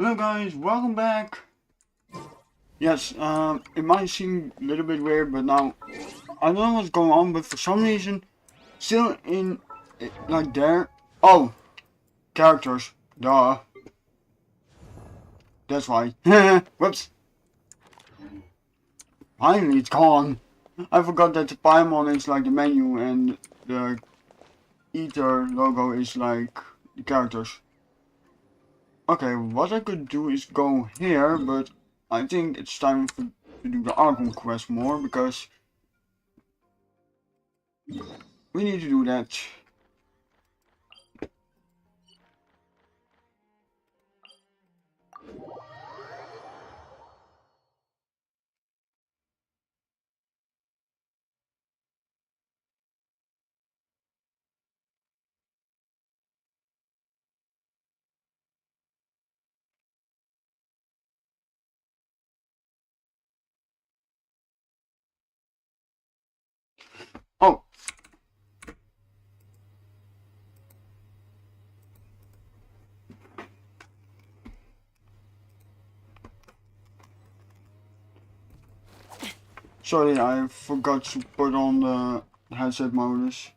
Hello guys, welcome back. Yes, it might seem a little bit weird, but now I don't know what's going on, but for some reason, still in like there. Oh, characters. Duh. That's why. Whoops. Finally, it's gone. I forgot that the Paimon is like the menu and the Ether logo is like the characters. Okay, what I could do is go here, but I think it's time to do the Archon quest more, because we need to do that. Oh! Sorry, I forgot to put on the headset modus.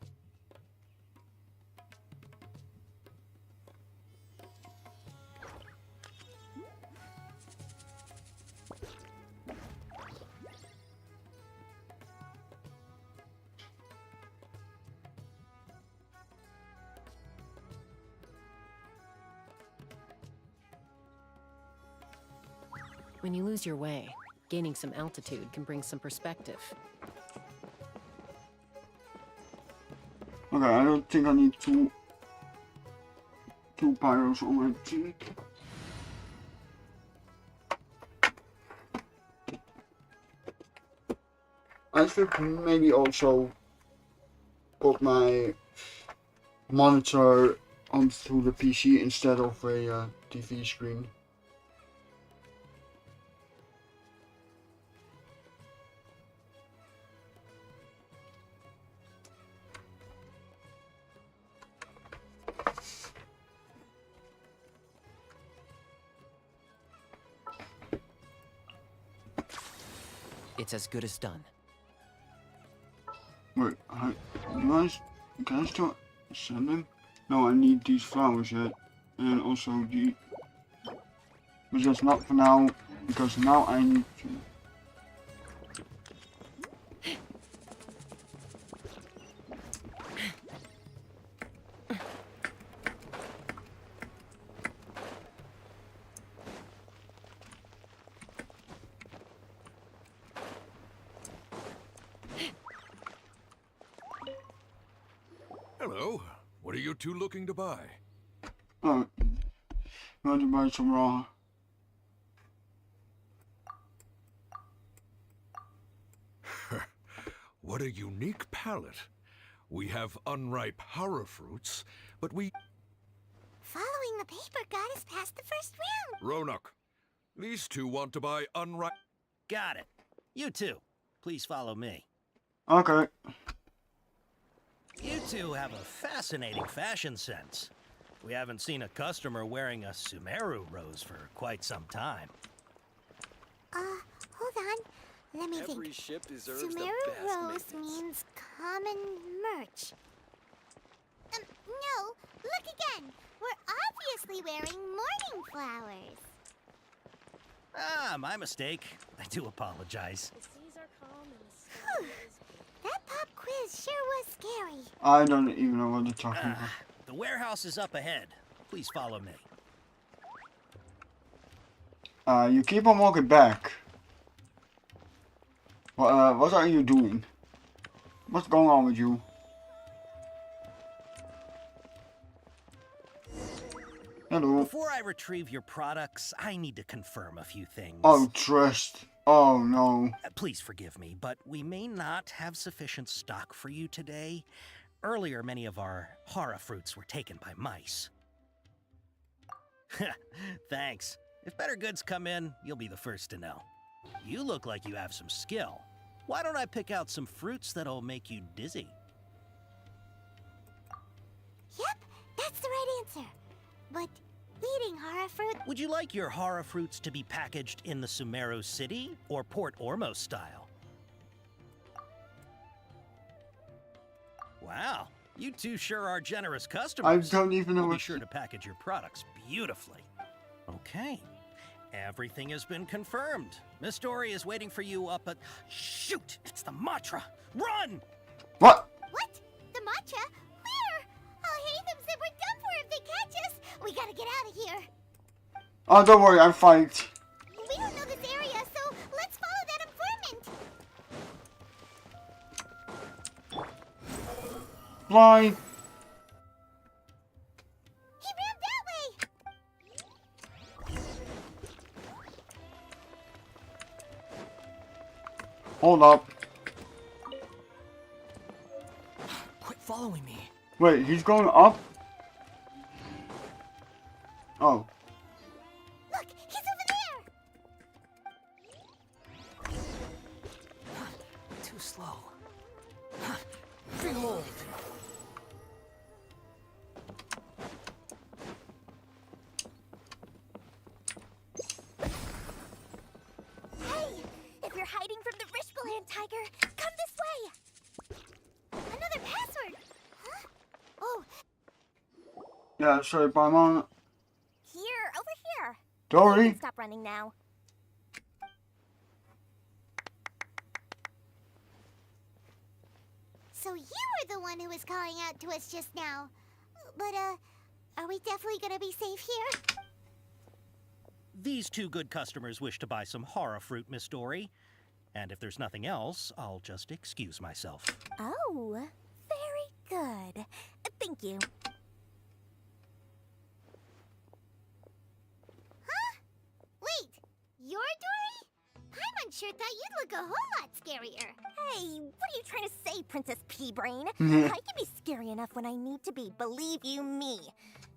When you lose your way, gaining some altitude can bring some perspective. Okay, I don't think I need two pyros on my team. I should maybe also put my monitor onto the PC instead of a TV screen. It's as good as done. Wait, can I still send them? No, I need these flowers yet, and also the. But that's not for now, because now I need to. Hello. What are you two looking to buy? Oh, I want to buy some raw. What a unique palette. We have unripe horror fruits, but we... Following the paper got us past the first round. Roanoke, these two want to buy unripe... Got it. You two, please follow me. Okay. You two have a fascinating fashion sense. We haven't seen a customer wearing a Sumeru rose for quite some time. Hold on. Let me Every think. ship deserves the Sumeru best Rose maintenance. means common merch. No, look again. We're obviously wearing morning flowers. Ah, my mistake. I do apologize. The seas are calm and the sky is blue. That pop quiz sure was scary. I don't even know what they're talking about. The warehouse is up ahead. Please follow me. You keep on walking back. What are you doing? What's going on with you? Hello. Before I retrieve your products, I need to confirm a few things. Oh, trust. Oh, no. Please forgive me, but we may not have sufficient stock for you today. Earlier, many of our hara fruits were taken by mice. Thanks. If better goods come in, you'll be the first to know. You look like you have some skill. Why don't I pick out some fruits that'll make you dizzy? Yep, that's the right answer. But Eating horror fruit. Would you like your horror fruits to be packaged in the Sumeru City or Port Ormos style? Wow, you two sure are generous I customers. don't even know We'll be what. sure to package your products beautifully. Okay, everything has been confirmed. Miss Dory is waiting for you up at... Shoot, it's the Matra! Run! What? What? The matcha? Where? Oh, Hatham said we're done for if they catch us. We gotta get out of here. Oh, don't worry, I'm fine. We don't know this area, so let's follow that informant. Fly. He ran that way. Hold up. Quit following me. Wait, he's going up? Oh. Look, he's over there. Too slow. Behold. Hey, if you're hiding from the Rishbaland tiger, come this way. Another password. Huh? Oh, Yeah, sorry, Paimon. here, over here. Dory? Stop running now. So you were the one who was calling out to us just now. But, are we definitely gonna be safe here? These two good customers wish to buy some horror fruit, Miss Dory. And if there's nothing else, I'll just excuse myself. Oh, very good. Thank you. Huh? Wait, you're Dory? Paimon sure thought you'd look a whole lot scarier. Hey, what are you trying to say, Princess Pea-Brain? I can be scary enough when I need to be, believe you me.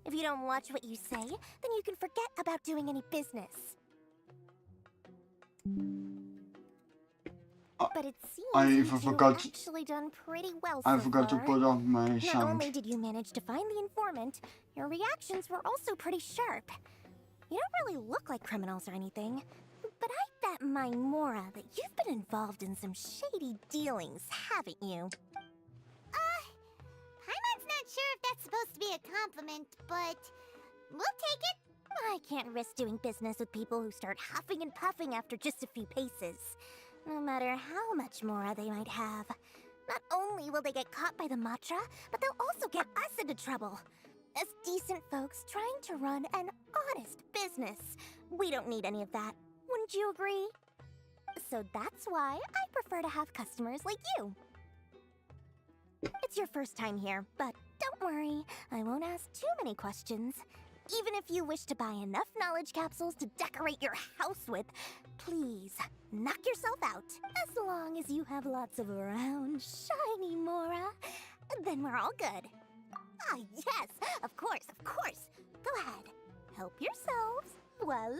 If you don't watch what you say, then you can forget about doing any business. But it seems I you even two forgot- have actually done pretty well I so forgot to far. put on my Not sound. only did you manage to find the informant, your reactions were also pretty sharp. You don't really look like criminals or anything, but I bet my Mora that you've been involved in some shady dealings, haven't you? Paimon's not sure if that's supposed to be a compliment, but we'll take it. I can't risk doing business with people who start huffing and puffing after just a few paces, no matter how much Mora they might have. Not only will they get caught by the Matra, but they'll also get us into trouble. As decent folks trying to run an honest business, we don't need any of that. Wouldn't you agree? So that's why I prefer to have customers like you. It's your first time here, but don't worry, I won't ask too many questions. Even if you wish to buy enough knowledge capsules to decorate your house with, please knock yourself out. As long as you have lots of round, shiny Mora, then we're all good. Ah, yes, of course, of course. Go ahead, help yourselves. Voila!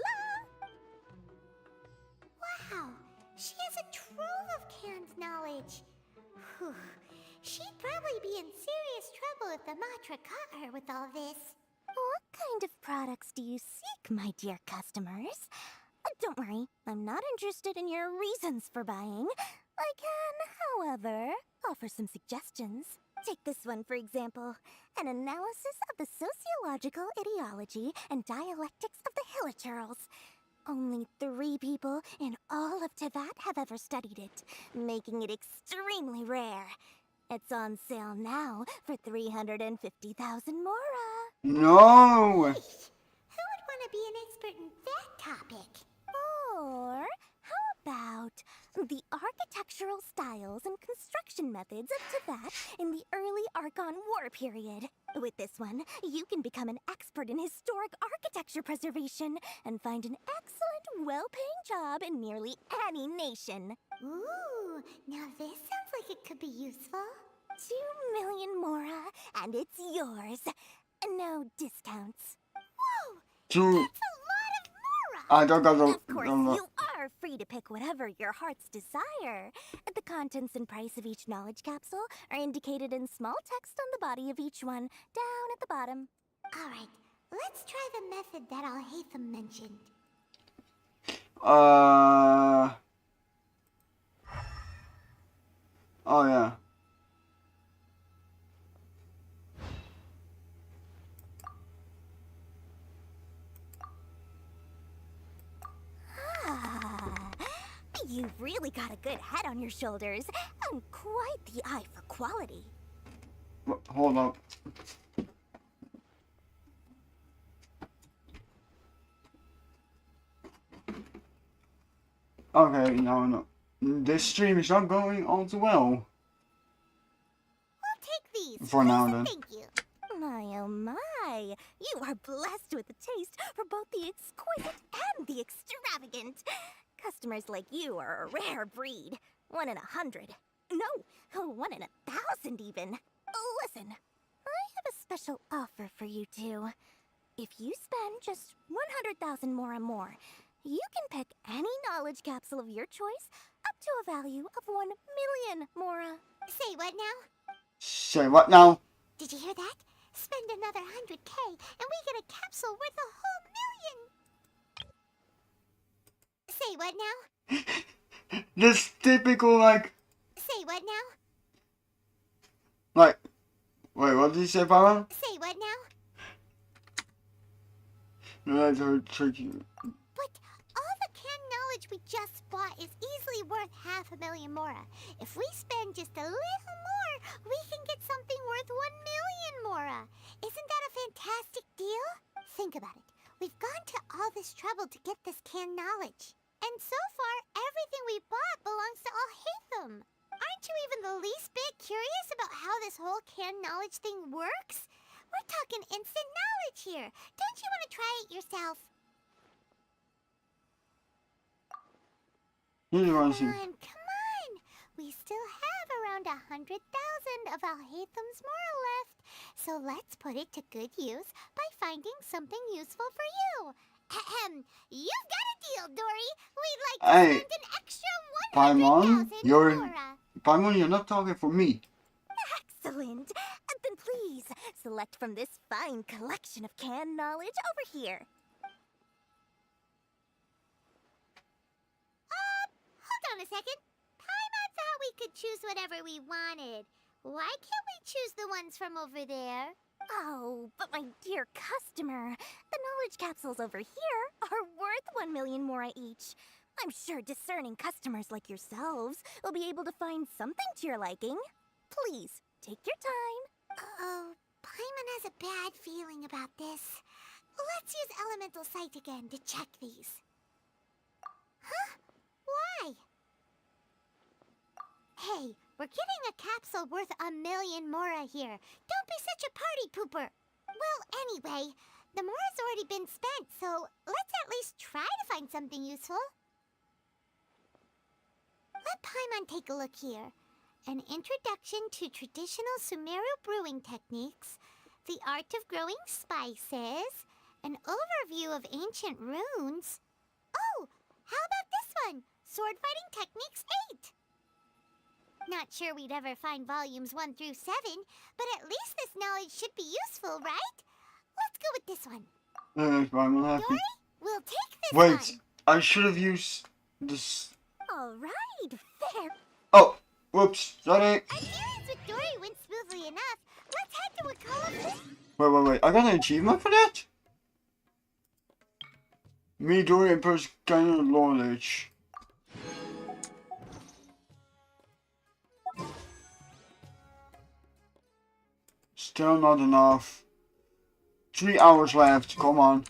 Wow, she has a trove of canned knowledge. Whew. She'd probably be in serious trouble if the Matra caught her with all this. What kind of products do you seek, my dear customers? Don't worry, I'm not interested in your reasons for buying. I can, however, offer some suggestions. Take this one, for example. An analysis of the sociological ideology and dialectics of the Hilichurls. Only 3 people in all of Teyvat have ever studied it, making it extremely rare. It's on sale now for 350,000 Mora. No! Who would want to be an expert in that topic? Or how about the architectural styles and construction methods of Teyvat in the early Archon War period? With this one, you can become an expert in historic architecture preservation and find an excellent, well-paying job in nearly any nation. Ooh, now this sounds like it could be useful. 2 million Mora, and it's yours. No discounts. Whoa! Two. That's a lot of Mora! I don't got Of the. course, you are free to pick whatever your heart's desire. The contents and price of each knowledge capsule are indicated in small text on the body of each one, down at the bottom. Alright, let's try try the method that Alhaitham mentioned. Oh yeah. You've really got a good head on your shoulders, and quite the eye for quality. Hold up. Okay, no. This stream is not going all too well. We'll take these. For now, as a then. Thank you. My oh my, you are blessed with a taste for both the exquisite and the extravagant. Customers like you are a rare breed. 1 in 100. No, 1 in 1,000 even. Listen, I have a special offer for you two. If you spend just 100,000 more, you can pick any knowledge capsule of your choice up to a value of 1 million mora. Say what now? Say what now? Did you hear that? Spend another 100K and we get a capsule worth a whole million. Say what now? This typical like Say what now? wait, what did you say, Paimon? Say what now? Let her trick you. But all the canned knowledge we just bought is easily worth 500,000 mora. If we spend just a little more, we can get something worth 1 million mora. Isn't that a fantastic deal? Think about it. We've gone to all this trouble to get this canned knowledge. And so far, everything we bought belongs to Alhaitham. Aren't you even the least bit curious about how this whole canned knowledge thing works? We're talking instant knowledge here. Don't you want to try it yourself? Come on. We still have around 100,000 of Alhaitham's mora left. So let's put it to good use by finding something useful for you. Ahem. You've got a deal, Dory. We'd like to Hey, spend an extra Paimon, 100,000 you're mora. Paimon, you're not talking for me. Excellent. Then please, select from this fine collection of canned knowledge over here. Hold on a second. Paimon thought we could choose whatever we wanted. Why can't we choose the ones from over there? Oh, but my dear customer, the knowledge capsules over here are worth 1 million mora each. I'm sure discerning customers like yourselves will be able to find something to your liking. Please, take your time. Uh-oh, Paimon has a bad feeling about this. Let's use Elemental Sight again to check these. Huh? Why? Hey, we're getting a capsule worth 1 million mora here. Don't be such a party pooper. Well, anyway, the mora's already been spent, so let's at least try to find something useful. Let Paimon take a look here. An introduction to traditional Sumeru brewing techniques, the art of growing spices, an overview of ancient runes. Oh, how about this one? Sword Fighting Techniques 8. Not sure we'd ever find volumes 1 through 7, but at least this knowledge should be useful, right? Let's go with this one. Paimon, happy. Dory, we'll take this Wait, one. I should have used this. All right, fair. Oh, whoops, sorry. Adherence with Dory went smoothly enough. Let's head to a column. Wait. I got an achievement for that? Me, Dory, and person kind of knowledge. Still not enough. 3 hours left, come on.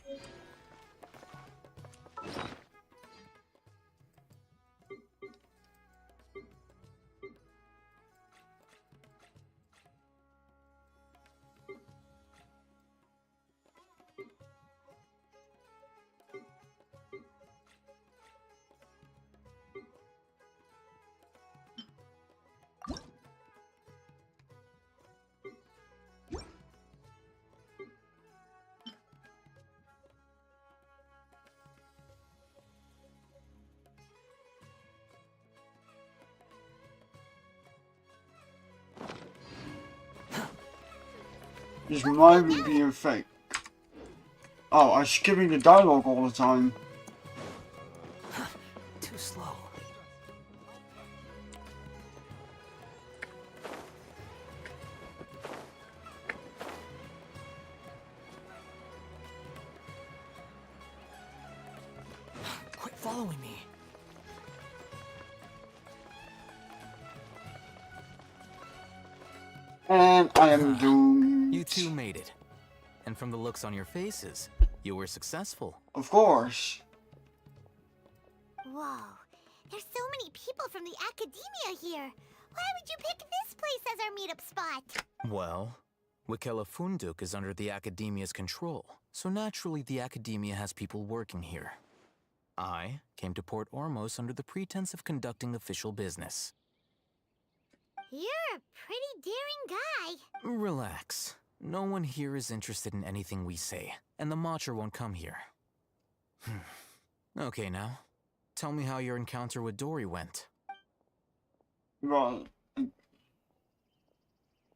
This might be a fake. Oh, I'm skipping the dialogue all the time. Too slow. Quit following me. And I am doomed. You two made it. And from the looks on your faces, you were successful. Of course. Whoa, there's so many people from the academia here. Why would you pick this place as our meetup spot? Well, Wikela Funduk is under the Academia's control, so naturally the Academia has people working here. I came to Port Ormos under the pretense of conducting official business. You're a pretty daring guy. Relax. No one here is interested in anything we say, and the Matra won't come here. Okay, now, tell me how your encounter with Dory went. Well,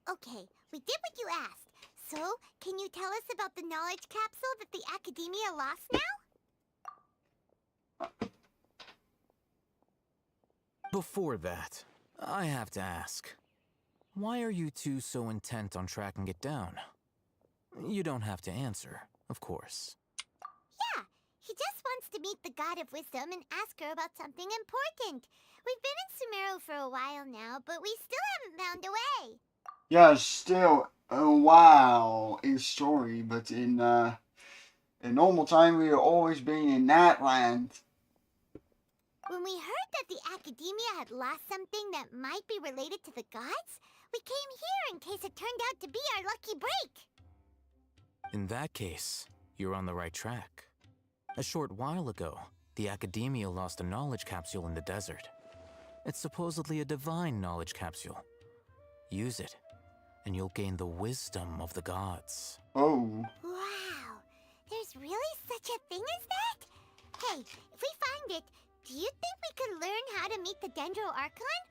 Okay, we did what you asked. So, can you tell us about the knowledge capsule that the academia lost now? Before that, I have to ask, why are you two so intent on tracking it down? You don't have to answer, of course. Yeah, he just wants to meet the God of Wisdom and ask her about something important. We've been in Sumeru for a while now, but we still haven't found a way. yeah, still a while in story, but in normal time we are always being in that land. When we heard that the academia had lost something that might be related to the gods, we came here in case it turned out to be our lucky break. In that case, you're on the right track. A short while ago, the Academia lost a knowledge capsule in the desert. It's supposedly a divine knowledge capsule. Use it, and you'll gain the wisdom of the gods. Oh. Wow, there's really such a thing as that? Hey, if we find it, do you think we could learn how to meet the Dendro Archon?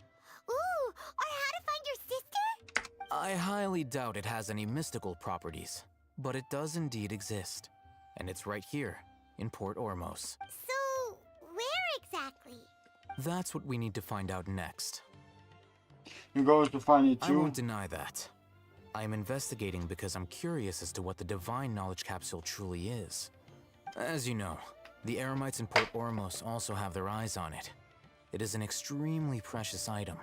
Ooh, or how to find your sister? I highly doubt it has any mystical properties, but it does indeed exist. And it's right here, in Port Ormos. So, where exactly? That's what we need to find out next. You goes to find it I too. won't deny that. I am investigating because I'm curious as to what the divine knowledge capsule truly is. As you know, the Eremites in Port Ormos also have their eyes on it. It is an extremely precious item.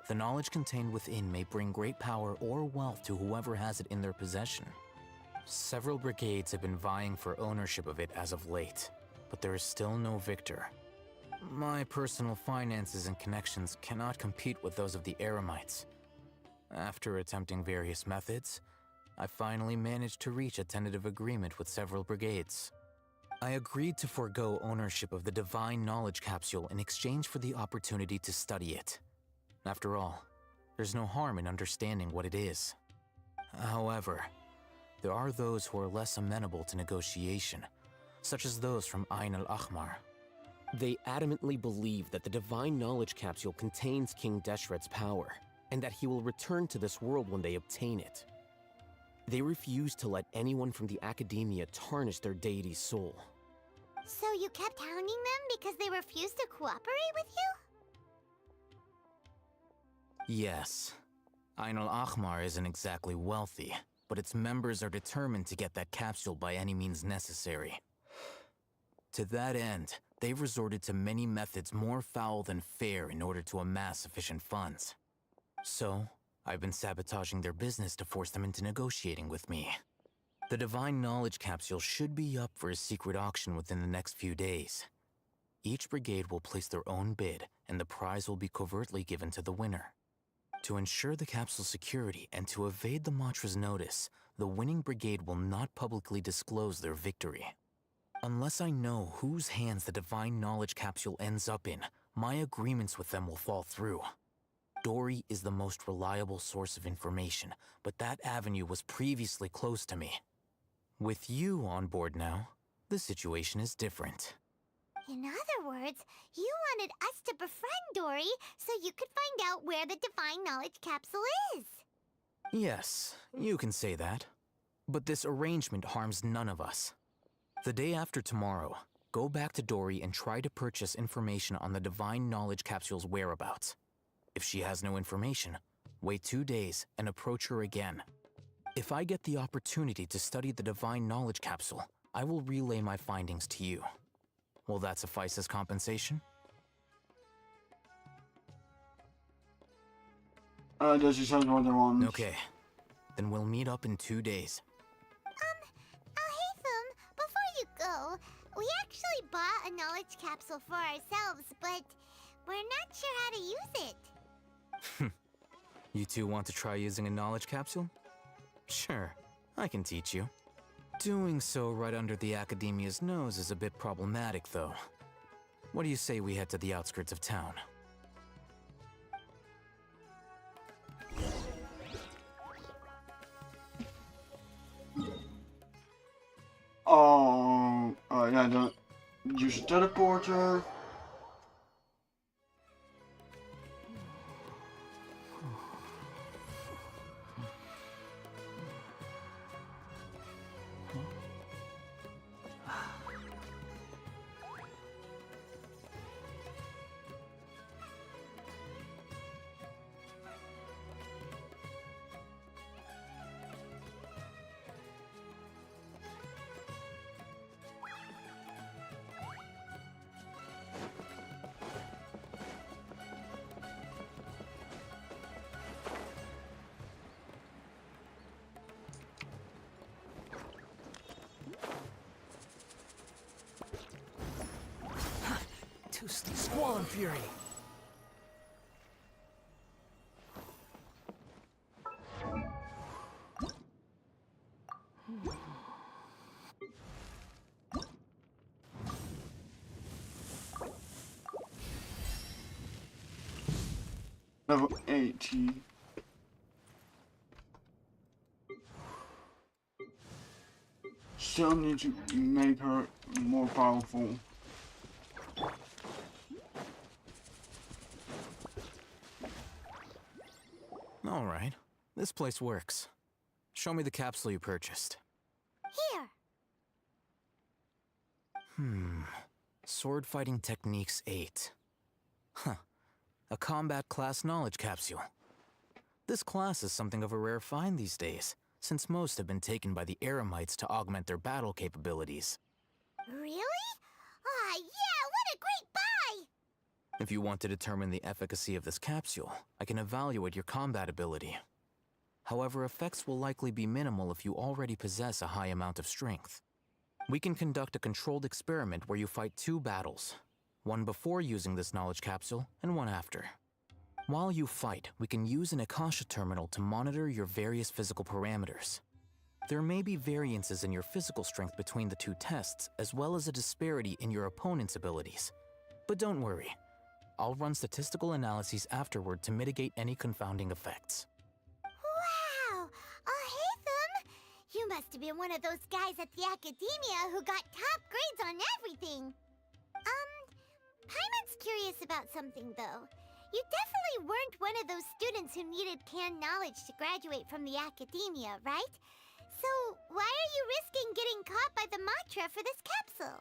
The knowledge contained within may bring great power or wealth to whoever has it in their possession. Several brigades have been vying for ownership of it as of late, but there is still no victor. My personal finances and connections cannot compete with those of the Eremites. After attempting various methods, I finally managed to reach a tentative agreement with several brigades. I agreed to forego ownership of the divine knowledge capsule in exchange for the opportunity to study it. After all, there's no harm in understanding what it is. However, there are those who are less amenable to negotiation, such as those from Ain al-Ahmar. They adamantly believe that the divine knowledge capsule contains King Deshret's power, and that he will return to this world when they obtain it. They refuse to let anyone from the academia tarnish their deity's soul. So you kept hounding them because they refused to cooperate with you? Yes. Ain al-Ahmar isn't exactly wealthy, but its members are determined to get that capsule by any means necessary. To that end, they've resorted to many methods more foul than fair in order to amass sufficient funds. So, I've been sabotaging their business to force them into negotiating with me. The divine knowledge capsule should be up for a secret auction within the next few days. Each brigade will place their own bid, and the prize will be covertly given to the winner. To ensure the capsule's security and to evade the Matra's notice, the winning brigade will not publicly disclose their victory. Unless I know whose hands the divine knowledge capsule ends up in, my agreements with them will fall through. Dory is the most reliable source of information, but that avenue was previously closed to me. With you on board now, the situation is different. In other words, you wanted us to befriend Dory so you could find out where the divine knowledge capsule is. Yes, you can say that. But this arrangement harms none of us. The day after tomorrow, go back to Dory and try to purchase information on the Divine Knowledge Capsule's whereabouts. If she has no information, wait 2 days and approach her again. If I get the opportunity to study the Divine Knowledge Capsule, I will relay my findings to you. Will that suffice as compensation? This is what I want. Okay. Then we'll meet up in 2 days. Haytham, before you go, we actually bought a knowledge capsule for ourselves, but we're not sure how to use it. You two want to try using a knowledge capsule? Sure, I can teach you. Doing so right under the Academia's nose is a bit problematic, though. What do you say we head to the outskirts of town? Oh, yeah, use teleporter. Squall and fury. Level 80. Still need to make her more powerful. All right, this place works. Show me the capsule you purchased. Here. Sword Fighting Techniques 8. Huh. A combat class knowledge capsule. This class is something of a rare find these days, since most have been taken by the Eremites to augment their battle capabilities. Really? Ah, yeah, what a great buy! If you want to determine the efficacy of this capsule, I can evaluate your combat ability. However, effects will likely be minimal if you already possess a high amount of strength. We can conduct a controlled experiment where you fight 2 battles, one before using this knowledge capsule and one after. While you fight, we can use an Akasha terminal to monitor your various physical parameters. There may be variances in your physical strength between the 2 tests, as well as a disparity in your opponent's abilities. But don't worry, I'll run statistical analyses afterward to mitigate any confounding effects. Wow! Haytham! You must have been one of those guys at the Academia who got top grades on everything. Paimon's curious about something, though. You definitely weren't one of those students who needed canned knowledge to graduate from the Academia, right? So, why are you risking getting caught by the Matra for this capsule?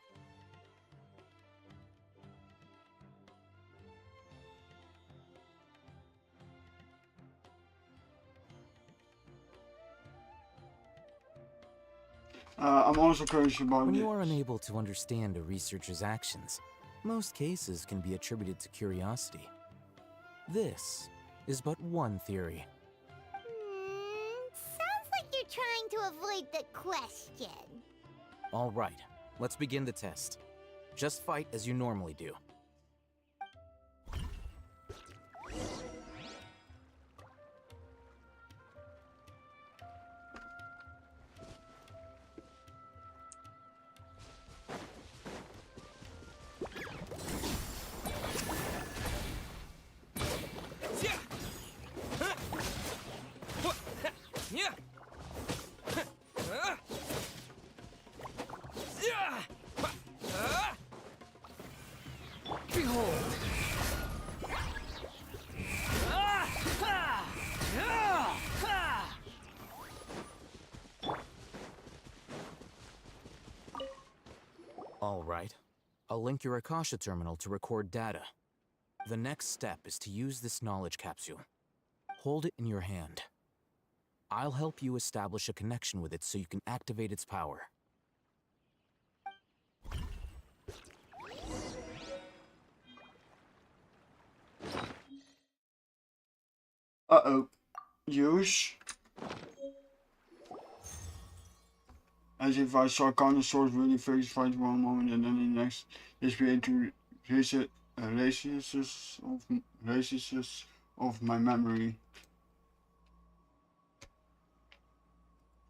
I'm also curious about When it. you are unable to understand a researcher's actions, most cases can be attributed to curiosity. This is but one theory. Sounds like you're trying to avoid the question. All right, let's begin the test. Just fight as you normally do. All right. I'll link your Akasha terminal to record data. The next step is to use this knowledge capsule. Hold it in your hand. I'll help you establish a connection with it so you can activate its power. Uh-oh. Use. As if I saw counter source really face fight one moment and then the next display into races of my memory.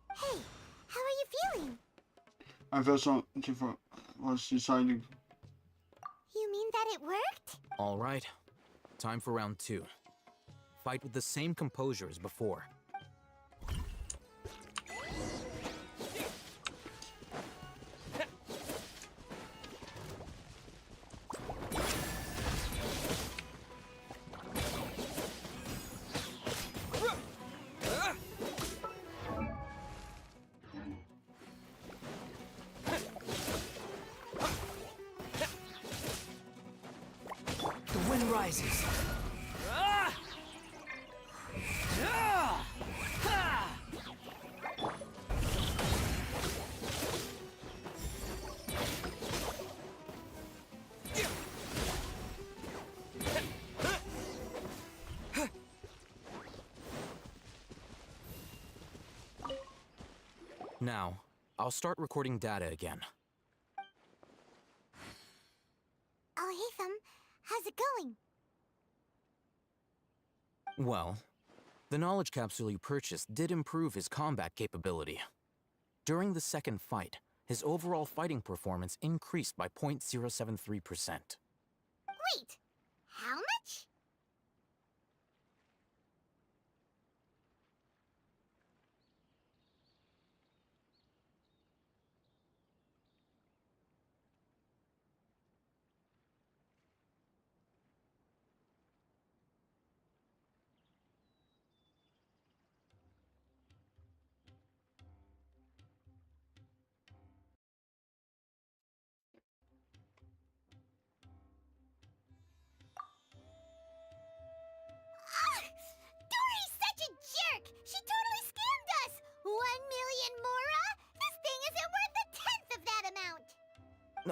Hey, how are you feeling? I felt something for was decided. You mean that it worked? All right. Time for round 2. Fight with the same composure as before. The wind rises. Now, I'll start recording data again. Oh, hey, Thumb. How's it going? Well, the knowledge capsule you purchased did improve his combat capability. During the second fight, his overall fighting performance increased by 0.073%. Wait, how much? Dory's such a jerk! She totally scammed us! 1,000,000 Mora? This thing isn't worth a tenth of that amount!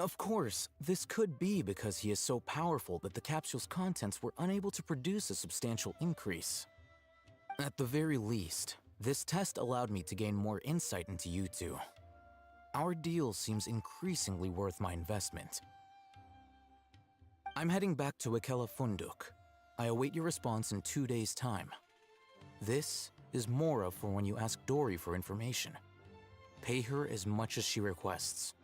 Of course, this could be because he is so powerful that the capsule's contents were unable to produce a substantial increase. At the very least, this test allowed me to gain more insight into you two. Our deal seems increasingly worth my investment. I'm heading back to Ikela Funduk. I await your response in 2 days' time. This is Mora for when you ask Dory for information. Pay her as much as she requests.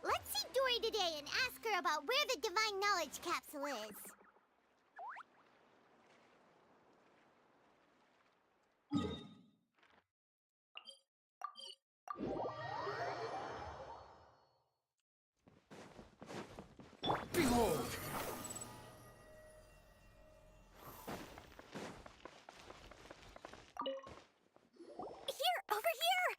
Let's see Dory today and ask her about where the Divine Knowledge Capsule is. Behold! Here, over here!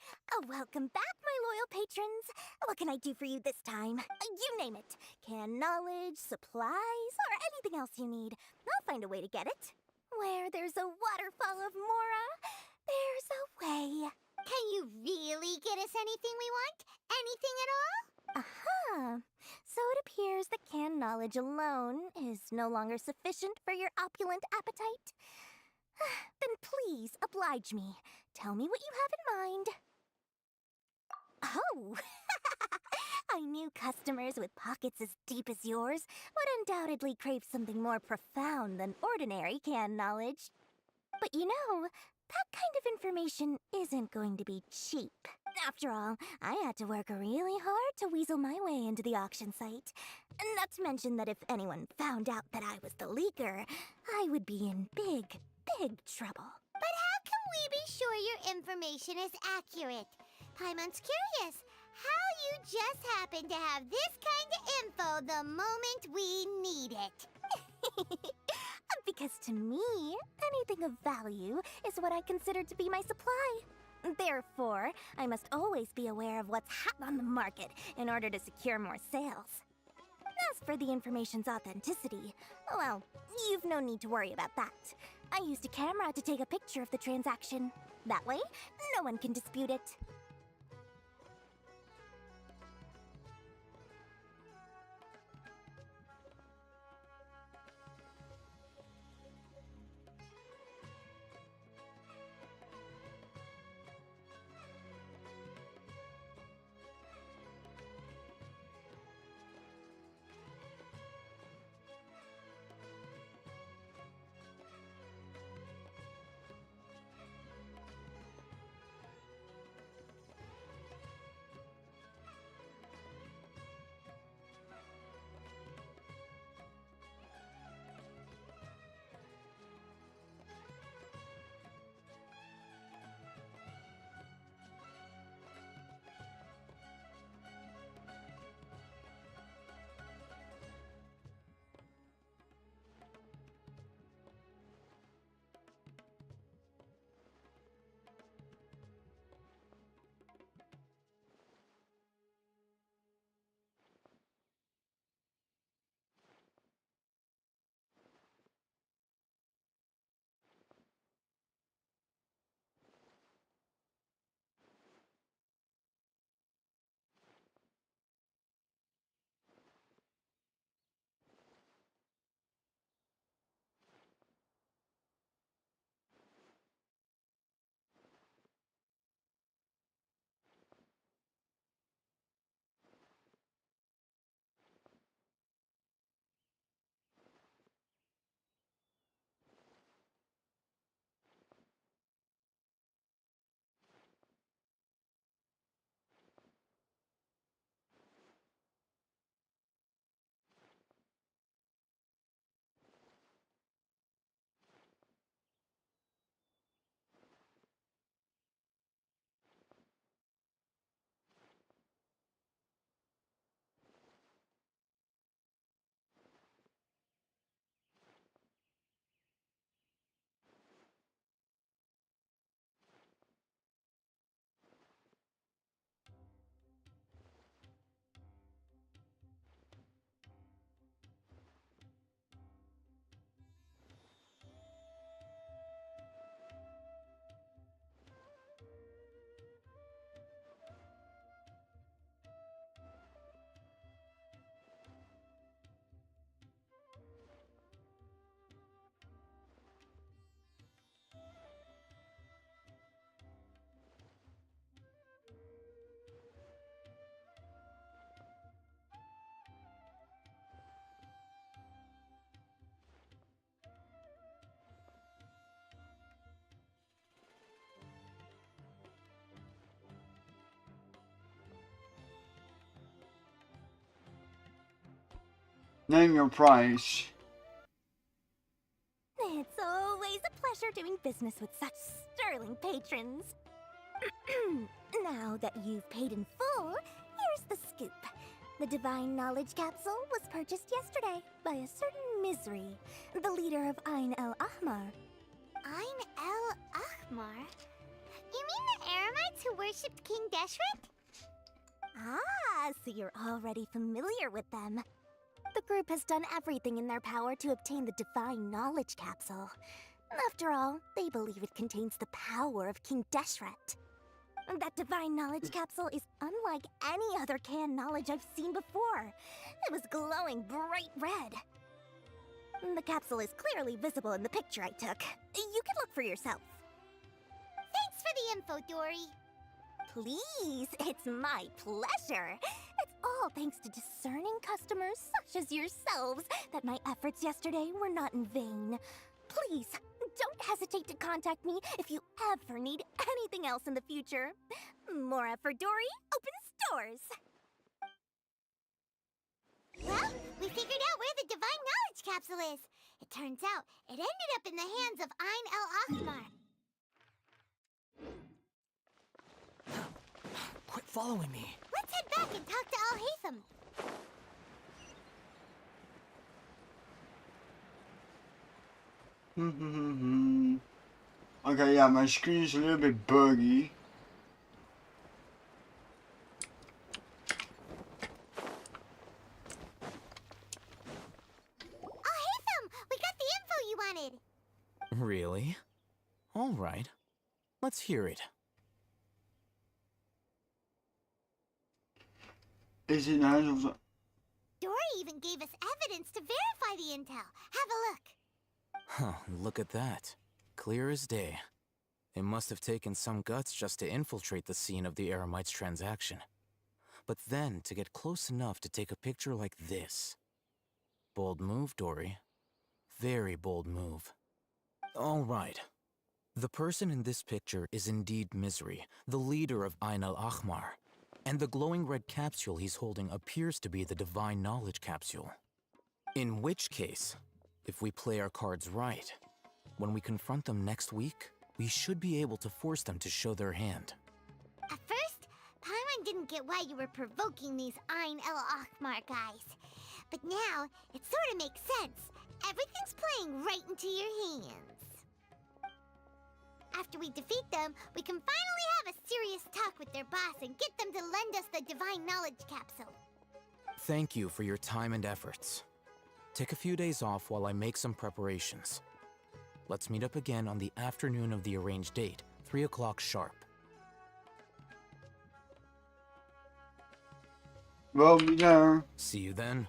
Welcome back, my loyal patrons. What can I do for you this time? You name it. Can knowledge, supplies, or anything else you need. I'll find a way to get it. Where there's a waterfall of Mora, there's a way. Can you really get us anything we want? Anything at all? Uh-huh. So it appears that canned knowledge alone is no longer sufficient for your opulent appetite. Then please oblige me. Tell me what you have in mind. Oh! I knew customers with pockets as deep as yours would undoubtedly crave something more profound than ordinary canned knowledge. But you know, that kind of information isn't going to be cheap. After all, I had to work really hard to weasel my way into the auction site. Not to mention that if anyone found out that I was the leaker, I would be in big, big trouble. But how can we be sure your information is accurate? Paimon's curious how you just happen to have this kind of info the moment we need it. Because to me, anything of value is what I consider to be my supply. Therefore, I must always be aware of what's hot on the market in order to secure more sales. As for the information's authenticity, well, you've no need to worry about that. I used a camera to take a picture of the transaction. That way, no one can dispute it. Name your price. It's always a pleasure doing business with such sterling patrons. Now that you've paid in full, here's the scoop. The Divine Knowledge Capsule was purchased yesterday by a certain Misery, the leader of Ain el Ahmar. Ain el Ahmar? You mean the Eremites who worshipped King Deshret? Ah, so you're already familiar with them. The group has done everything in their power to obtain the Divine Knowledge Capsule. After all, they believe it contains the power of King Deshret. That divine knowledge capsule is unlike any other canned knowledge I've seen before. It was glowing bright red. The capsule is clearly visible in the picture I took. You can look for yourself. Thanks for the info, Dory. Please, it's my pleasure. It's all thanks to discerning customers such as yourselves that my efforts yesterday were not in vain. Please, don't hesitate to contact me if you ever need anything else in the future. Mora for Dory opens doors. Well, we figured out where the divine knowledge capsule is. It turns out it ended up in the hands of Ain el-Ahmar. Quit following me. Let's head back and talk to Al-Haytham. Okay, yeah, my screen is a little bit buggy. Al-Haytham, we got the info you wanted. Really? All right. Let's hear it. Is it in the hands of the... Dory even gave us evidence to verify the intel. Have a look. Huh, look at that. Clear as day. It must have taken some guts just to infiltrate the scene of the Eremites transaction. But then to get close enough to take a picture like this. Bold move, Dory. Very bold move. All right. The person in this picture is indeed Misery, the leader of Ain al-Ahmar. And the glowing red capsule he's holding appears to be the divine knowledge capsule. In which case, if we play our cards right, when we confront them next week, we should be able to force them to show their hand. At first, Paimon didn't get why you were provoking these Ain el-Ahmar guys. But now, it sort of makes sense. Everything's playing right into your hands. After we defeat them, we can finally have a serious talk with their boss and get them to lend us the divine knowledge capsule. Thank you for your time and efforts. Take a few days off while I make some preparations. Let's meet up again on the afternoon of the arranged date, 3 o'clock sharp. We'll be there. See you then.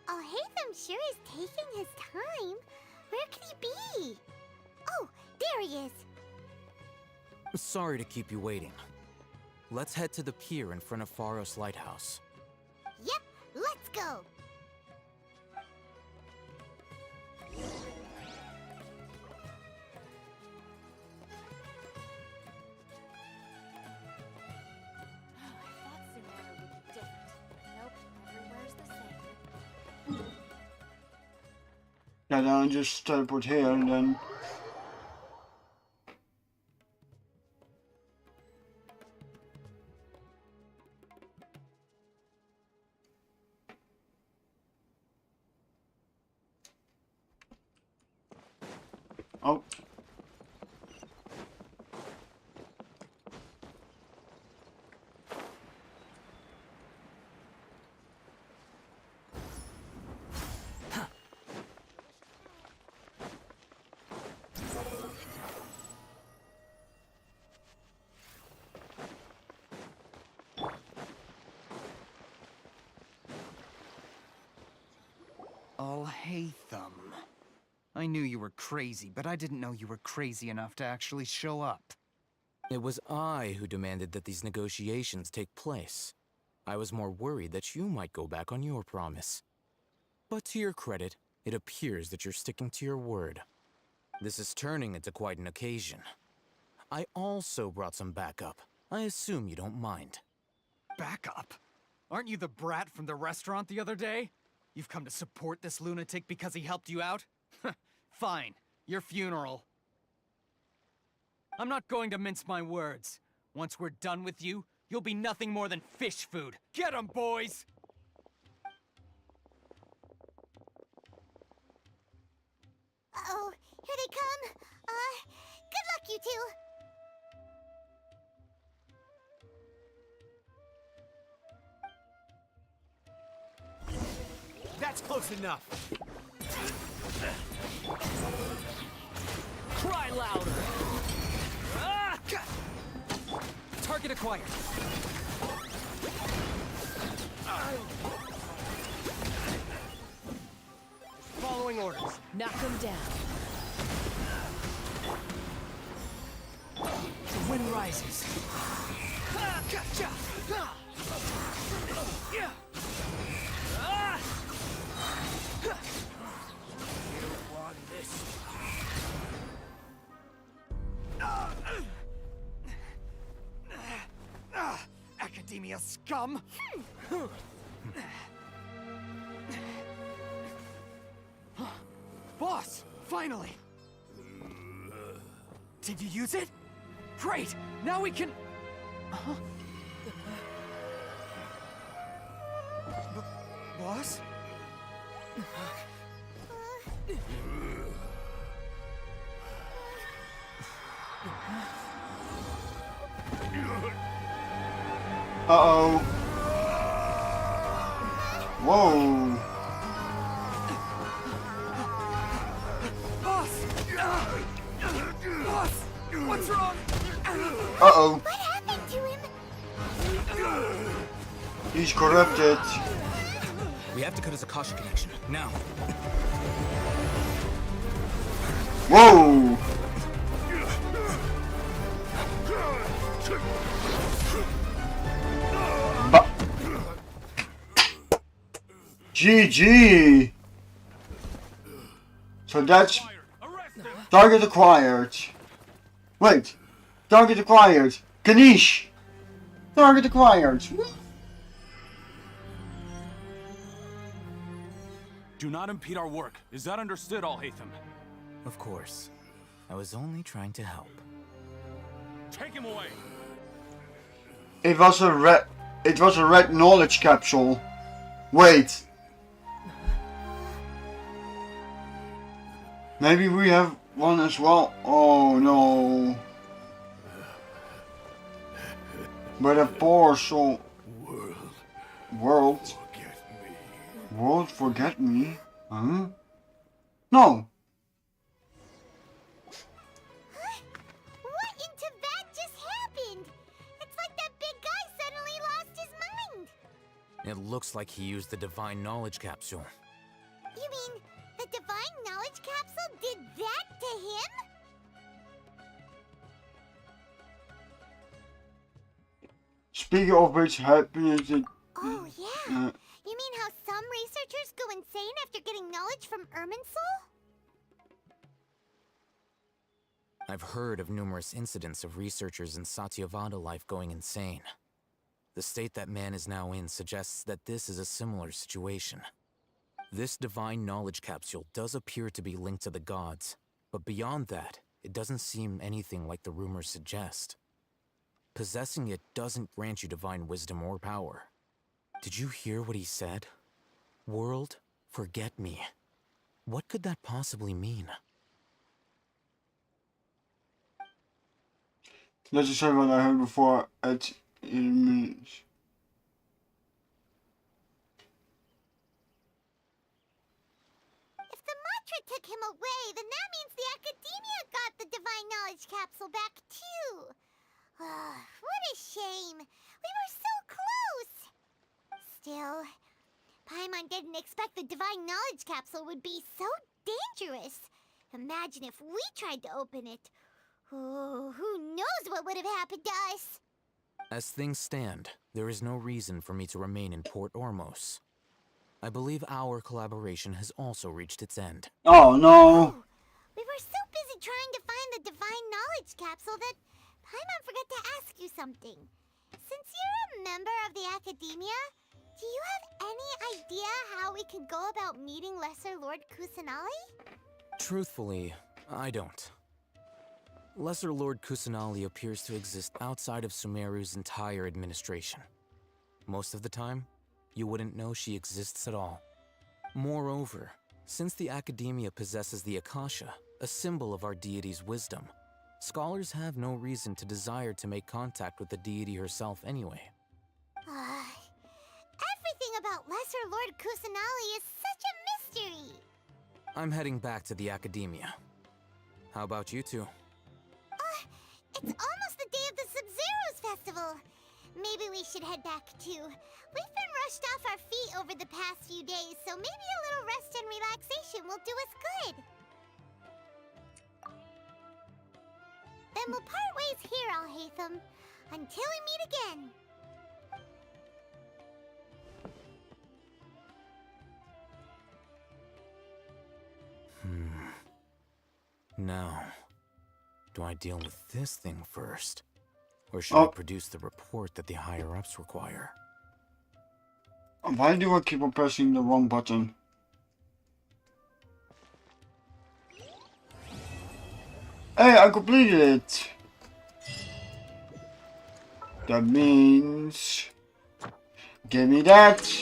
Al-Haytham sure is taking his time. Where could he be? Oh, there he is. Sorry to keep you waiting. Let's head to the pier in front of Pharos Lighthouse. Yep, let's go. Yeah, then I'll just teleport here and then... Oh. Al-Haytham. I knew you were crazy, but I didn't know you were crazy enough to actually show up. It was I who demanded that these negotiations take place. I was more worried that you might go back on your promise. But to your credit, it appears that you're sticking to your word. This is turning into quite an occasion. I also brought some backup. I assume you don't mind. Backup? Aren't you the brat from the restaurant the other day? You've come to support this lunatic because he helped you out? Fine. Your funeral. I'm not going to mince my words. Once we're done with you, you'll be nothing more than fish food. Get 'em, boys! Uh-oh, here they come. Good luck, you two. That's close enough. Cry louder. Ah! Target acquired. Following orders. Knock them down. The wind rises. Academia scum! Boss! Finally! Did you use it? Great! Now we can... Boss? Uh-oh. Whoa. Boss! Boss! What's wrong? Uh-oh. What happened to him? He's corrupted. We have to cut his Akasha connection, now. Whoa. GG. So that's target acquired. Wait, target acquired. Kanish. Target acquired. Do not impede our work. Is that understood, Alhaitham? Of course. I was only trying to help. Take him away. It was a red knowledge capsule. Wait. Maybe we have one as well. Oh no. But a poor soul. World. World forget me? Huh? No. What in Tibet just happened? It's like that big guy suddenly lost his mind. It looks like he used the Divine Knowledge Capsule. You mean the Divine Knowledge Capsule did that to him? Speaking of which, happiness. Oh, yeah. You mean how some researchers go insane after getting knowledge from Irminsul? I've heard of numerous incidents of researchers in Satyavada life going insane. The state that man is now in suggests that this is a similar situation. This Divine Knowledge Capsule does appear to be linked to the gods, but beyond that, it doesn't seem anything like the rumors suggest. Possessing it doesn't grant you divine wisdom or power. Did you hear what he said? World, forget me. What could that possibly mean? Let's just say what I heard before at minutes. If the mantra took him away, then that means the Academia got the Divine Knowledge Capsule back too. What a shame. We were so close. Still, Paimon didn't expect the Divine Knowledge Capsule would be so dangerous. Imagine if we tried to open it. Oh, who knows what would have happened to us? As things stand, there is no reason for me to remain in Port Ormos. I believe our collaboration has also reached its end. Oh no! We were so busy trying to find the Divine Knowledge Capsule that Paimon forgot to ask you something. Since you're a member of the Academia, do you have any idea how we can go about meeting Lesser Lord Kusanali? Truthfully, I don't. Lesser Lord Kusanali appears to exist outside of Sumeru's entire administration. Most of the time, you wouldn't know she exists at all. Moreover, since the Academia possesses the Akasha, a symbol of our deity's wisdom, scholars have no reason to desire to make contact with the deity herself anyway. Everything about Lesser Lord Kusanali is such a victory! I'm heading back to the academia. How about you two? It's almost the day of the Sub-Zero's festival. Maybe we should head back too. We've been rushed off our feet over the past few days, so maybe a little rest and relaxation will do us good. Then we'll part ways here, Alhaitham. Until we meet again. Now, do I deal with this thing first? Or should I produce the report that the higher-ups require? Why do I keep on pressing the wrong button? Hey, I completed it! That means... Give me that!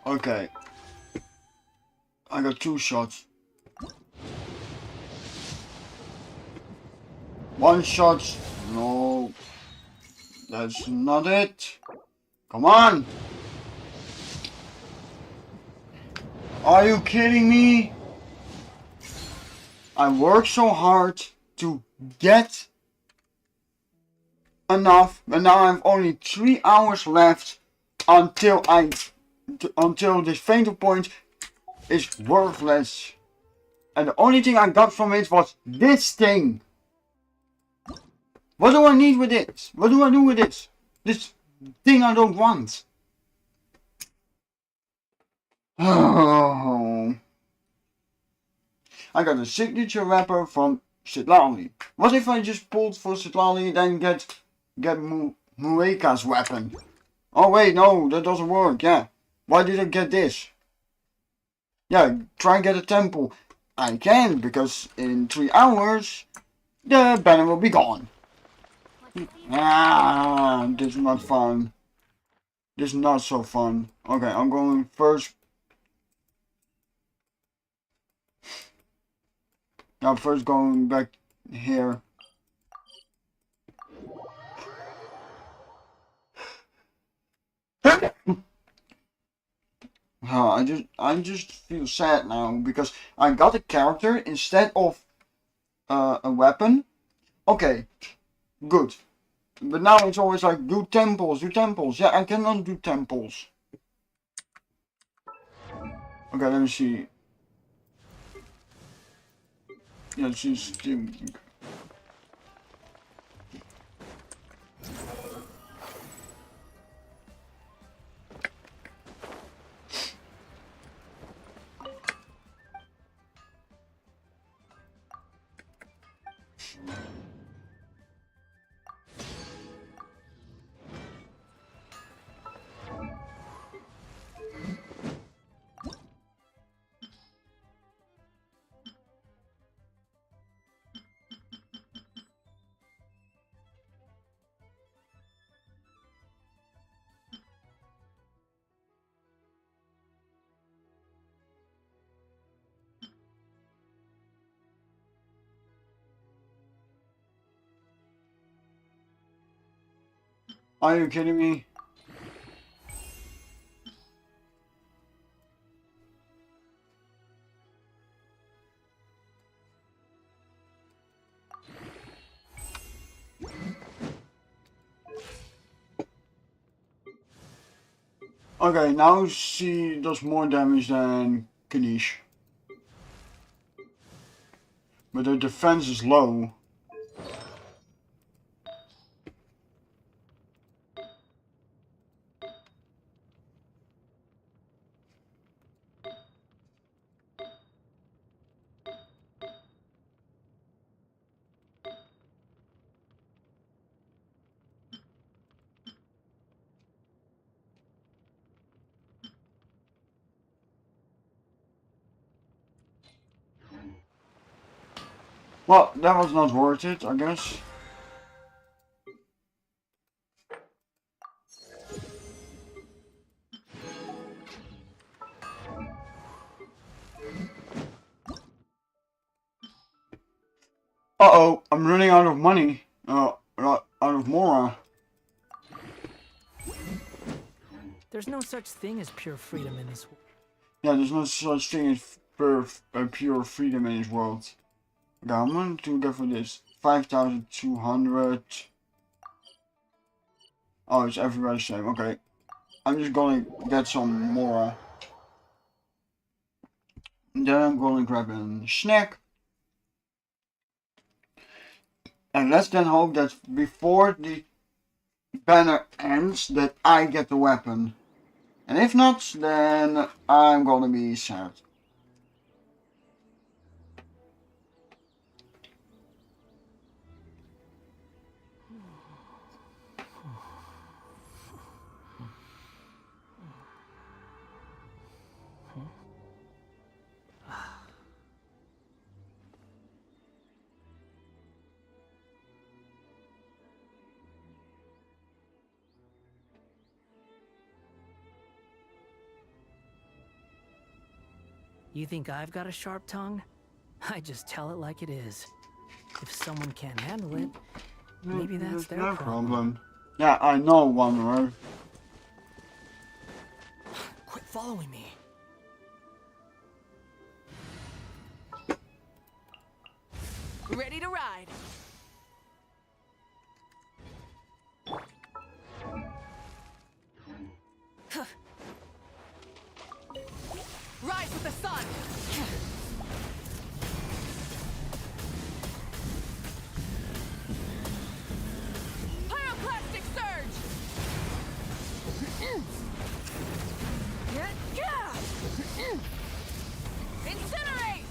Okay. I got 2 shots. 1 shot. No. That's not it. Come on! Are you kidding me? I worked so hard to get enough, but now I have only 3 hours left until this fatal point is worthless. And the only thing I got from it was this thing. What do I need with this? What do I do with this? This thing I don't want. Oh. I got a signature wrapper from Citlali. What if I just pulled for Citlali and then get Mueka's weapon? Oh wait, no, that doesn't work, yeah. Why did I get this? Yeah, try and get a temple. I can, because in 3 hours, the banner will be gone. Ah, this is not fun. This is not so fun. Okay, I'm going first. I'm first going back here. I just feel sad now because I got a character instead of a weapon. Okay, good. But now it's always like do temples, do temples. Yeah, I cannot do temples. Okay, let me see. Yeah, she's still. Are you kidding me? Okay, now she does more damage than Kanish. But her defense is low. Well, that was not worth it, I guess. Uh-oh, I'm running out of money. Out of Mora. There's no such thing as pure freedom in this world. Yeah, there's no such thing as pure freedom in this world. Okay, I'm going to go for this. 5,200. Oh, it's everywhere the same. Okay. I'm just gonna get some more. Then I'm gonna grab a snack. And let's then hope that before the banner ends that I get the weapon. And if not, then I'm gonna be sad. You think I've got a sharp tongue? I just tell it like it is. If someone can't handle it, maybe that's their no problem. Yeah, I know, Wanderer. Quit following me. Ready to ride. Rise with the sun. Pyroclastic surge. Incinerate.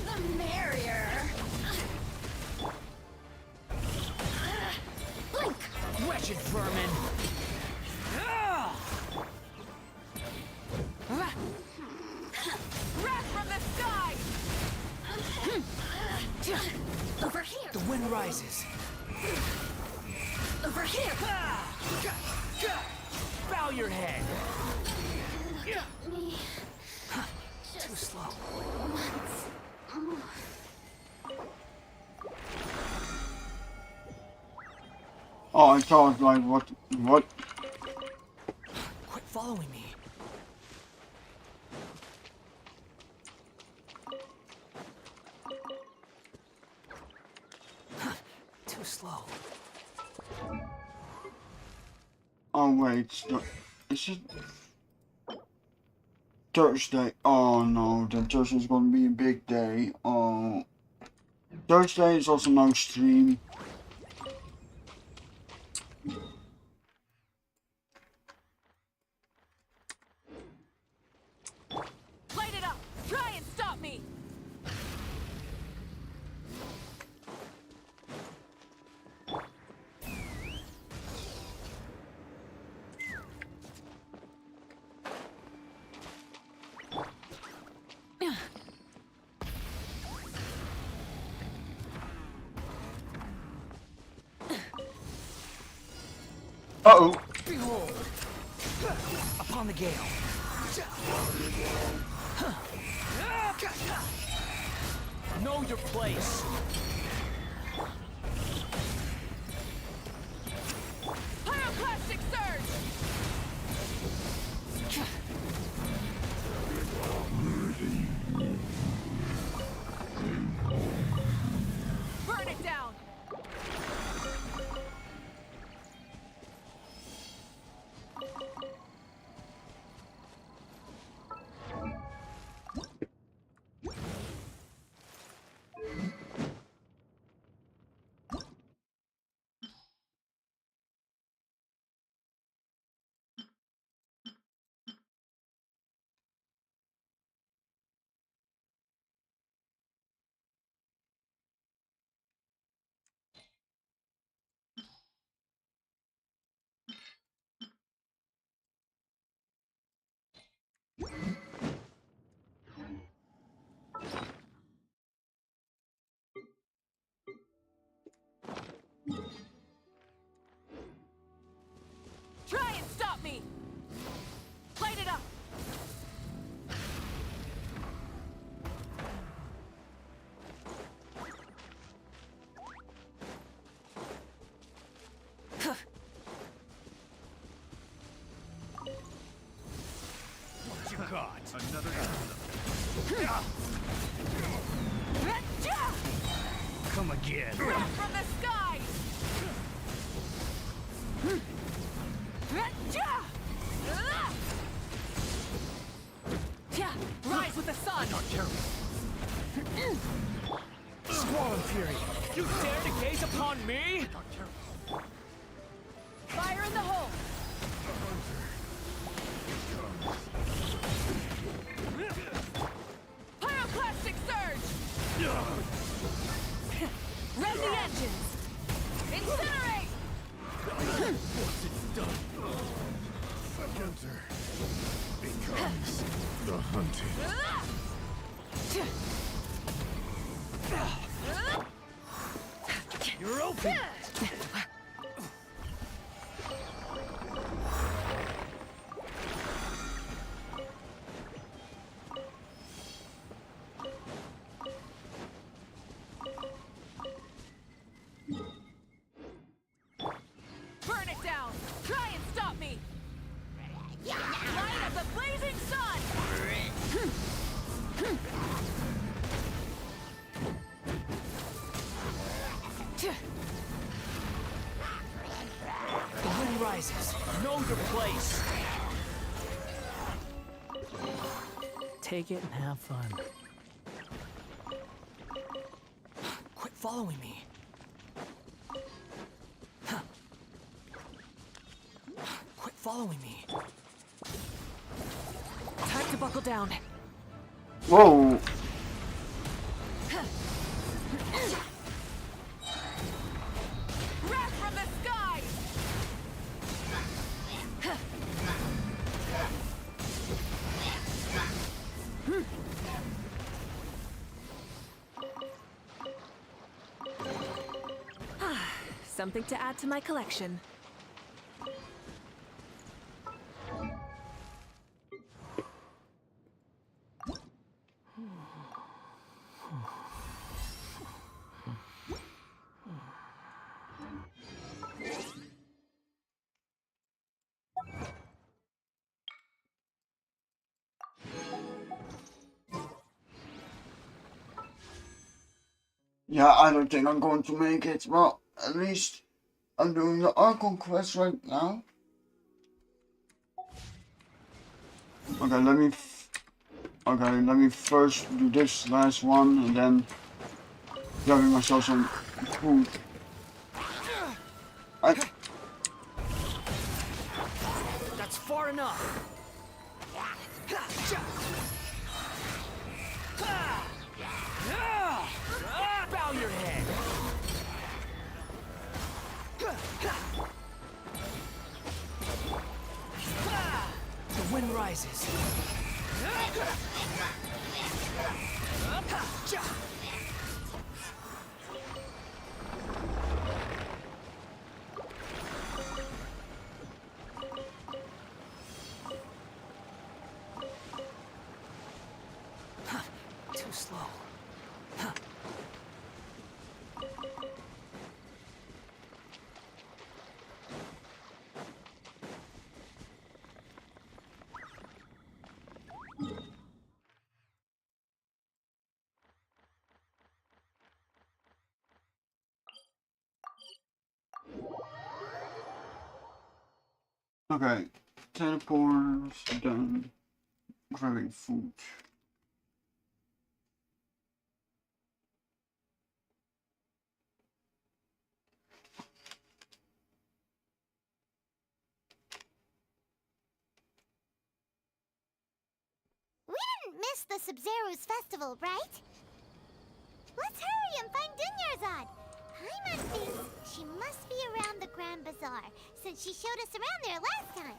The merrier. Blink. Wretched vermin. Wrath from the sky. Over here. The wind rises. Over here. Bow your head. Too slow. Oh, I thought like what? Quit following me. Too slow. Oh wait, is it Thursday? Oh no, then Thursday is gonna be a big day. Oh, Thursday is also no stream. Light it up! Try and stop me! Uh-oh. Behold! Upon the gale. Know your place. Pyroclastic surge! Burn it down! again. Wrath from the sky! Rise with the sun! Not careful. Squall Fury! You dare to gaze upon me? Not careful. Fire in the hole! Pyroclastic surge! Red the engines! Incinerate! Once it's done, the hunter becomes the hunted. You're open. Burn it down! Try and stop me! Light of the blazing sun! The wind rises. Know your place. Take it and have fun. Quit following me. Quit following me. Time to buckle down. Whoa! Wrath from the sky! Something to add to my collection. Yeah, I don't think I'm going to make it. Well, at least I'm doing the Archon quest right now. Okay, let me first do this last one and then grabbing myself some food. That's far enough. Bow your head. The wind rises. Too slow. Okay, teleports done. Grabbing food. We didn't miss the Sub-Zero's festival, right? Let's hurry and find Dunyarzad. Paimon thinks she must be around the Grand Bazaar, since she showed us around there last time.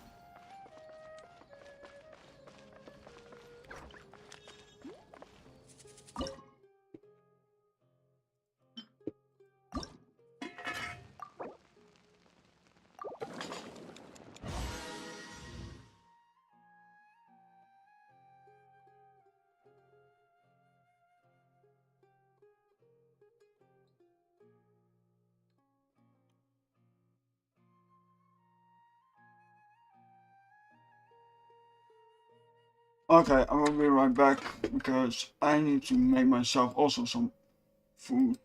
Okay, I will be right back because I need to make myself also some food.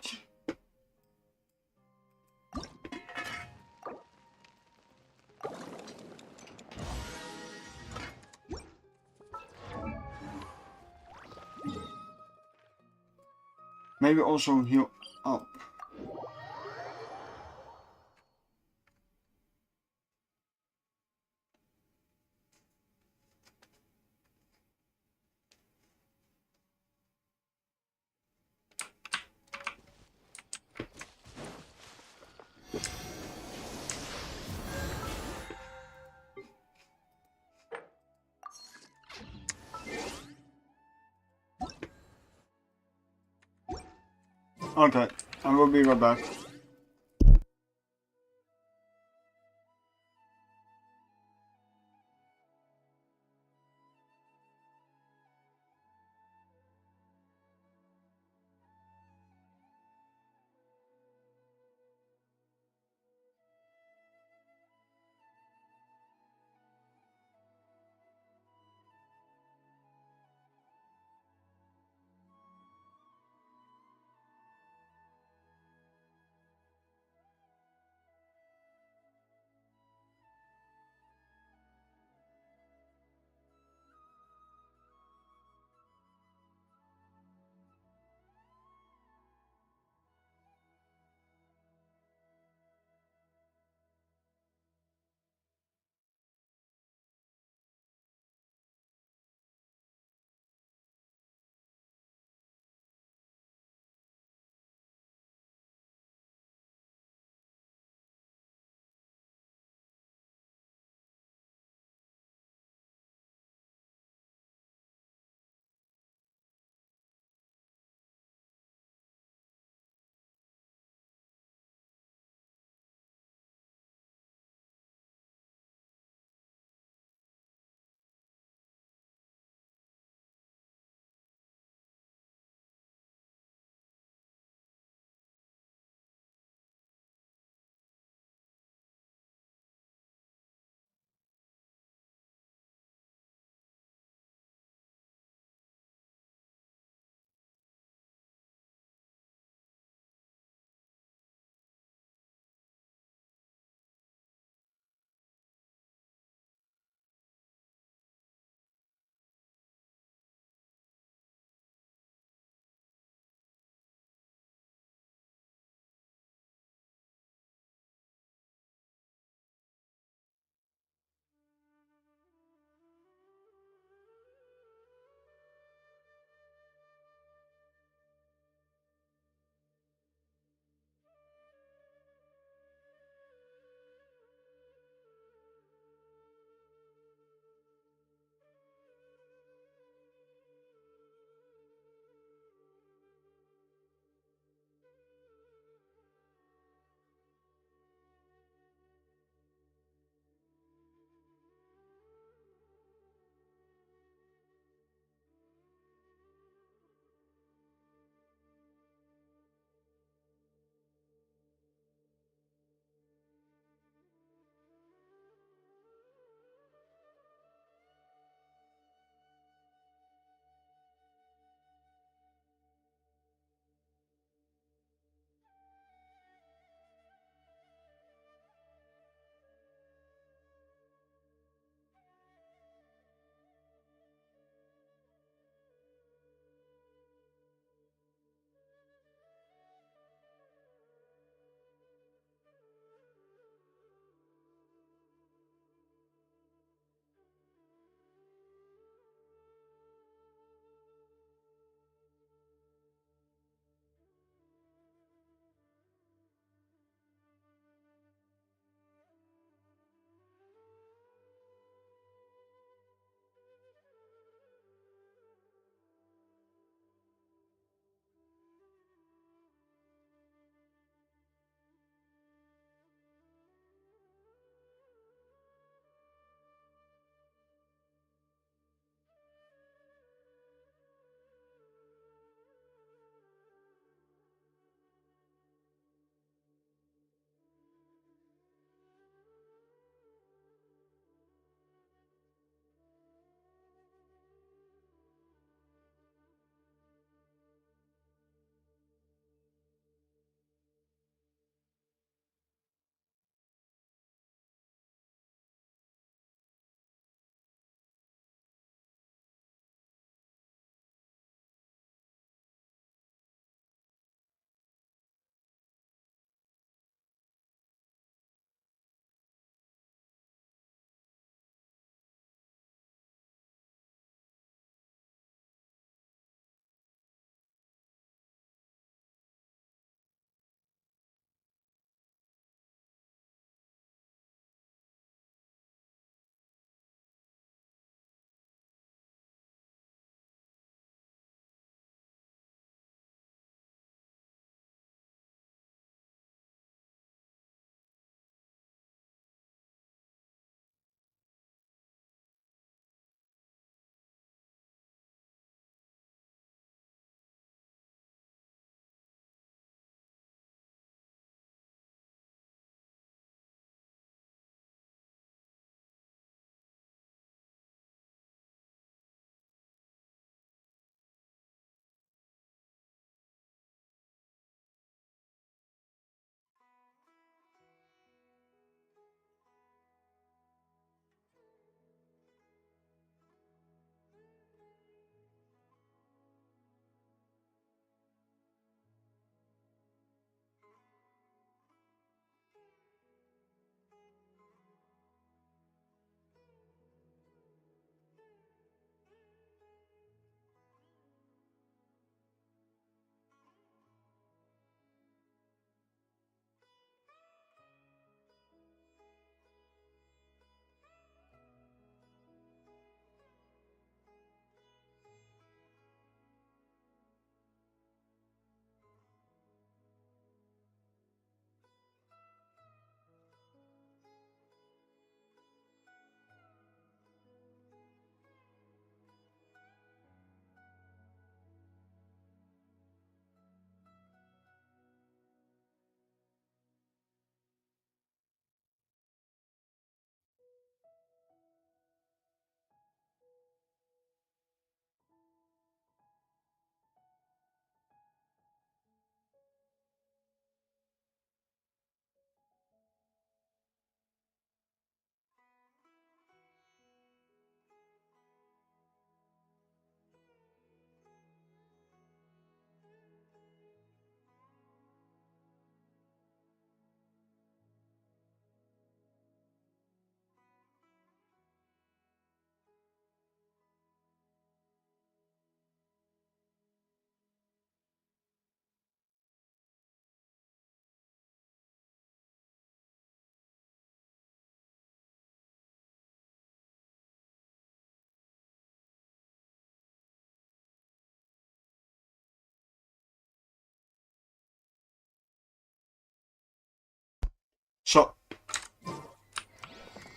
Maybe also heal up. Okay, I will be right back.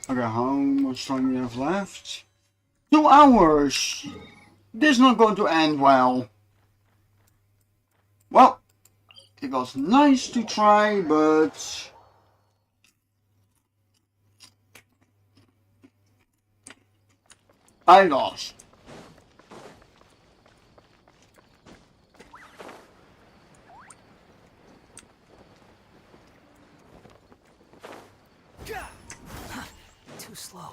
Okay, how much time we have left? 2 hours! This is not going to end well. Well, it was nice to try, but I lost. Too slow.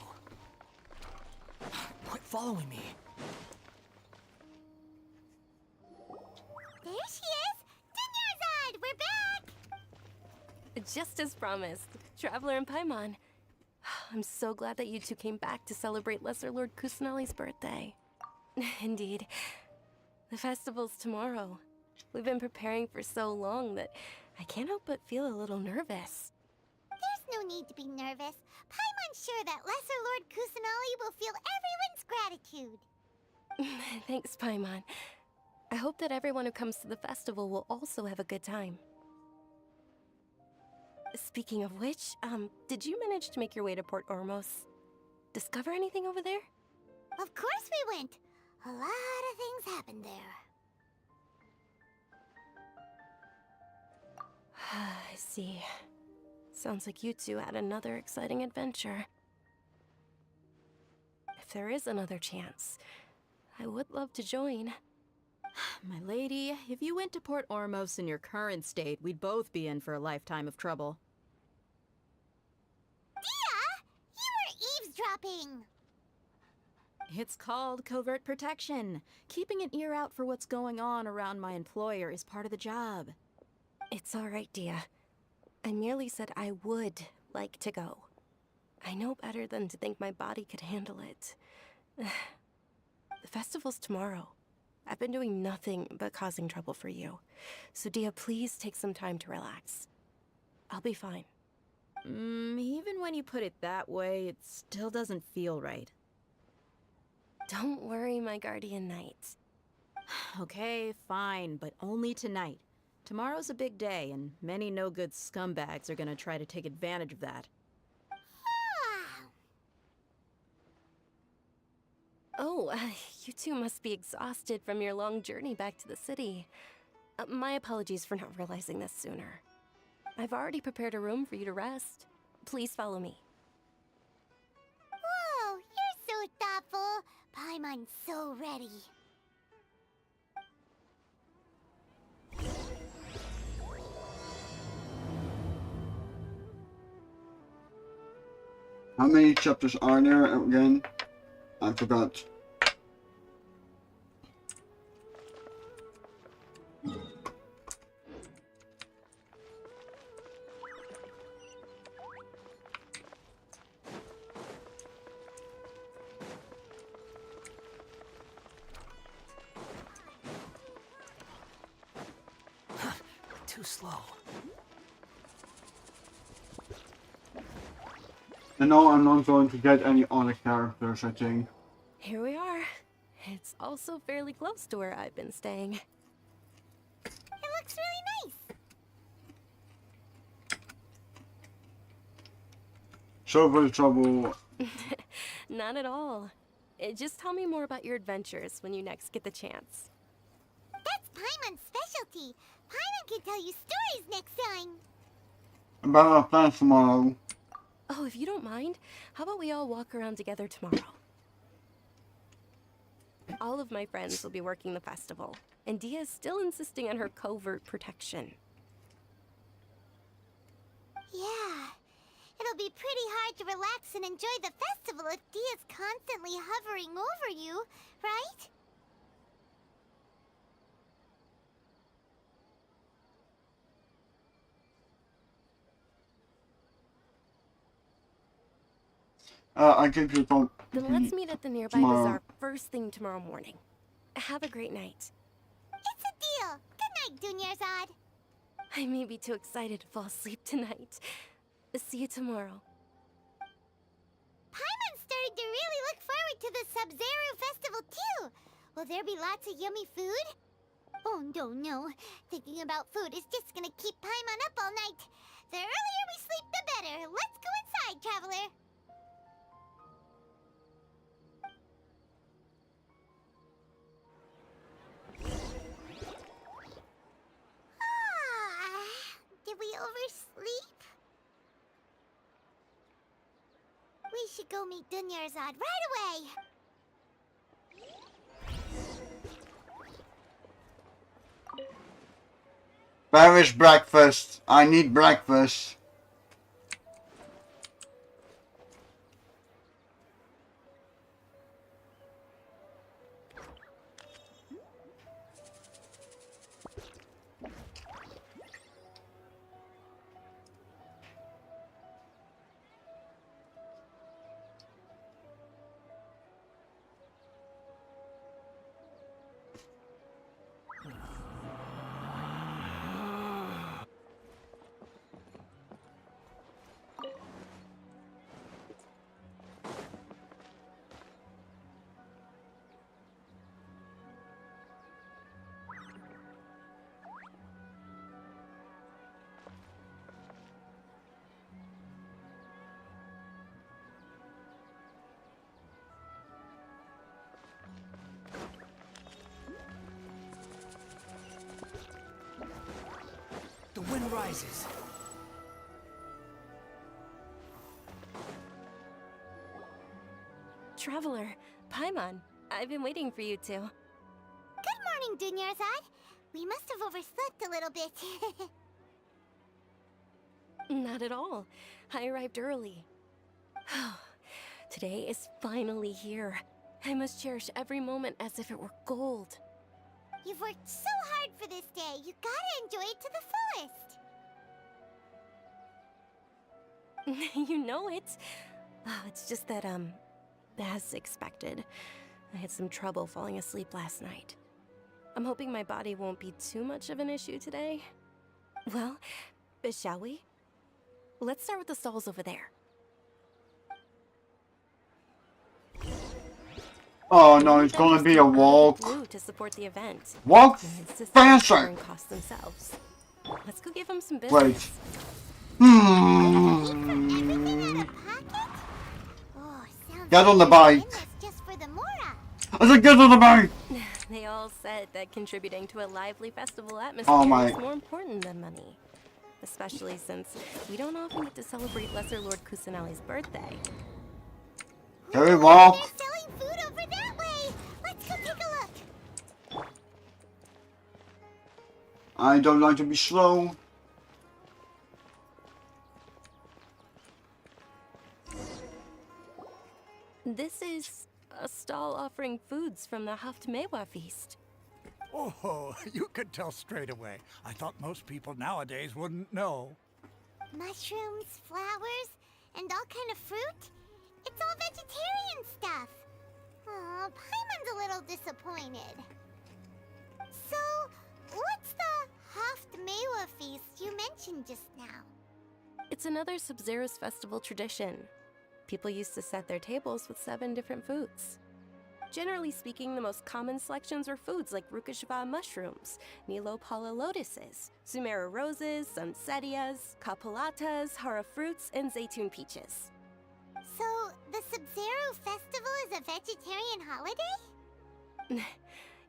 Quit following me. There she is! Dunyarzad, we're back! Just as promised, Traveler and Paimon. I'm so glad that you two came back to celebrate Lesser Lord Kusanali's birthday. Indeed. The festival's tomorrow. We've been preparing for so long that I can't help but feel a little nervous. There's no need to be nervous. Paimon's sure that Lesser Lord Kusanali will feel everyone's gratitude. Thanks, Paimon. I hope that everyone who comes to the festival will also have a good time. Speaking of which, did you manage to make your way to Port Ormos? Discover anything over there? Of course we went. A lot of things happened there. I see. Sounds like you two had another exciting adventure. If there is another chance, I would love to join. My lady, if you went to Port Ormos in your current state, we'd both be in for a lifetime of trouble. Dia! You were eavesdropping! It's called covert protection. Keeping an ear out for what's going on around my employer is part of the job. It's all right, Dia. I merely said I would like to go. I know better than to think my body could handle it. The festival's tomorrow. I've been doing nothing but causing trouble for you. So Dia, please take some time to relax. I'll be fine. Even when you put it that way, it still doesn't feel right. Don't worry, my guardian knight. Okay, fine, but only tonight. Tomorrow's a big day, and many no-good scumbags are gonna try to take advantage of that. Oh, you two must be exhausted from your long journey back to the city. My apologies for not realizing this sooner. I've already prepared a room for you to rest. Please follow me. Whoa, you're so thoughtful. Paimon's so ready. How many chapters are there again? I forgot. Too slow. And no, I'm not going to get any other characters, I think. Here we are. It's also fairly close to where I've been staying. It looks really nice. So for the trouble. Not at all. Just tell me more about your adventures when you next get the chance. That's Paimon's specialty. Paimon can tell you stories next time. About our plans tomorrow. Oh, if you don't mind, how about we all walk around together tomorrow? All of my friends will be working the festival, and Dia is still insisting on her covert protection. Yeah. It'll be pretty hard to relax and enjoy the festival if Dia's constantly hovering over you, right? I give you a call. Then let's meet at the nearby tomorrow. bazaar first thing tomorrow morning. Have a great night. It's a deal. Good night, Dunyarzad. I may be too excited to fall asleep tonight. See you tomorrow. Paimon's starting to really look forward to the Sub-Zero Festival too. Will there be lots of yummy food? Oh, no. Thinking about food is just gonna keep Paimon up all night. The earlier we sleep, the better. Let's go inside, Traveler. oversleep? We should go meet Dunyarzad right away. Where is breakfast? I need breakfast. The wind rises. Traveler, Paimon, I've been waiting for you two. Good morning, Dunyarzad. We must have overslept a little bit. Not at all. I arrived early. Today is finally here. I must cherish every moment as if it were gold. You've worked so hard for this day. You gotta enjoy it to the fullest. You know it. Oh, it's just that, as expected, I had some trouble falling asleep last night. I'm hoping my body won't be too much of an issue today. Well, shall we? Let's start with the stalls over there. Oh no, it's gonna be a walk. Blue to support the event. Walk faster. faster. Cost themselves. Let's go give them some business. Wait. Get on the bike. Just for the Mora. I said get on the bike. They all said that contributing to a lively festival atmosphere is more important than money. Especially since we don't often get to celebrate Lesser Lord Kusanali's birthday. Can we walk? They're selling food over that way. Let's go take a look. I don't like to be slow. This is a stall offering foods from the Haftmewa feast. Oh, you could tell straight away. I thought most people nowadays wouldn't know. Mushrooms, flowers, and all kind of fruit? It's all vegetarian stuff. Oh, Paimon's a little disappointed. So, what's the Haftmewa feast you mentioned just now? It's another Sub-Zero's festival tradition. People used to set their tables with 7 different foods. Generally speaking, the most common selections were foods like Rukashva mushrooms, Nilopala lotuses, Sumera roses, Sunsettias, Kapalatas, Hara fruits, and Zaytun peaches. So, the Sub-Zero festival is a vegetarian holiday?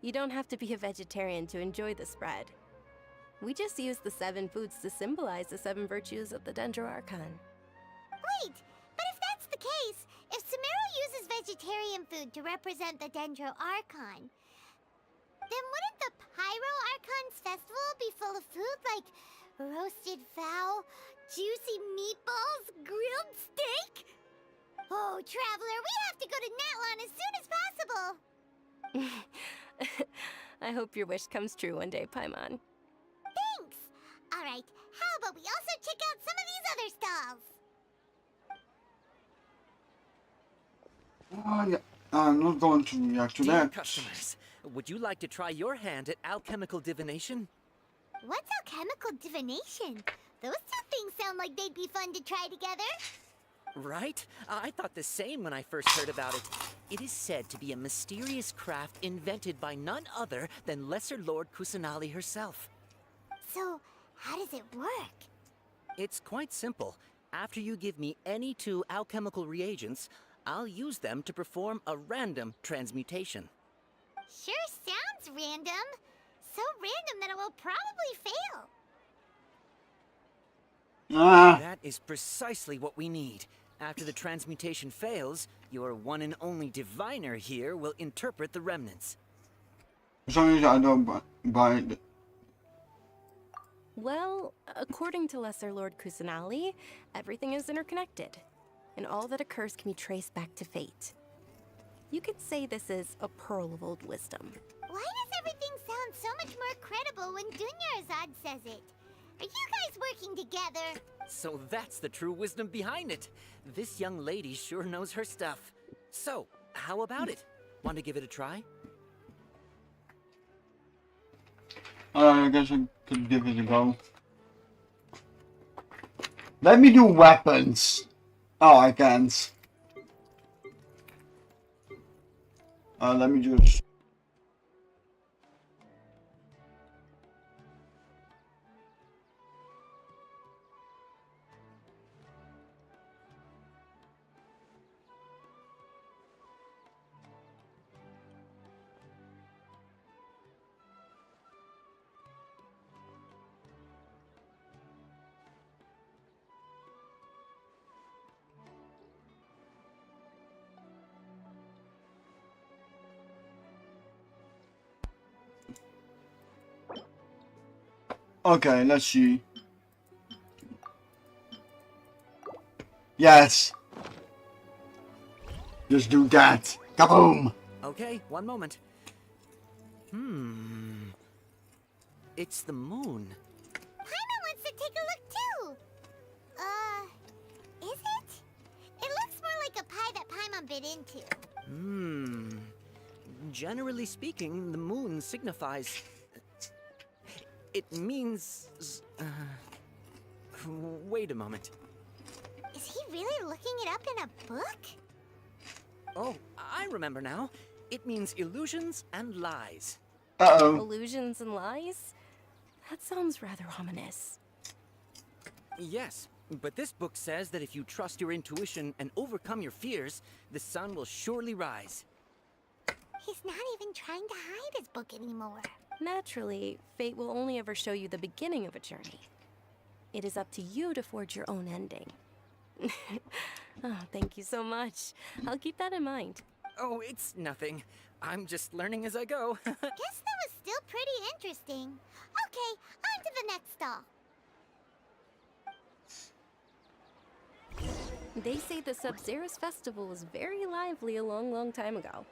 You don't have to be a vegetarian to enjoy the spread. We just use the 7 foods to symbolize the 7 virtues of the Dendro Archon. Wait, but if that's the case, if Sumero uses vegetarian food to represent the Dendro Archon, then wouldn't the Pyro Archon's festival be full of food like roasted fowl, juicy meatballs, grilled steak? Oh, Traveler, we have to go to Natlan as soon as possible! I hope your wish comes true one day, Paimon. Thanks! Alright, how about we also check out some of these other stalls? Oh, yeah. I'm not going to react to Dear that. customers, would you like to try your hand at alchemical divination? What's alchemical divination? Those two things sound like they'd be fun to try together. Right? I thought the same when I first heard about it. It is said to be a mysterious craft invented by none other than Lesser Lord Kusanali herself. So, how does it work? It's quite simple. After you give me any 2 alchemical reagents, I'll use them to perform a random transmutation. Sure sounds random. So random that it will probably fail. Ah. That is precisely what we need. After the transmutation fails, your one and only diviner here will interpret the remnants. For some reason I don't buy it. Well, according to Lesser Lord Kusanali, everything is interconnected, and all that occurs can be traced back to fate. You could say this is a pearl of old wisdom. Why does everything sound so much more credible when Dunyarzad says it? Are you guys working together? So that's the true wisdom behind it. This young lady sure knows her stuff. So, how about it? Want to give it a try? I guess I could give it a go. Let me do weapons. Oh, I can't. Let me just... Okay, let's see. Yes. Just do that. Kaboom! Okay, one moment. It's the moon. Paimon wants to take a look too. Is it? It looks more like a pie that Paimon bit into. Generally speaking, the moon signifies... It means... Wait a moment. Is he really looking it up in a book? Oh, I remember now. It means illusions and lies. Uh-oh. Illusions and lies? That sounds rather ominous. Yes, but this book says that if you trust your intuition and overcome your fears, the sun will surely rise. He's not even trying to hide his book anymore. Naturally, fate will only ever show you the beginning of a journey. It is up to you to forge your own ending. Oh, thank you so much. I'll keep that in mind. Oh, it's nothing. I'm just learning as I go. Guess that was still pretty interesting. Okay, on to the next stall. They say the Sub-Zerus festival was very lively a long, long time ago.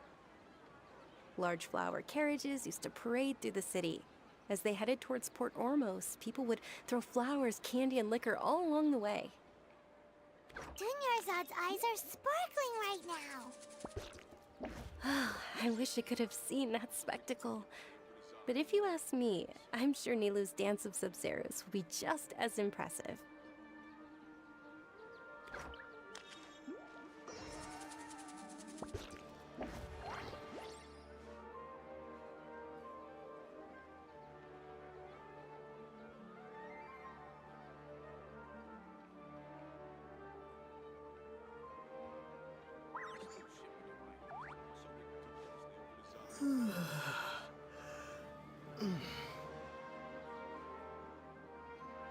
Large flower carriages used to parade through the city. As they headed towards Port Ormos, people would throw flowers, candy, and liquor all along the way. Dunyarzad's eyes are sparkling right now. I wish I could have seen that spectacle. But if you ask me, I'm sure Nilu's Dance of Sub-Zerus will be just as impressive.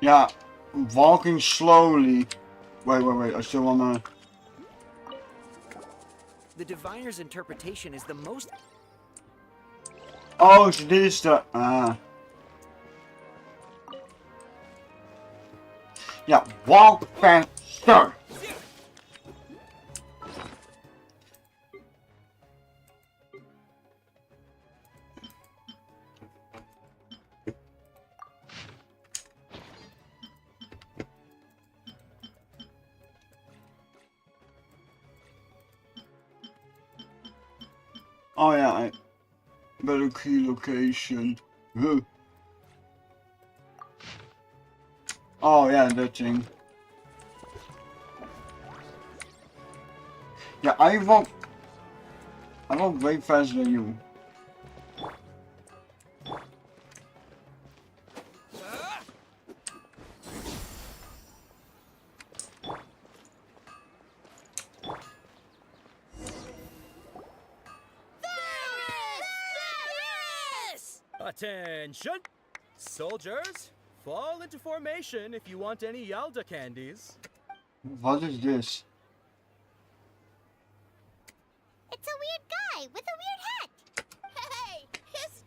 Yeah, walking slowly. Wait, I still wanna... The diviner's interpretation is the most... Oh, so this is the... Yeah, walk faster! Oh yeah, I better key location. Huh. Oh yeah, that thing. Yeah, I walk way faster than you. Attention! Soldiers, Fall into formation if you want any Yalda candies. What is this? It's a weird guy with a weird hat. Hey, it's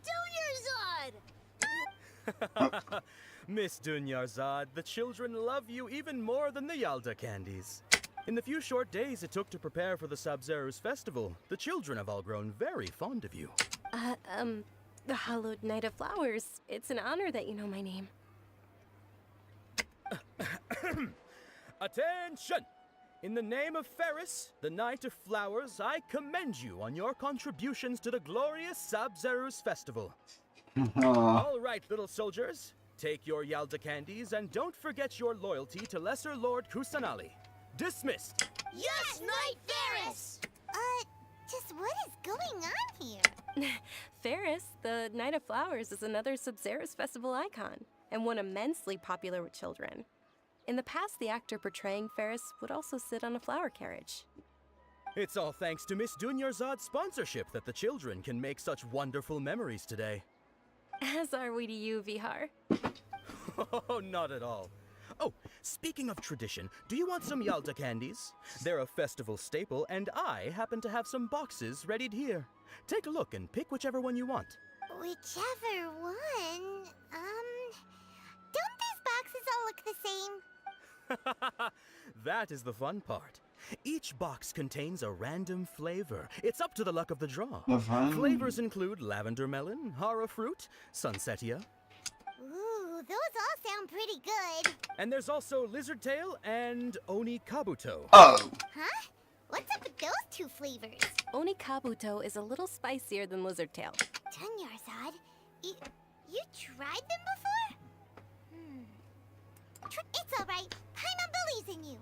Dunyarzad! Miss Dunyarzad, the children love you even more than the Yalda candies. In the few short days it took to prepare for the Sabzeruz festival, the children have all grown very fond of you. The Hallowed Knight of Flowers. It's an honor that you know my name. Attention! In the name of Ferris, the Knight of Flowers, I commend you on your contributions to the glorious Sabzeruz festival. All right, little soldiers, take your Yalda candies and don't forget your loyalty to Lesser Lord Kusanali. Dismissed! Yes, Knight Ferris! Just what is going on here? Ferris, the Knight of Flowers, is another Sabzeruz festival icon, and one immensely popular with children. In the past, the actor portraying Ferris would also sit on a flower carriage. It's all thanks to Miss Dunyarzad's sponsorship that the children can make such wonderful memories today. As are we to you, Vihar. Oh, not at all. Oh, speaking of tradition, do you want some Yalda candies? They're a festival staple, and I happen to have some boxes readied here. Take a look and pick whichever one you want. Whichever one? Don't these boxes all look the same? That is the fun part. Each box contains a random flavor. It's up to the luck of the draw. Flavors include lavender melon, hara fruit, sunsetia. Ooh, those all sound pretty good. And there's also lizard tail and oni kabuto. Oh. Huh? What's up with those two flavors? Oni kabuto is a little spicier than lizard tail. Dunyarzad, you tried them before? It's all right. Paimon believes in you.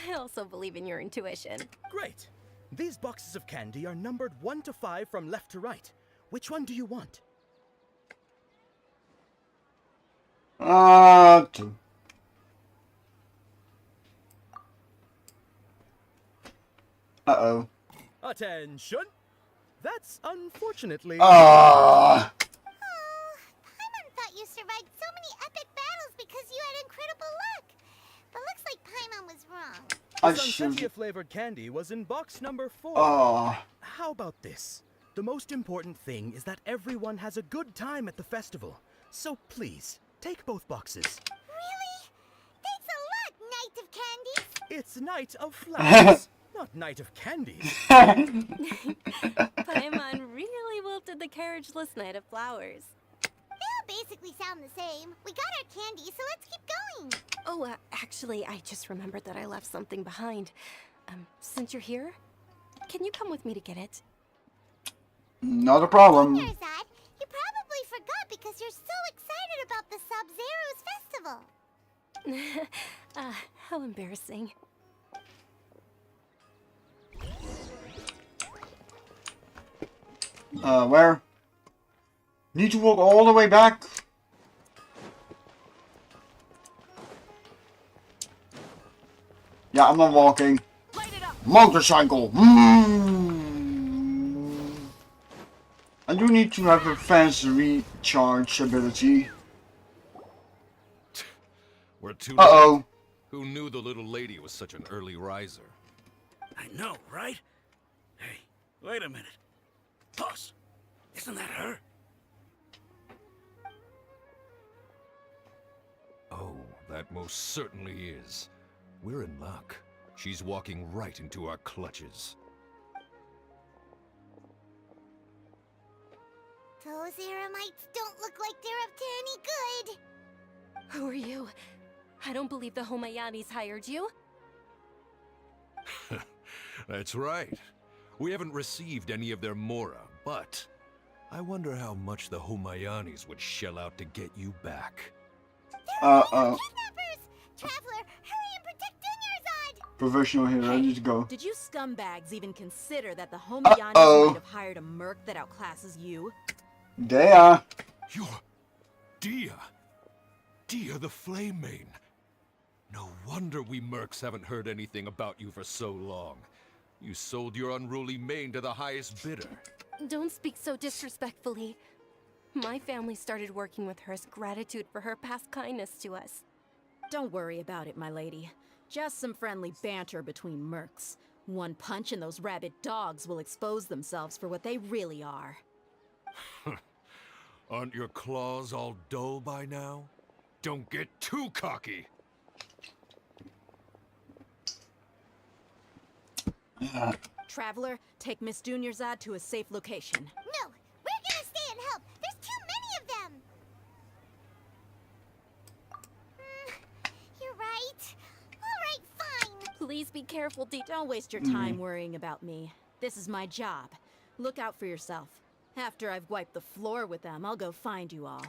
I also believe in your intuition. Great. These boxes of candy are numbered 1 to 5 from left to right. Which one do you want? 2. Uh-oh. Attention! That's unfortunately... Ah. Paimon thought you survived so many epic battles because you had incredible luck. But looks like Paimon was wrong. The sunsetia-flavored candy was in box number 4. How about this? The most important thing is that everyone has a good time at the festival. So please, take both boxes. Really? Thanks a lot, Knight of Candies. It's Knight of Flowers, not Knight of Candies. Paimon really wilted the carriageless Knight of Flowers. They all basically sound the same. We got our candy, so let's keep going. Oh, actually, I just remembered that I left something behind. Since you're here, can you come with me to get it? Not a problem. Dunyarzad, you probably forgot because you're so excited about the Sabzeruz festival. How embarrassing. Where? Need to walk all the way back? Yeah, I'm not walking. Motorcycle! I do need to have a fast recharge ability. We're too Uh-oh. late. Who knew the little lady was such an early riser? I know, right? Hey, wait a minute. Boss, isn't that her? Oh, that most certainly is. We're in luck. She's walking right into our clutches. Those Eremites don't look like they're up to any good. Who are you? I don't believe the Homayanis hired you. That's right. We haven't received any of their mora, but I wonder how much the Homayanis would shell out to get you back. Kidnappers! Traveler, hurry and protect Dunyarzad! Professional here, ready to go. Did you scumbags even consider that the Homayanis might have hired a merc that outclasses you? They are. You're Dia. Dia the Flame Main. No wonder we mercs haven't heard anything about you for so long. You sold your unruly mane to the highest bidder. Don't speak so disrespectfully. My family started working with her as gratitude for her past kindness to us. Don't worry about it, my lady. Just some friendly banter between mercs. One punch and those rabid dogs will expose themselves for what they really are. Aren't your claws all dull by now? Don't get too cocky! Traveler, take Miss Dunyarzad to a safe location. No! We're gonna stay and help! There's too many of them! You're right. Alright, fine. Please be careful, Dee. Don't waste your time worrying about me. This is my job. Look out for yourself. After I've wiped the floor with them, I'll go find you all.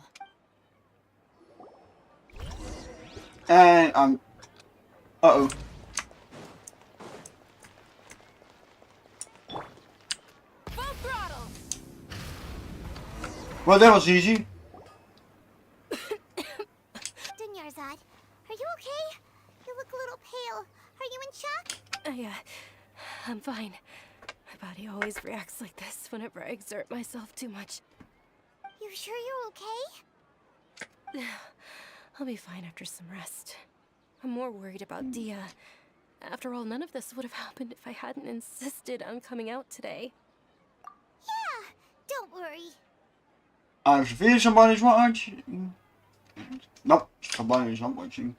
And uh-oh. Full throttle! Well, that was easy. Dunyarzad, are you okay? You look a little pale. Are you in shock? I'm fine. My body always reacts like this whenever I exert myself too much. You sure you're okay? I'll be fine after some rest. I'm more worried about Dia. After all, none of this would have happened if I hadn't insisted on coming out today. Yeah, don't worry. I fear somebody's watching. Nope, somebody's not watching.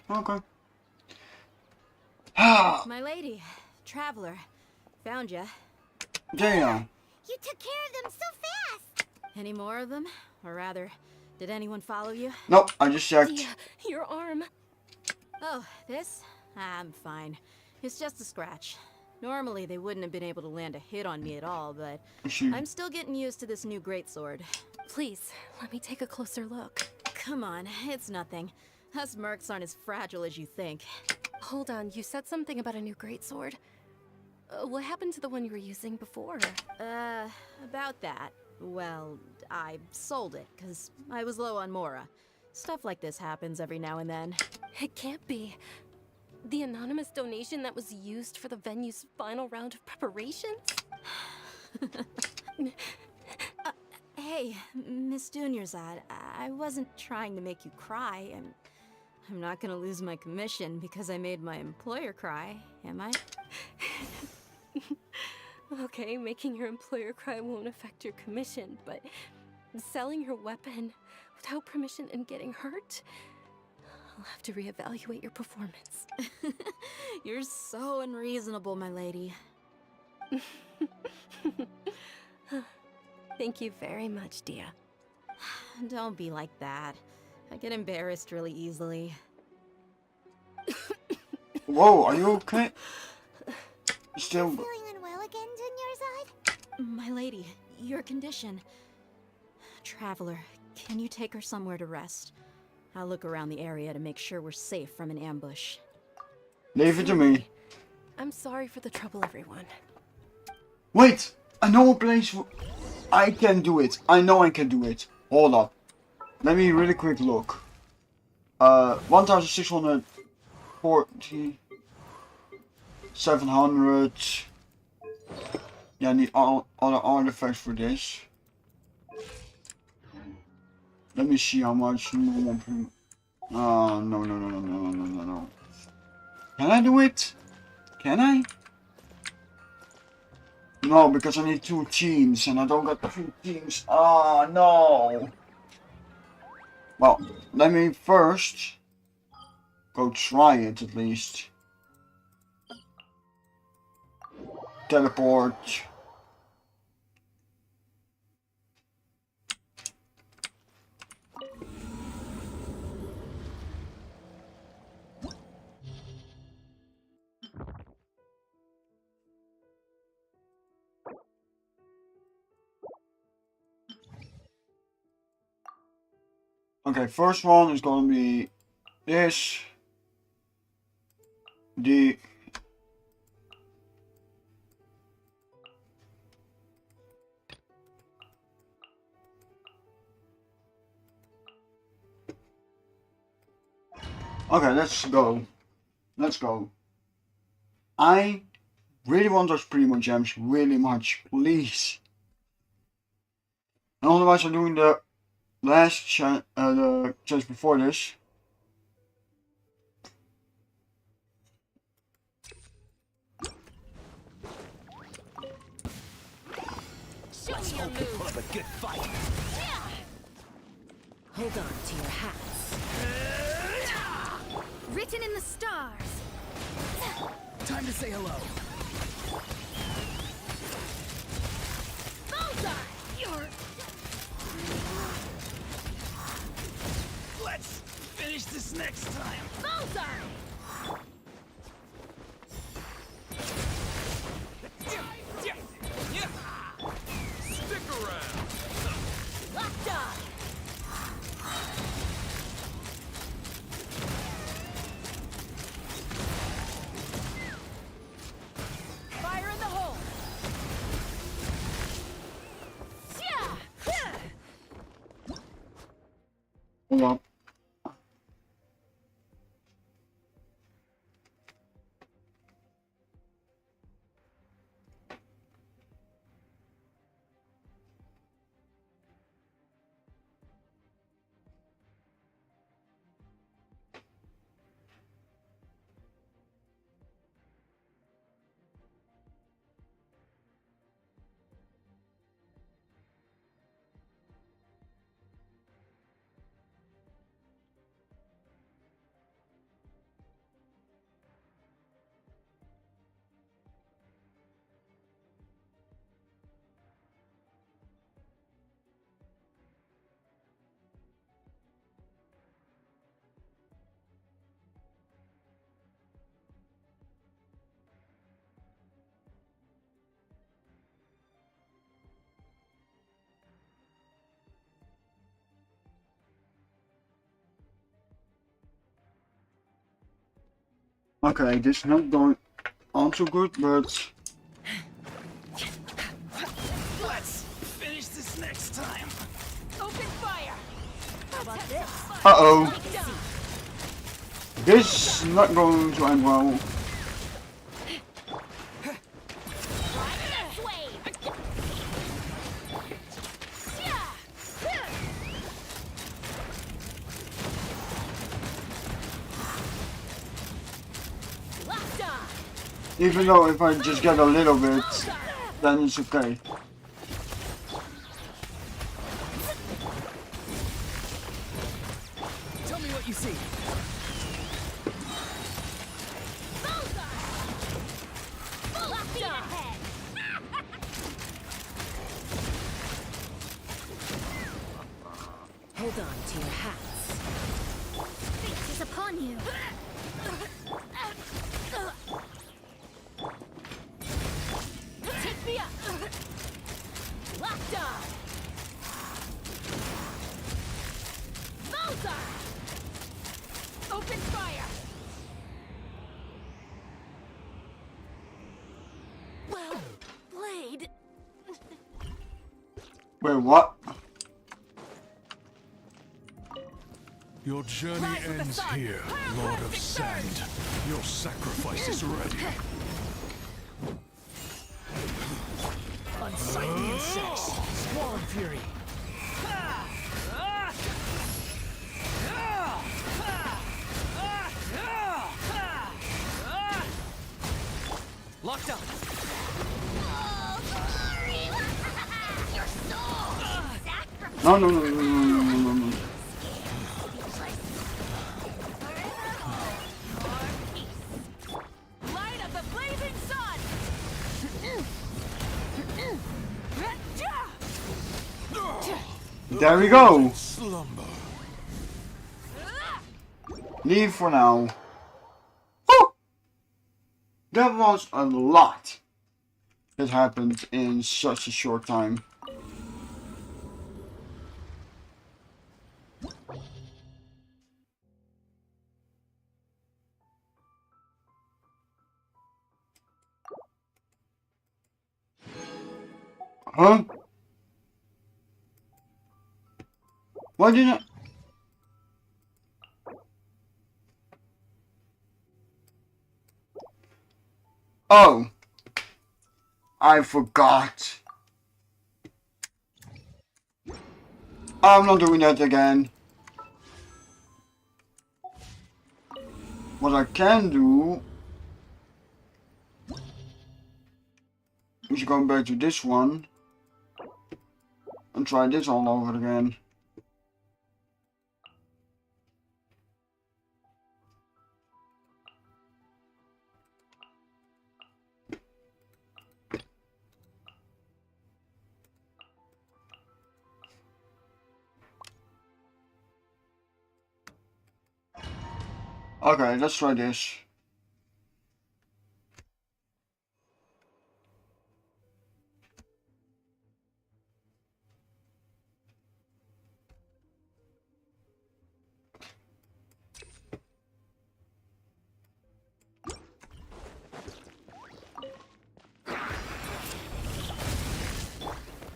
Okay. My lady, Traveler, found ya. Damn. You took care of them so fast! Any more of them? Or rather, did anyone follow you? Nope, I just checked. Dia, your arm. Oh, this? I'm fine. It's just a scratch. Normally, they wouldn't have been able to land a hit on me at all, but I'm still getting used to this new greatsword. Please, let me take a closer look. Come on, it's nothing. Us mercs aren't as fragile as you think. Hold on, you said something about a new greatsword. What happened to the one you were using before? About that. Well, I sold it, because I was low on Mora. Stuff like this happens every now and then. It can't be. The anonymous donation that was used for the venue's final round of preparations? Hey, Miss Dunyarzad, I wasn't trying to make you cry. I'm not gonna lose my commission because I made my employer cry, am I? Okay, making your employer cry won't affect your commission, but selling your weapon without permission and getting hurt? I'll have to reevaluate your performance. You're so unreasonable, my lady. Thank you very much, Dia. Don't be like that. I get embarrassed really easily. Whoa, are you okay? Still. You feeling unwell again, Dunyarzad? My lady, your condition. Traveler, can you take her somewhere to rest? I'll look around the area to make sure we're safe from an ambush. Leave it to me. I'm sorry for the trouble, everyone. Wait! I know a place where I can do it. I know I can do it. Hold up. Let me really quick look. 1640. 700. Yeah, I need all other artifacts for this. Let me see how much normal. No. Can I do it? Can I? No, because I need 2 teams and I don't got 2 teams. Ah, no. Well, let me first go try it at least. Teleport. Okay, first one is gonna be this. Okay, let's go. Let's go. I really want those primo gems really much, please. And otherwise I'm doing the last the chest before this. Let's hope we put up a good fight. Hold on to your hats. Written in the stars. Time to say hello. Let's finish this next time. Stick around. Fire in the hole. Hold on. Okay, this is not going on so good, but Let's finish this next time. Open fire. How about this? uh-oh. This is not going to end well. Even though if I just get a little bit, then it's okay. Tell me what you see. Hold on to your hats. Fate is upon you. Take me up. Locked on. Bullseye. Open fire. Well played. Wait, what? Your journey ends here, Lord of Sand. Your sacrifice is ready. Unsightly insects. Squall and fury. Locked on. No, no, no, no, no, no, no, no. Light of the blazing sun. There we go. Slumber. Leave for now. Woo! That was a lot that happened in such a short time. Huh? Why didn't I? Oh, I forgot. I'm not doing that again. What I can do is go back to this one and try this all over again. Okay, let's try this.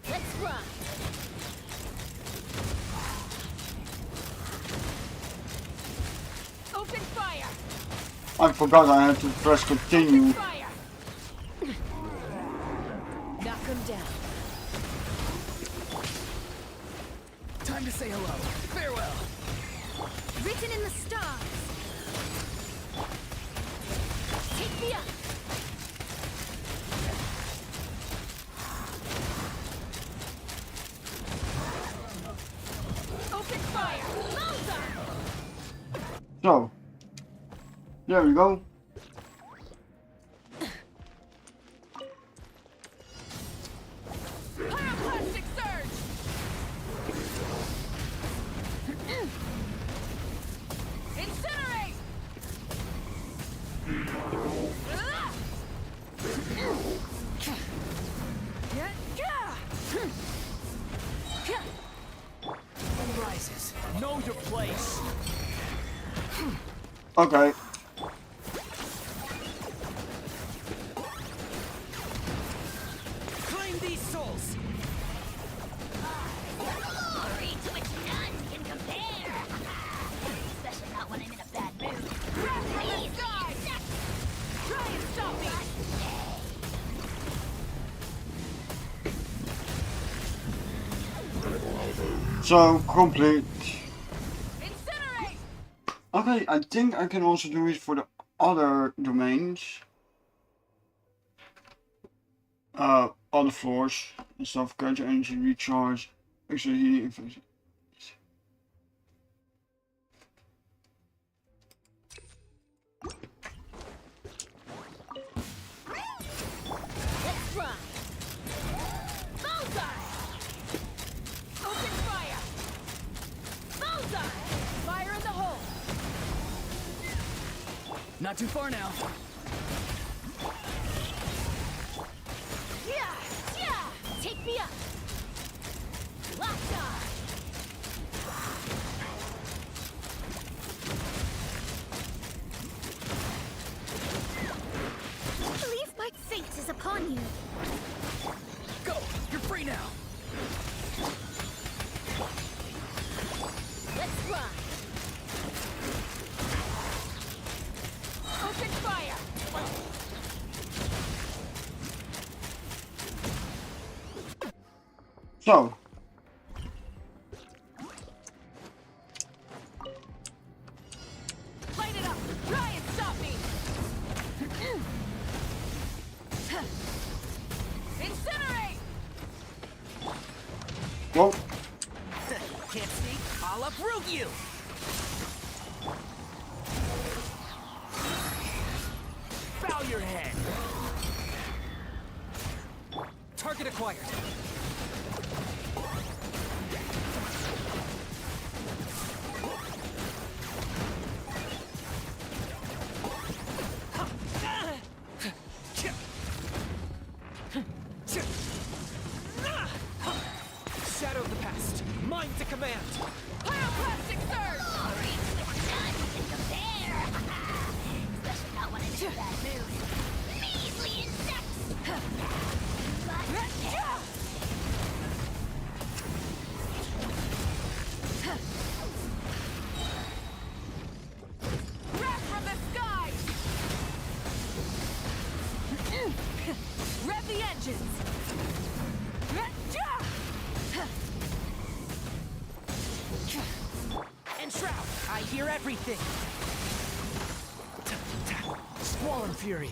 Let's run. Open fire. I forgot I had to press continue. Fire. Knock him down. Time to say hello. Farewell. Written in the stars. Take me up. Open fire. Bullseye. So, there we go. Pyroclastic surge. Incinerate. Sun rises. Know your place. Okay. Claim these souls. Glory to which none can compare. Especially not when I'm in a bad mood. Please, try and stop me. So, complete. Incinerate. Okay, I think I can also do it for the other domains. Other floors and stuff. Catch energy, recharge, extra healing, infection. Let's run. Bullseye. Open fire. Bullseye. Fire in the hole. Not too far now. Yeah, yeah. Take me up. Lockjaw. I believe my fate is upon you. Go! You're free now. Let's run. Open fire. So, Light it up. Try and stop me. Incinerate. well, Can't sneak? I'll uproot you! Bow your head. Target acquired. Shadow of the past. Mine to command. Pyroclastic surge. Glory to which none can compare. Especially not when I'm in a bad mood. Measly insects. Wrath from the skies. Rev the engines. everything! Squall and Fury.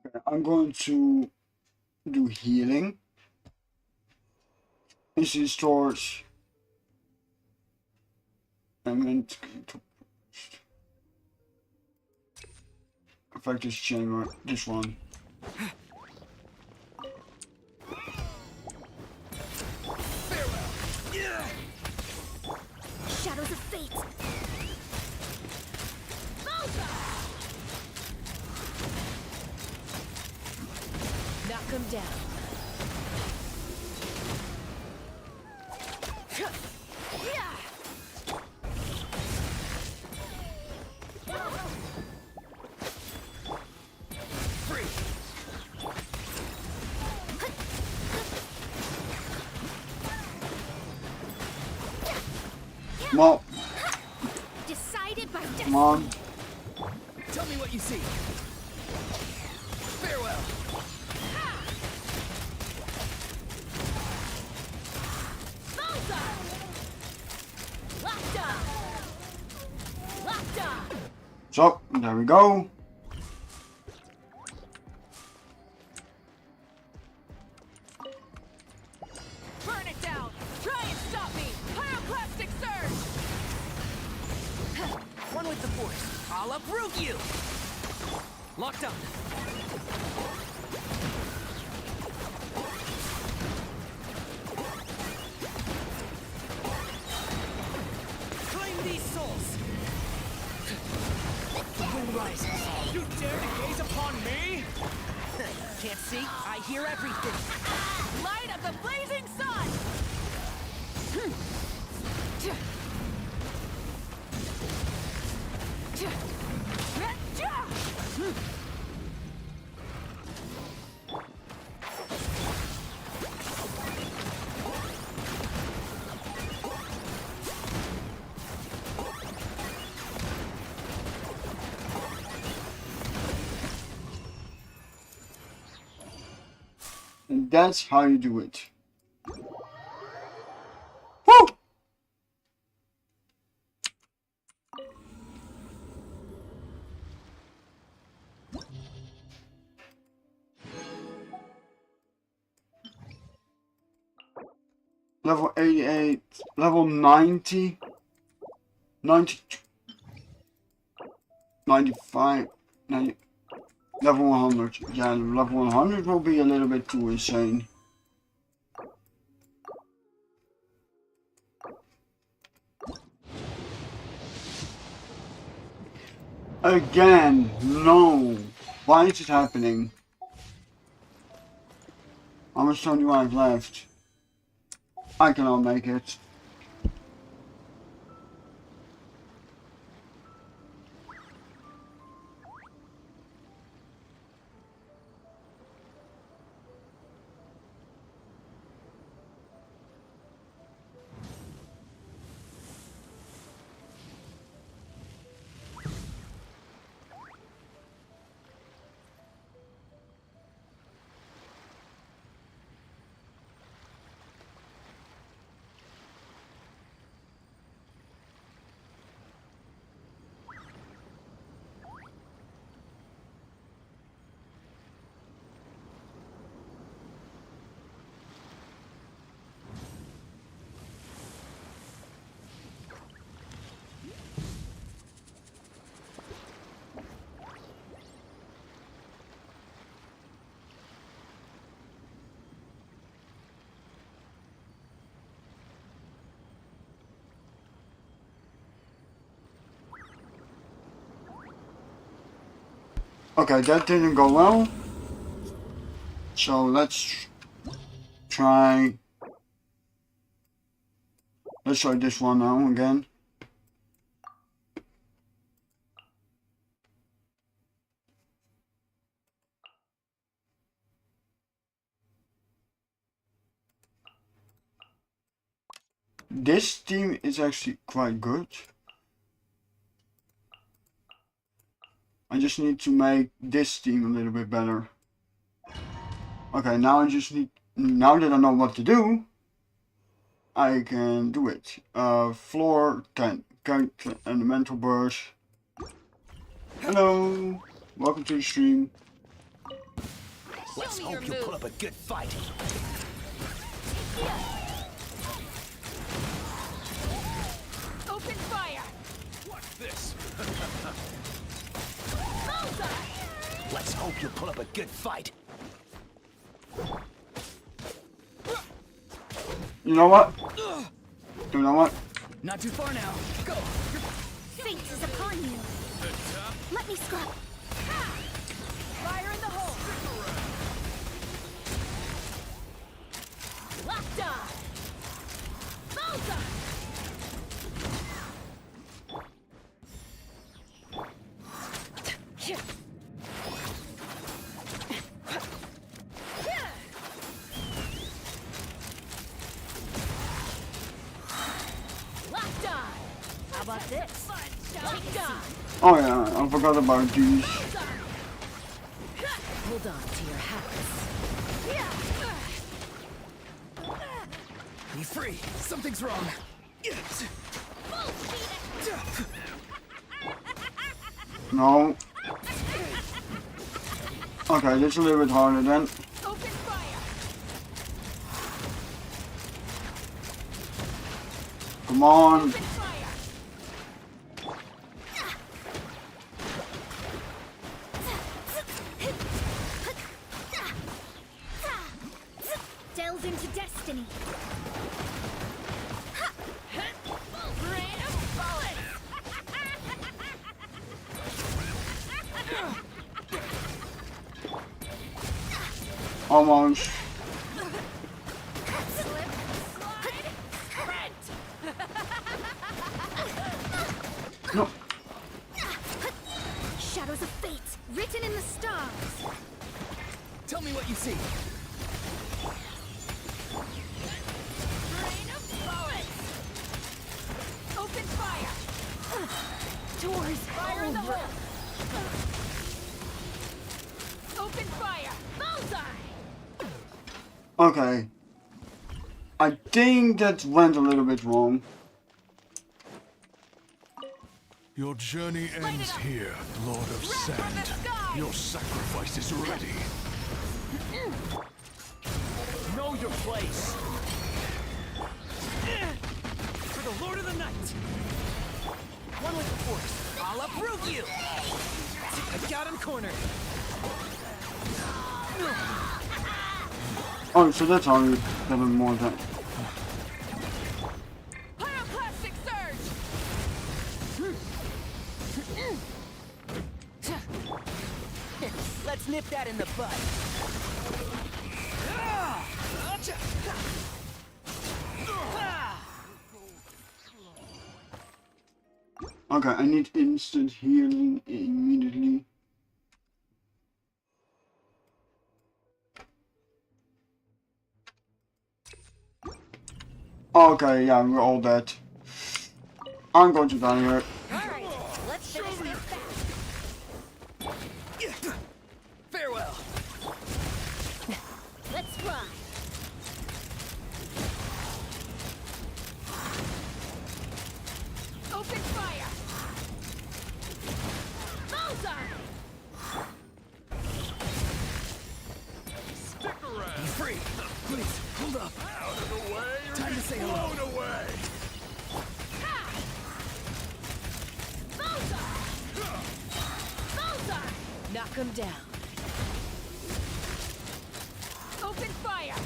Okay, I'm going to do healing. Instant storage. And then to affect this chamber, this one. Shadows of fate. Knock him down. Well, Decided by come on. Tell me what you see. Farewell. So, there we go. Burn it down! Try and stop me! Pyroclastic surge! One with the force. I'll uproot you! Locked on. Claim these souls! The wind rises. You dare to gaze upon me? Can't see? I hear everything. Light of the blazing sun! And that's how you do it. Woo! Level 88, level 90, 92, 95, 90, level 100. Yeah, level 100 will be a little bit too insane. Again, no. Why is it happening? How much time do I have left? I cannot make it. Okay, that didn't go well. So let's try this one now again. This team is actually quite good. I just need to make this team a little bit better. Okay, now I just need, now that I know what to do, I can do it. Floor 10. Character and mental burst. Hello. Welcome to the stream. Let's hope you put up a good fight. Open fire! What's this? Let's hope you put up a good fight. You know what? You know what? Not too far now. Go! Fate is upon you. Let me scrub. Fire in the hole! Locked on! Bullseye! Locked on! How about this? Locked on! Oh yeah, I forgot about these. Hold on to your hats. Be free. Something's wrong. No. Okay, this is a little bit harder then. Open fire! Come on. Open fire! Delves into destiny. Rain of bullets! Almost. Slip, slide, sprint! No. Shadows of fate, written in the stars. Tell me what you see. Rain of bullets! Open fire! Doors fire in the hole! Open fire! Bullseye! Okay. I think that went a little bit wrong. Your journey ends here, Lord of Sand. Your sacrifice is ready. Know your place. For the Lord of the Night. One with the Force. I'll uproot you. I got him cornered. Oh, so that's how you get him more than. Pyroclastic surge! Let's nip that in the bud. Okay, I need instant healing immediately. Okay, yeah, we're all dead. I'm going to die here. Alright, let's finish this fast. Farewell. Let's run. Open fire! Bullseye! Stick around. Be free. Please, hold up. Out of the way. Time to say hello. Blown away. Bullseye! Bullseye! Knock him down. Open fire!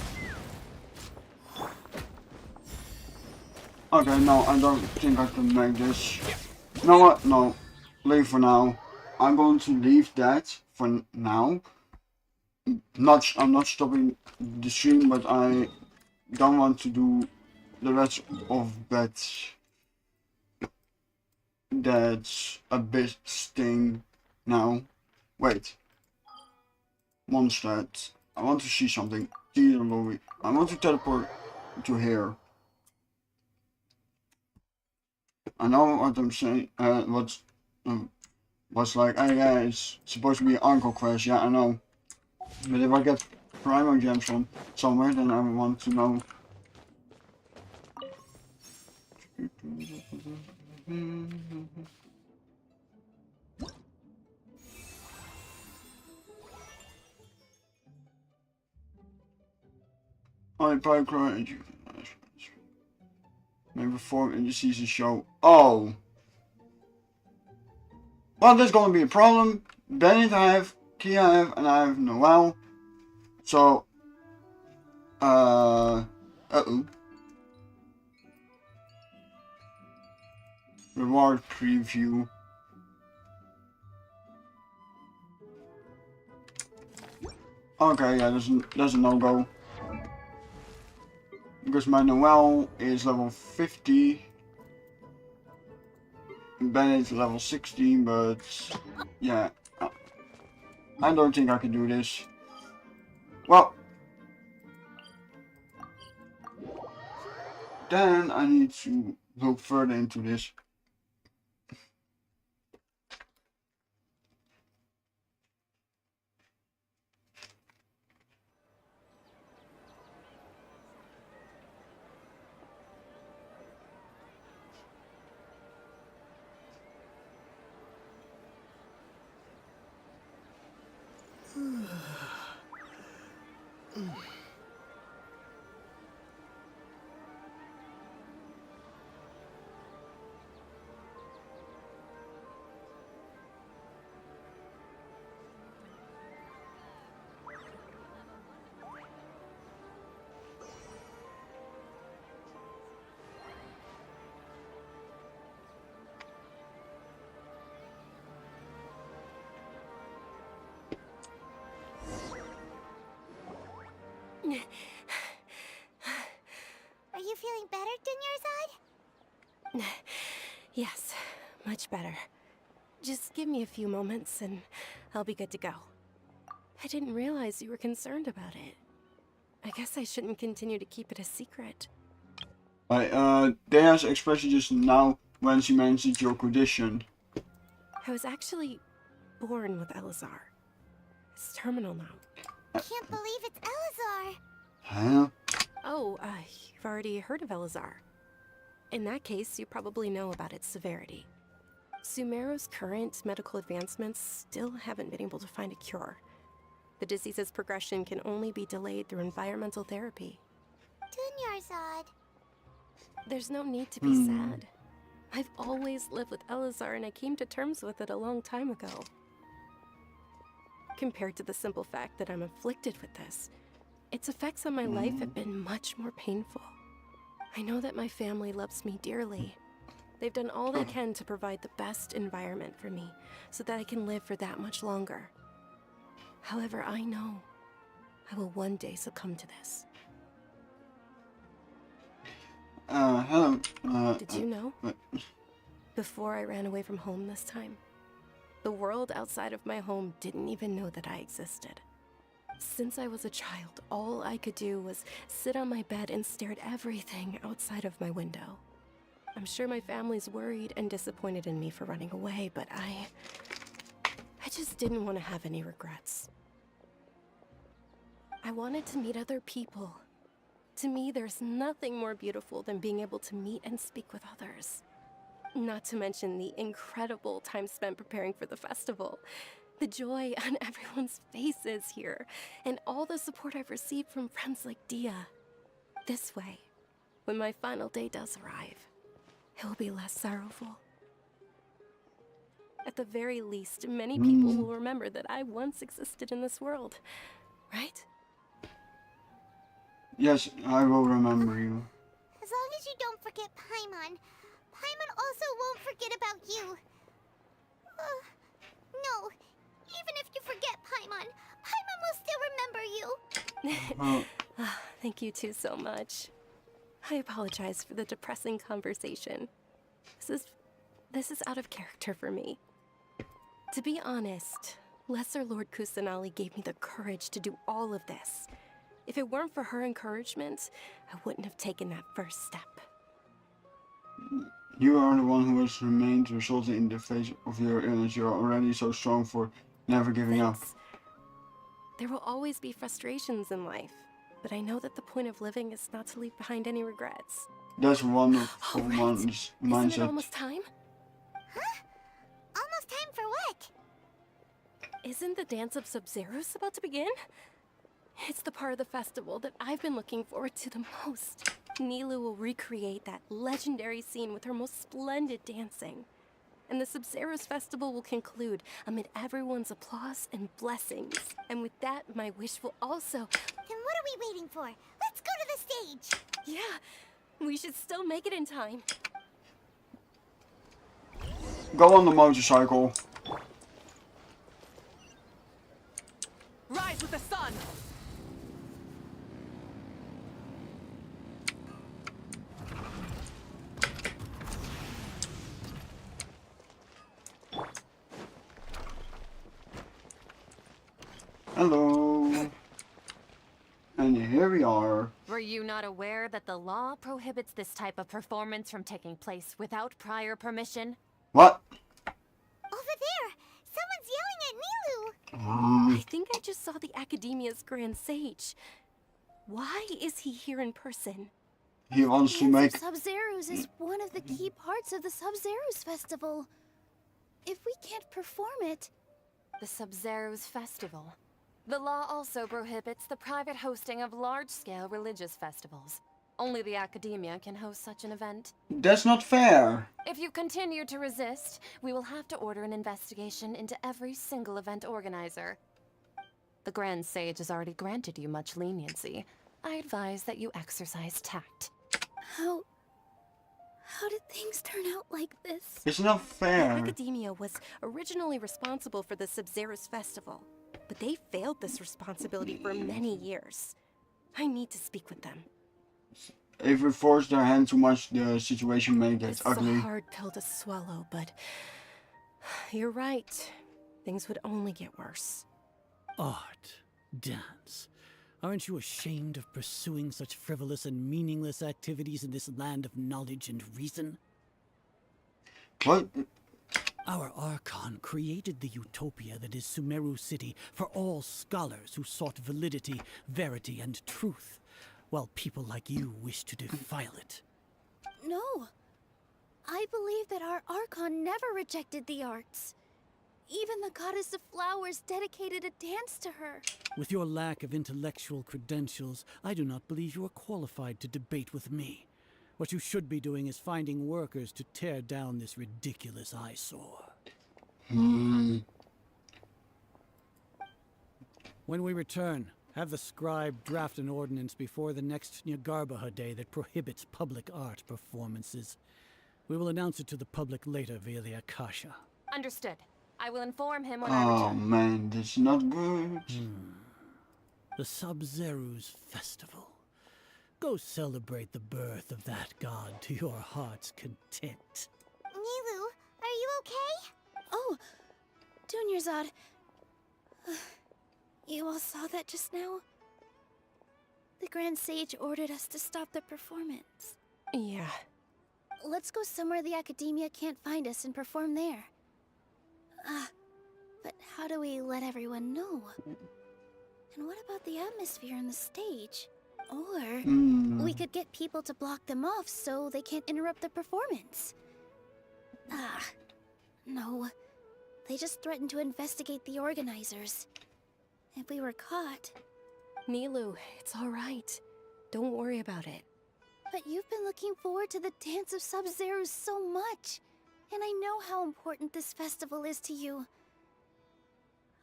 Okay, no, I don't think I can make this. You know what? No. Leave for now. I'm going to leave that for now. I'm not stopping the stream, but I don't want to do the rest of that's a bit thing now. Wait. Mondstadt. I want to see something. I want to teleport to here. I know what I'm saying. Was like, oh yeah, it's supposed to be an Archon quest. Yeah, I know. But if I get Primo Gems from somewhere, then I want to know I probably may perform in the season show. Oh! Well, there's gonna be a problem. Bennett I have, Kia I have, and I have Noel. So, uh-oh. Reward preview. Okay, yeah, there's a no-go. Because my Noel is level 50. Bennett's level 16, but yeah. I don't think I can do this. Well. Then I need to look further into this. Are you feeling better, Dunyarzad? Yes, much better. Just give me a few moments and I'll be good to go. I didn't realize you were concerned about it. I guess I shouldn't continue to keep it a secret. Dea's expression just now when she mentioned your condition. I was actually born with Elazar. It's terminal now. I can't believe it's Elazar. Huh? Oh, you've already heard of Elazar. In that case, you probably know about its severity. Sumeru's current medical advancements still haven't been able to find a cure. The disease's progression can only be delayed through environmental therapy. Dunyarzad. There's no need to be sad. I've always lived with Elazar and I came to terms with it a long time ago. Compared to the simple fact that I'm afflicted with this, its effects on my life have been much more painful. I know that my family loves me dearly. They've done all they can to provide the best environment for me so that I can live for that much longer. However, I know I will one day succumb to this. Hello. Did you know? Before I ran away from home this time, the world outside of my home didn't even know that I existed. Since I was a child, all I could do was sit on my bed and stare at everything outside of my window. I'm sure my family's worried and disappointed in me for running away, but I just didn't want to have any regrets. I wanted to meet other people. To me, there's nothing more beautiful than being able to meet and speak with others. Not to mention the incredible time spent preparing for the festival. The joy on everyone's faces here, and all the support I've received from friends like Dia. This way, when my final day does arrive, it will be less sorrowful. At the very least, many people will remember that I once existed in this world, right? Yes, I will remember you. As long as you don't forget Paimon, Paimon also won't forget about you. No, even if you forget Paimon, Paimon will still remember you. Thank you two so much. I apologize for the depressing conversation. This is out of character for me. To be honest, Lesser Lord Kusanali gave me the courage to do all of this. If it weren't for her encouragement, I wouldn't have taken that first step. You are the one who has remained resolute in the face of your illness. You are already so strong for never giving up. There will always be frustrations in life, but I know that the point of living is not to leave behind any regrets. That's wonderful Isn't it mindset. almost time? Huh? Almost time for what? Isn't the Dance of Sub-Zeros about to begin? It's the part of the festival that I've been looking forward to the most. Nilu will recreate that legendary scene with her most splendid dancing. And the Sub-Zeros festival will conclude amid everyone's applause and blessings. And with that, my wish will also... Then what are we waiting for? Let's go to the stage! Yeah, we should still make it in time. Go on the motorcycle. Rise with the sun! Hello. And here we are. Were you not aware that the law prohibits this type of performance from taking place without prior permission? What? Over there! Someone's yelling at Nilu! I think I just saw the Academia's Grand Sage. Why is he here in person? He wants to make... Sub-Zeros is one of the key parts of the Sub-Zeros festival. If we can't perform it... The Sub-Zeros Festival. The law also prohibits the private hosting of large-scale religious festivals. Only the Academia can host such an event. That's not fair. If you continue to resist, we will have to order an investigation into every single event organizer. The Grand Sage has already granted you much leniency. I advise that you exercise tact. How did things turn out like this? It's not fair. The Academia was originally responsible for the Sub-Zeros festival, but they failed this responsibility for many years. I need to speak with them. If we force their hand too much, the situation may get It's ugly. a hard pill to swallow, but you're right. Things would only get worse. Art, dance. Aren't you ashamed of pursuing such frivolous and meaningless activities in this land of knowledge and reason? What? Our Archon created the utopia that is Sumeru City for all scholars who sought validity, verity, and truth, while people like you wish to defile it. No. I believe that our Archon never rejected the arts. Even the goddess of flowers dedicated a dance to her. With your lack of intellectual credentials, I do not believe you are qualified to debate with me. What you should be doing is finding workers to tear down this ridiculous eyesore. When we return, have the scribe draft an ordinance before the next Nyagarbha day that prohibits public art performances. We will announce it to the public later via the Akasha. Understood. I will inform him when I Oh return. man, this is not good. The Sub-Zeros Festival. Go celebrate the birth of that god to your heart's content. Nilu, are you okay? Oh, Dunyarzad. You all saw that just now? The Grand Sage ordered us to stop the performance. Yeah. Let's go somewhere the Academia can't find us and perform there. But how do we let everyone know? And what about the atmosphere on the stage? Or we could get people to block them off so they can't interrupt the performance. No. They just threatened to investigate the organizers. If we were caught... Nilu, it's all right. Don't worry about it. But you've been looking forward to the Dance of Sub-Zeros so much. And I know how important this festival is to you.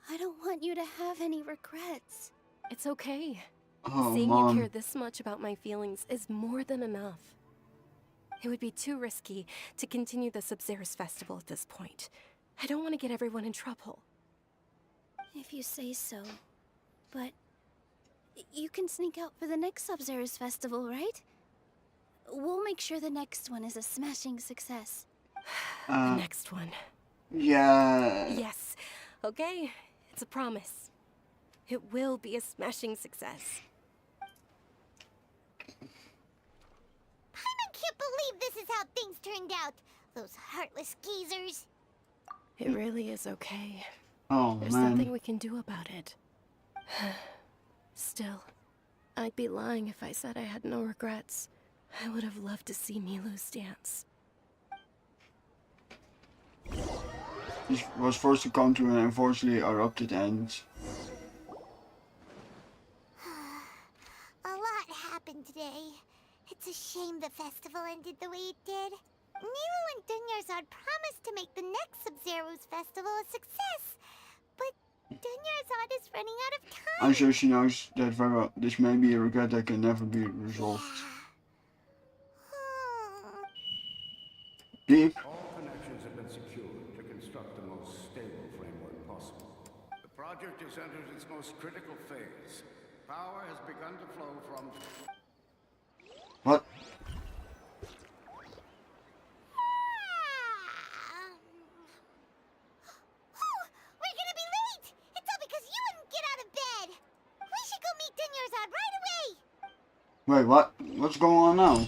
I don't want you to have any regrets. It's okay. Oh, Seeing Mom. you care this much about my feelings is more than enough. It would be too risky to continue the Sub-Zeros festival at this point. I don't want to get everyone in trouble. If you say so. But you can sneak out for the next Sub-Zeros festival, right? We'll make sure the next one is a smashing success. The next one. Yeah. Yes. Okay. It's a promise. It will be a smashing success. I can't believe this is how things turned out. Those heartless geezers. It really is okay. Oh, There's man. nothing we can do about it. Still, I'd be lying if I said I had no regrets. I would have loved to see Milu's dance. This was forced to come to an unfortunately erupted end. A lot happened today. It's a shame the festival ended the way it did. Nilu and Dunyarzad promised to make the next Sub-Zero's festival a success, but Dunyarzad is running out of time. I'm sure she knows that very well. This may be a regret that can never be resolved. Beep. All connections have been secured to construct the most stable framework possible. The project has entered its most critical phase. Power has begun to flow from... What? We're gonna be late! It's all because you wouldn't get out of bed! We should go meet Dunyarzad right away! Wait, what? What's going on now?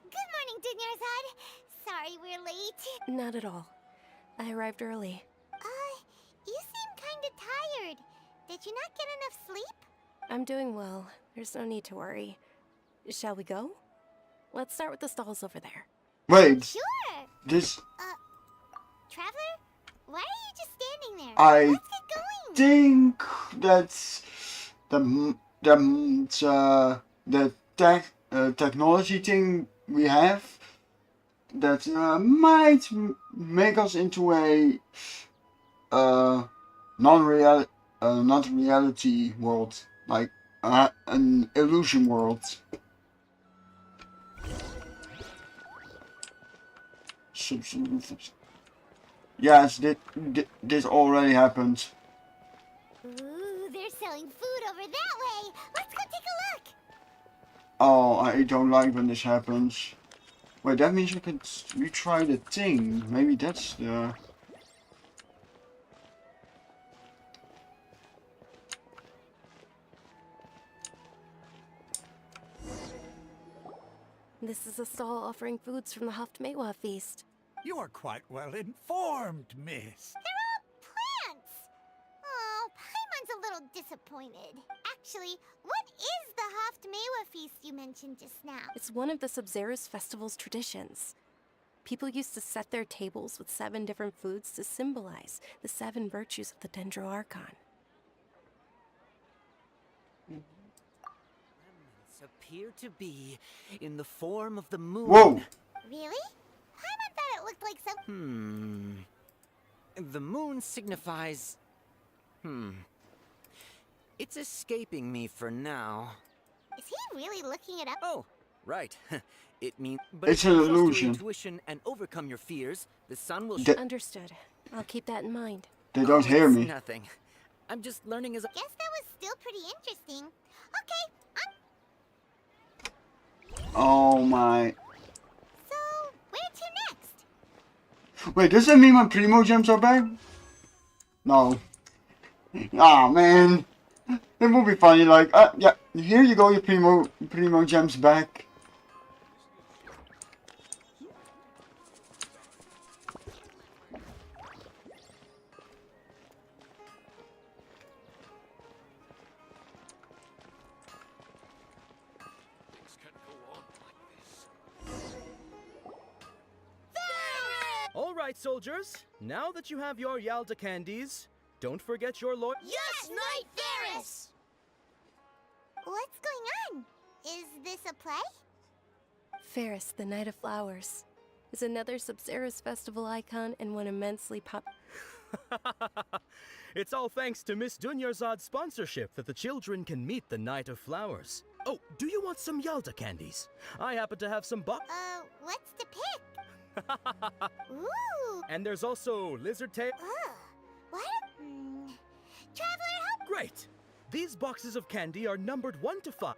Good morning, Dunyarzad. Sorry we're late. Not at all. I arrived early. You seem kinda tired. Did you not get enough sleep? I'm doing well. There's no need to worry. Shall we go? Let's start with the stalls over there. Wait. Sure! This... Traveler? Why are you just standing there? I Let's get going! think that's the technology thing we have that might make us into a not reality world, like an illusion world. Yes, this already happened. Ooh, they're selling food over that way. Let's go take a look. Oh, I don't like when this happens. Wait, that means I can retry the thing. Maybe that's the... This is a stall offering foods from the Haftmewa feast. You are quite well informed, miss. They're all plants. Oh, Paimon's a little disappointed. Actually, what is the Haftmewa feast you mentioned just now? It's one of the Sub-Zero's festival's traditions. People used to set their tables with 7 different foods to symbolize the 7 virtues of the Dendro Archon. Appear to be in the form of the moon. Whoa! Really? Paimon thought it looked like some... The moon signifies... It's escaping me for now. Is he really looking it up? Oh, right. It means... But It's if an you trust your illusion. Intuition and overcome your fears, the sun will... Understood. I'll keep that in mind. They don't hear me. Nothing. I'm just learning as a... Guess that was still pretty interesting. Okay, Oh my... so where to next? Wait, does that mean my Primo gems are back? No. Ah, man. It would be funny, like, yeah, here you go, your Primo gems back. Alright, soldiers. Now that you have your Yalda candies, don't forget your lord. Yes, Knight Ferris! What's going on? Is this a play? Ferris, the Knight of Flowers, is another Sub-Zero's festival icon and one immensely It's all thanks to Miss Dunyarzad's sponsorship that the children can meet the Knight of Flowers. Oh, do you want some Yalda candies? I happen to have some What's to pick? Ooh! And there's also lizard tail. What? Traveler, help! Great! These boxes of candy are numbered 1 to 5.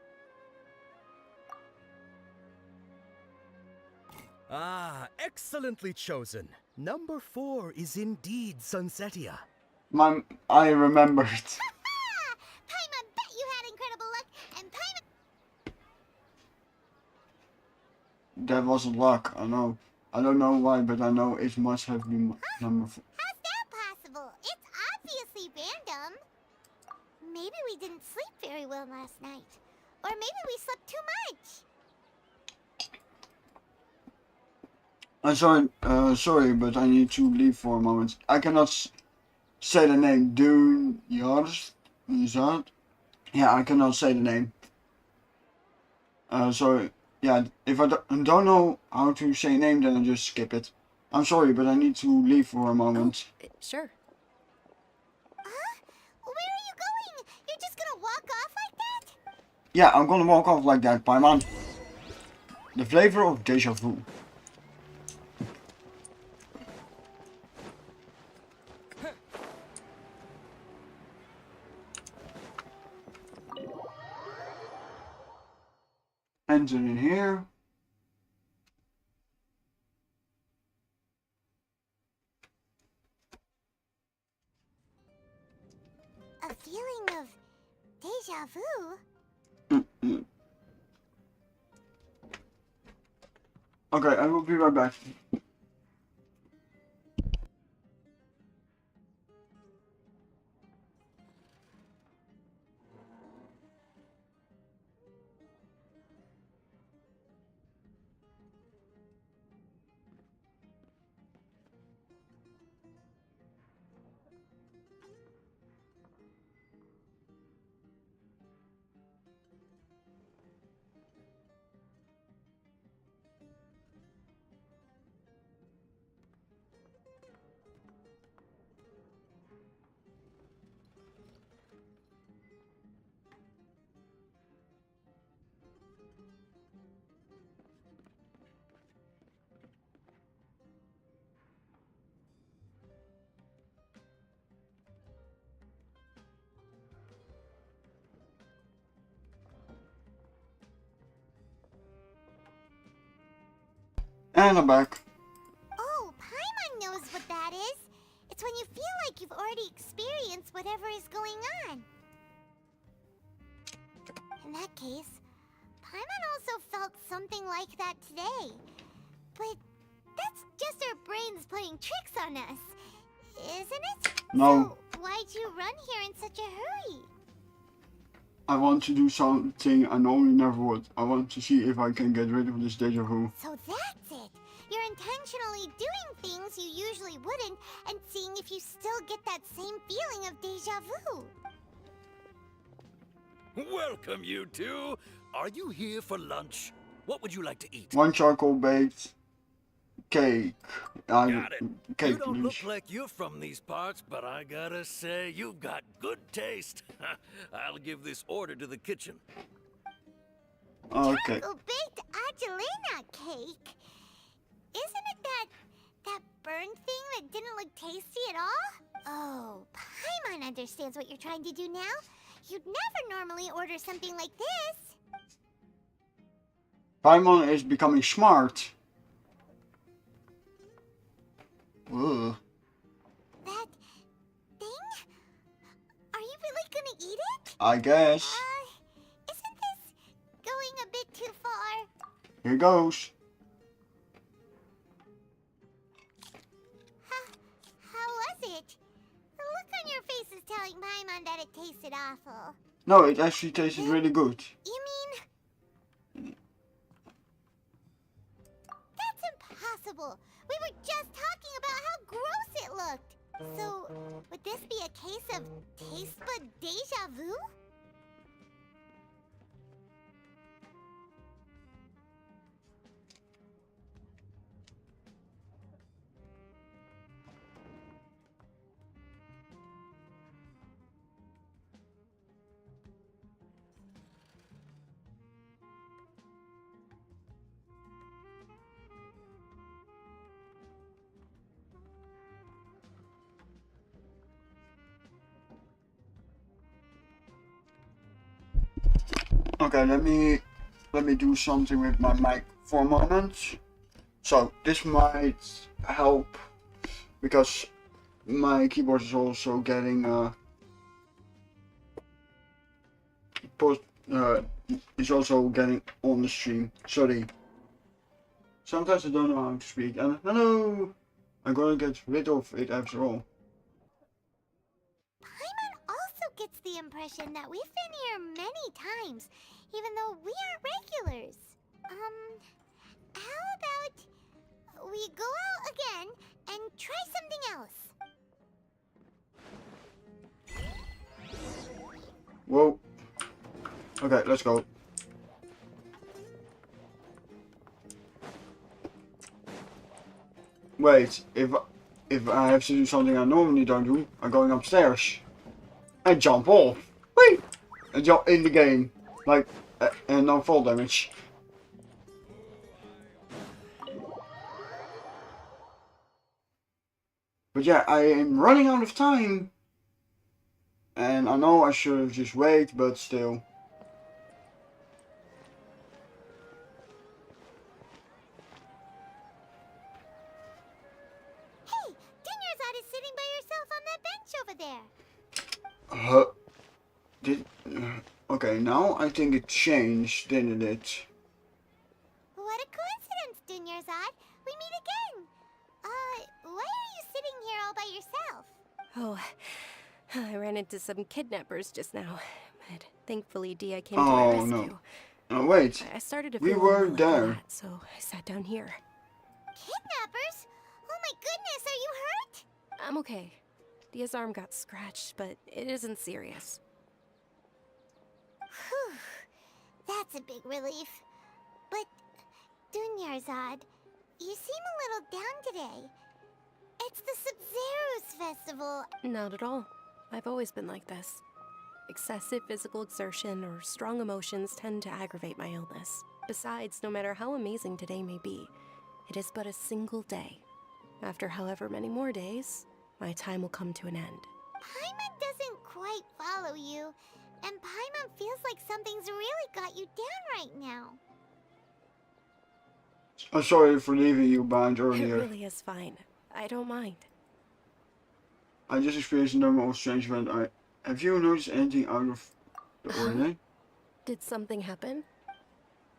Ah, excellently chosen. Number 4 is indeed Sunsetia. I remembered. Paimon bet you had incredible luck, and that was luck. I know. I don't know why, but I know it must have been number 4. How's that possible? It's obviously random. Maybe we didn't sleep very well last night. Or maybe we slept too much. I'm sorry, but I need to leave for a moment. I cannot say the name. Dune Yars? Is that? Yeah, I cannot say the name. So, yeah, if I don't know how to say name, then I just skip it. I'm sorry, but I need to leave for a moment. Sure. Where are you going? You're just gonna walk off like that? Yeah, I'm gonna walk off like that, Paimon. The flavor of deja vu. Enter in here. A feeling of deja vu? Okay, I will be right back. And I'm back. Oh, Paimon knows what that is. It's when you feel like you've already experienced whatever is going on. In that case, Paimon also felt something like that today. But that's just our brains playing tricks on us, isn't it? No. So why'd you run here in such a hurry? I want to do something I normally never would. I want to see if I can get rid of this deja vu. So that's it. You're intentionally doing things you usually wouldn't and seeing if you still get that same feeling of deja vu. Welcome, you two. Are you here for lunch? What would you like to eat? 1 charcoal baked cake. Got it. Cake, You don't please. look like you're from these parts, but I gotta say, you've got good taste. I'll give this order to the kitchen. Okay. Baked Angelina cake. Isn't it that burned thing that didn't look tasty at all? Oh, Paimon understands what you're trying to do now. You'd never normally order something like this. Paimon is becoming smart. Ugh. That thing? Are you really gonna eat it? I guess. Isn't this going a bit too far? Here goes. How was it? The look on your face is telling Paimon that it tasted awful. No, it actually tasted really good. You mean... That's impossible! We were just talking about how gross it looked! So, would this be a case of taste bud deja vu? Okay, let me do something with my mic for a moment. So this might help because my keyboard is also getting is also getting on the stream. Sorry. Sometimes I don't know how to speak, and hello! I'm gonna get rid of it after all. Paimon also gets the impression that we've been here many times, even though we aren't regulars. How about we go out again and try something else? Whoa. Okay, let's go. Wait, if I have to do something I normally don't do, I'm going upstairs. I jump off. Wait! I jump in the game. Like, and no fall damage. But yeah, I am running out of time. And I know I should have just waited, but still. Hey, Dunyarzad is sitting by yourself on that bench over there. Okay, now I think it changed, didn't it? What a coincidence, Dunyarzad. We meet again. Why are you sitting here all by yourself? Oh, I ran into some kidnappers just now, but thankfully Dia came to my Oh rescue. no. Oh wait. I started to We feel were a little there. like that, so I sat down here. Kidnappers? Oh my goodness, are you hurt? I'm okay. Dia's arm got scratched, but it isn't serious. Whew. That's a big relief. But, Dunyarzad, you seem a little down today. It's the Sub-Zero's festival. Not at all. I've always been like this. Excessive physical exertion or strong emotions tend to aggravate my illness. Besides, no matter how amazing today may be, it is but a single day. After however many more days, my time will come to an end. Paimon doesn't quite follow you, and Paimon feels like something's really got you down right now. I'm sorry for leaving you behind It earlier. really is fine. I don't mind. I just experienced a number of strange events. Have you noticed anything out of the ordinary? Did something happen?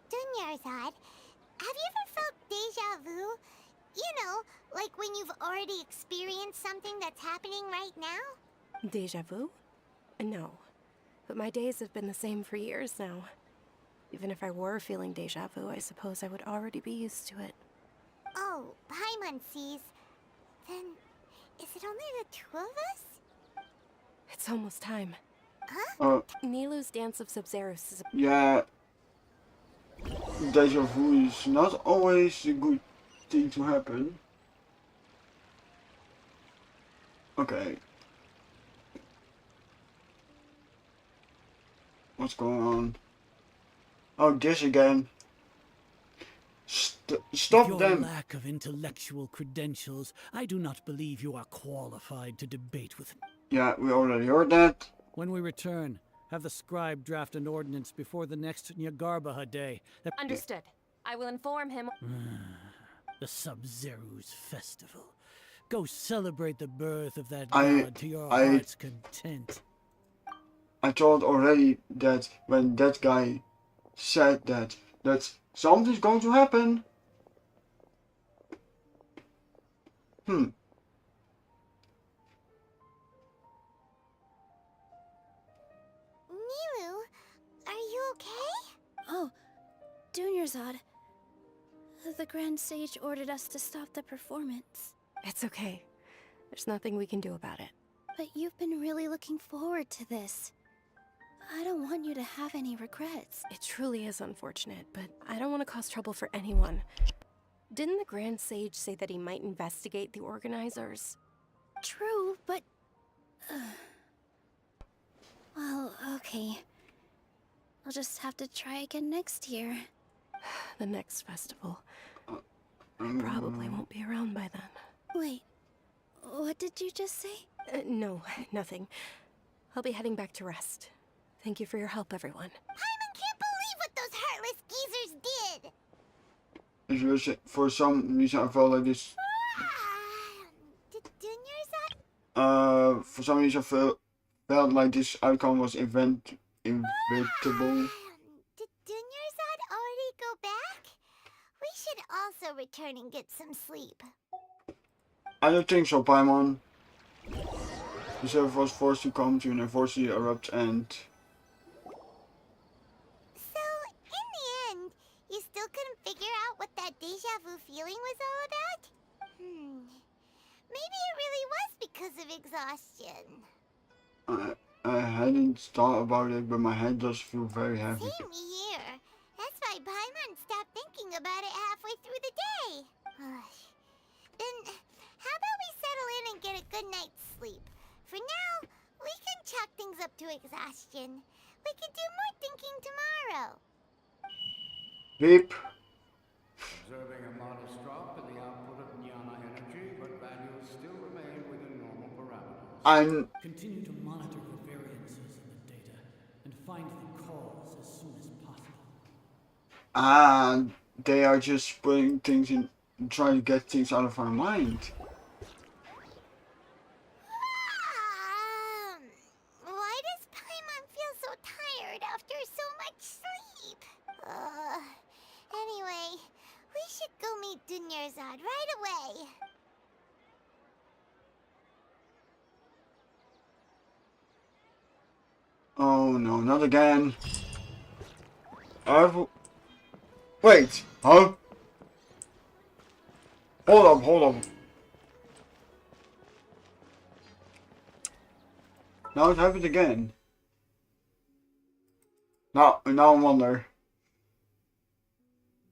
Dunyarzad, have you ever felt deja vu? You know, like when you've already experienced something that's happening right now? Deja vu? No. But my days have been the same for years now. Even if I were feeling deja vu, I suppose I would already be used to it. Oh, Paimon sees. Then, is it only the two of us? It's almost time. Huh? Nilu's Dance of Sub-Zeros is Yeah. Deja vu is not always a good thing to happen. Okay. What's going on? Oh, this again. Stop With your them! lack of intellectual credentials, I do not believe you are qualified to debate with me. Yeah, we already heard that. When we return, have the scribe draft an ordinance before the next Nyagarbha day. Understood. I will inform him. The Sub-Zero's festival. Go celebrate the birth of that I- god to your I- heart's content. I thought already that when that guy said that something's going to happen. Nilu, are you okay? Oh, Dunyarzad. The Grand Sage ordered us to stop the performance. It's okay. There's nothing we can do about it. But you've been really looking forward to this. I don't want you to have any regrets. It truly is unfortunate, but I don't want to cause trouble for anyone. Didn't the Grand Sage say that he might investigate the organizers? True, but... well, okay. I'll just have to try again next year. The next festival. I probably won't be around by then. Wait, what did you just say? No, nothing. I'll be heading back to rest. Thank you for your help, everyone. Paimon can't believe what those heartless geezers did! If you say, for some reason I felt like this. Dunyarzad? For some reason I felt like this outcome was inevitable. Did Dunyarzad already go back? We should also return and get some sleep. I don't think so, Paimon. The server was forced to come to an unfortunately erupt and... So, in the end, you still couldn't figure out what that deja vu feeling was all about? Maybe it really was because of exhaustion. I hadn't thought about it, but my head does feel very heavy. Same here. That's why Paimon stopped thinking about it halfway through the day. Then, how about we settle in and get a good night's sleep? For now, we can chalk things up to exhaustion. We can do more thinking tomorrow. Beep. Observing a modest drop in the output of Jnana energy, but values still remain within normal parameters. Continue to monitor the variances in the data and find the cause as soon as possible. And they are just putting things in, trying to get things out of our mind. Why does Paimon feel so tired after so much sleep? Anyway, we should go meet Dunyarzad right away. Oh no, not again. Wait, huh? Hold up. Now it happened again. Now I wonder.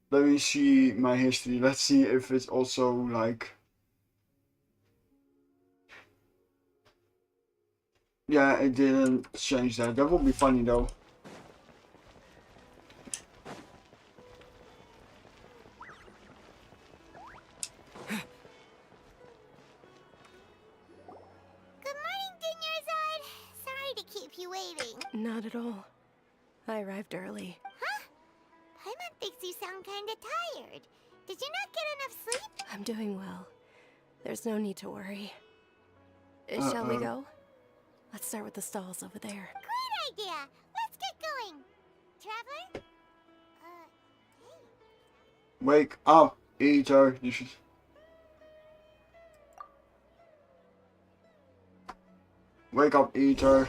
Let me see my history. Let's see if it's also like... Yeah, it didn't change that. That would be funny though. Good morning, Dunyarzad. Sorry to keep you waiting. Not at all. I arrived early. Huh? Paimon thinks you sound kinda tired. Did you not get enough sleep? I'm doing well. There's no need to worry. Shall we go? Let's start with the stalls over there. Great idea! Let's get going! Traveler? Wake up, Eater. You should... Wake up, Eater.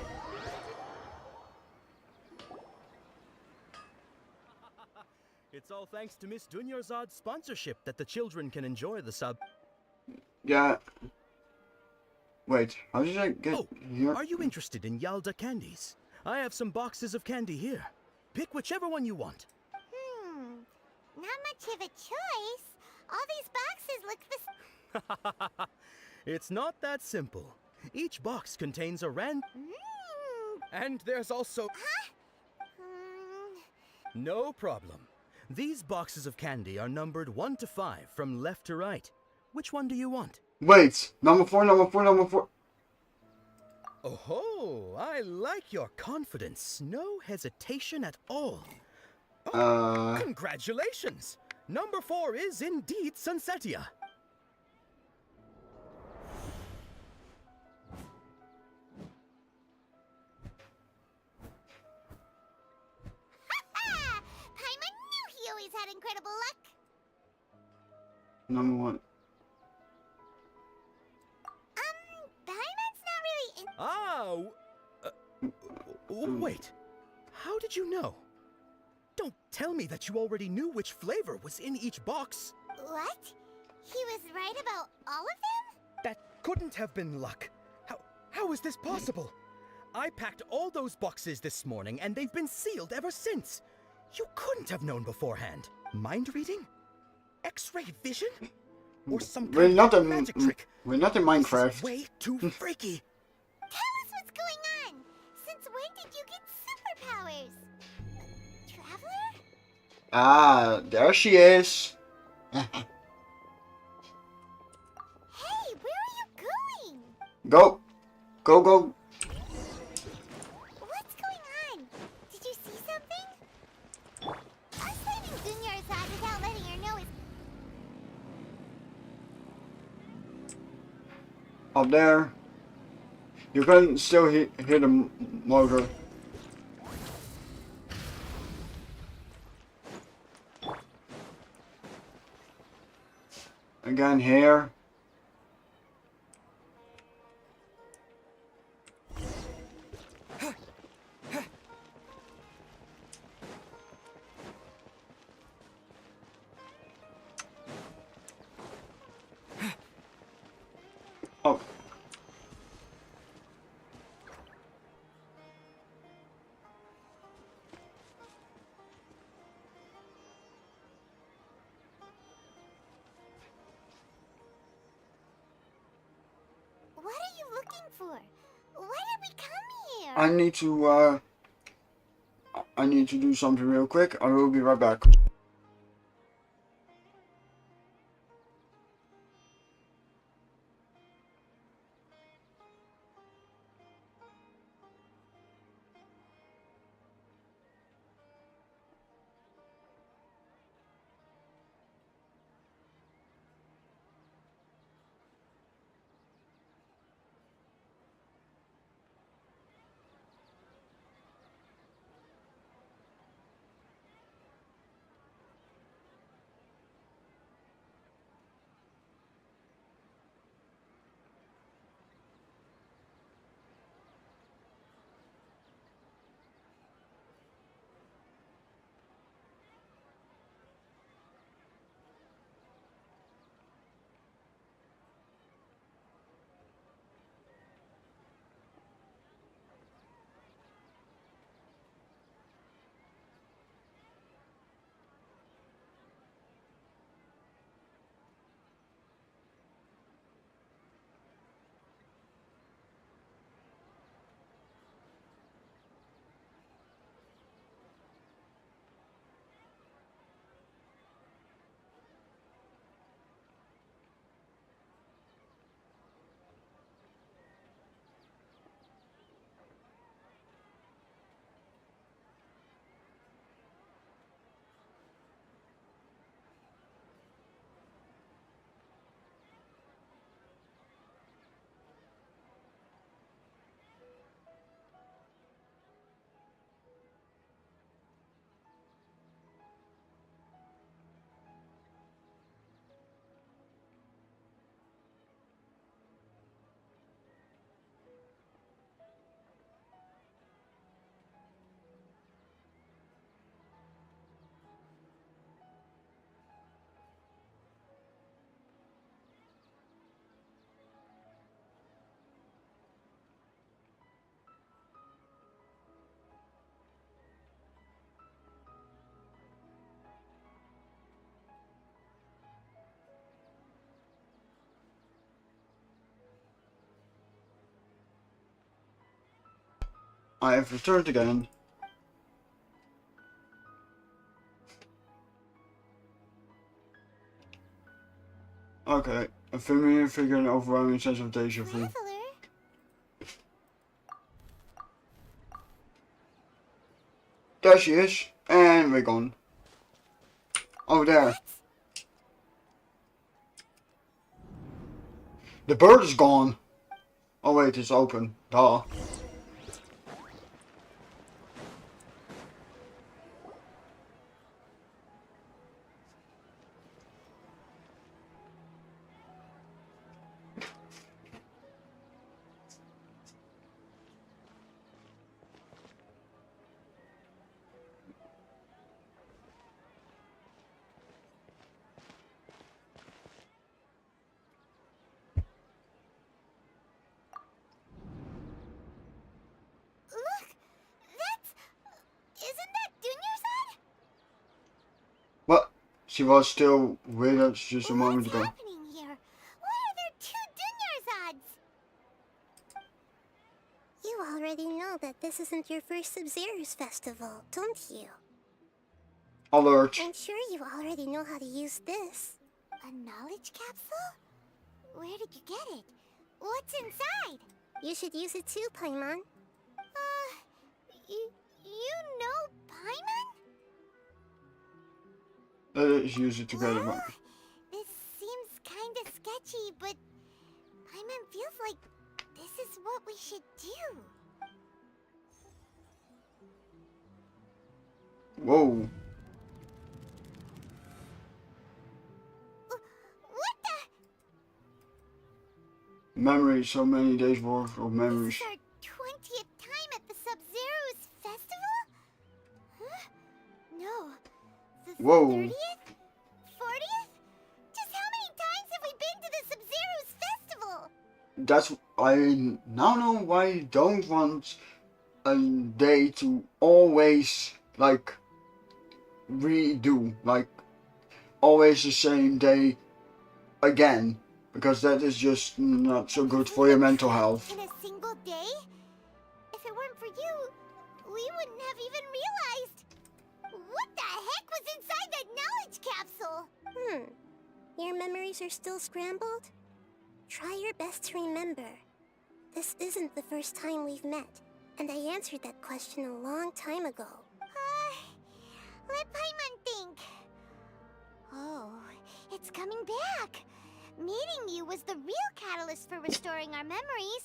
It's all thanks to Miss Dunyarzad's sponsorship that the children can enjoy the sub. Yeah. Wait, how did I get here? Are you interested in Yalda candies? I have some boxes of candy here. Pick whichever one you want. Not much of a choice. All these boxes look the It's not that simple. Each box contains a And there's also... No problem. These boxes of candy are numbered 1 to 5 from left to right. Which one do you want? Wait, number 4. Oh, I like your confidence. No hesitation at all. Congratulations! Number 4 is indeed Sunsetia. Paimon knew he always had incredible luck. Number 1. Paimon's not really in... Wait. How did you know? Don't tell me that you already knew which flavor was in each box. What? He was right about all of them? That couldn't have been luck. How is this possible? I packed all those boxes this morning and they've been sealed ever since. You couldn't have known beforehand. Mind reading? X-ray vision? Or some kind of magic trick? We're not in Minecraft. This is way too freaky. Tell us what's going on. Since when did you get superpowers? Traveler? Ah, there she is. Hey, where are you going? Go. What's going on? Did you see something? Us leaving Dunyarzad without letting her know is... Up there. You can still hear the motor. again here. Oh. What are you looking for? Why did we come here? I need to do something real quick. I will be right back. I have returned again. Okay, a familiar figure and overwhelming sense of deja vu. There she is, and we're gone. Over there. The bird is gone. Oh wait, it's open. Duh. Look! Isn't that Dunyarzad? What? She was still with us just a moment ago. What's happening here? Why are there two Dunyarzads? You already know that this isn't your first Sub-Zero's festival, don't you? Alert. I'm sure you already know how to use this. A knowledge capsule? Where did you get it? What's inside? You should use it too, Paimon. You know Paimon? Let's use it together. Well, this seems kinda sketchy, but Paimon feels like this is what we should do. Whoa. What the? memories, so many days worth of This memories. is our 20th time at the Sub-Zero's festival? Huh? No. The Whoa. 30th? 40th? Just how many times have we been to the Sub-Zero's festival? That's I now know why you don't want a day to always like redo, like always the same day again, because that is just not so good for your mental health. In a single day? If it weren't for you, we wouldn't have even realized. What the heck was inside that knowledge capsule? Your memories are still scrambled? Try your best to remember. This isn't the first time we've met, and I answered that question a long time ago. Let Paimon think. Oh, it's coming back. Meeting you was the real catalyst for restoring our memories,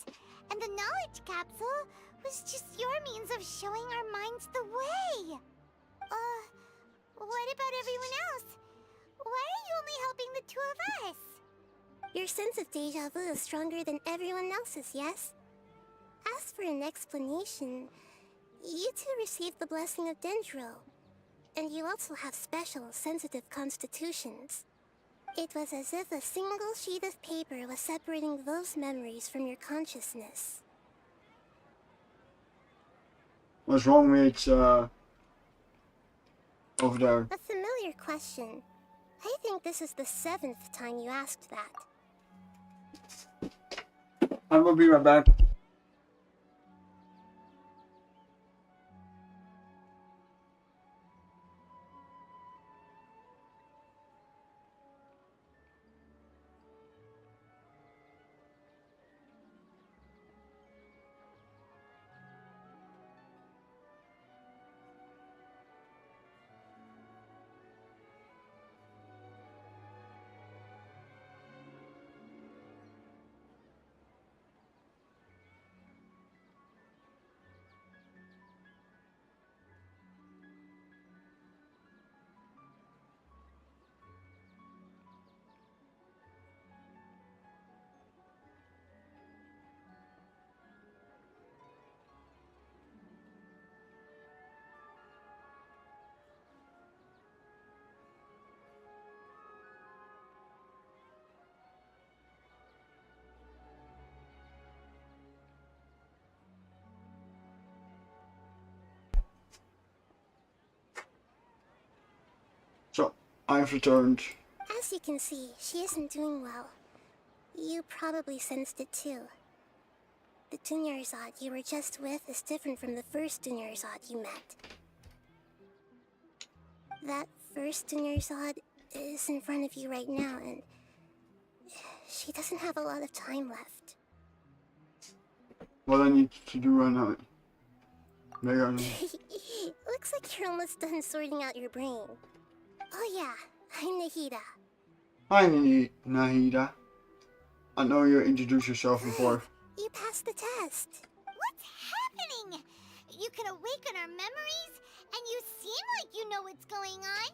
and the knowledge capsule was just your means of showing our minds the way. What about everyone else? Why are you only helping the two of us? Your sense of deja vu is stronger than everyone else's, yes? As for an explanation, you two received the blessing of Dendro, and you also have special, sensitive constitutions. It was as if a single sheet of paper was separating those memories from your consciousness. What's wrong with over there? A familiar question. I think this is the 7th time you asked that. I will be right back. So, I've returned. As you can see, she isn't doing well. You probably sensed it too. The Dunyarzad you were just with is different from the first Dunyarzad you met. That first Dunyarzad is in front of you right now, and she doesn't have a lot of time left. What I need to do right now. Maybe I Looks like you're almost done sorting out your brain. Oh yeah, I'm Nahida. Hi, Nahida. I know you introduced yourself before. You passed the test. What's happening? You can awaken our memories, and you seem like you know what's going on.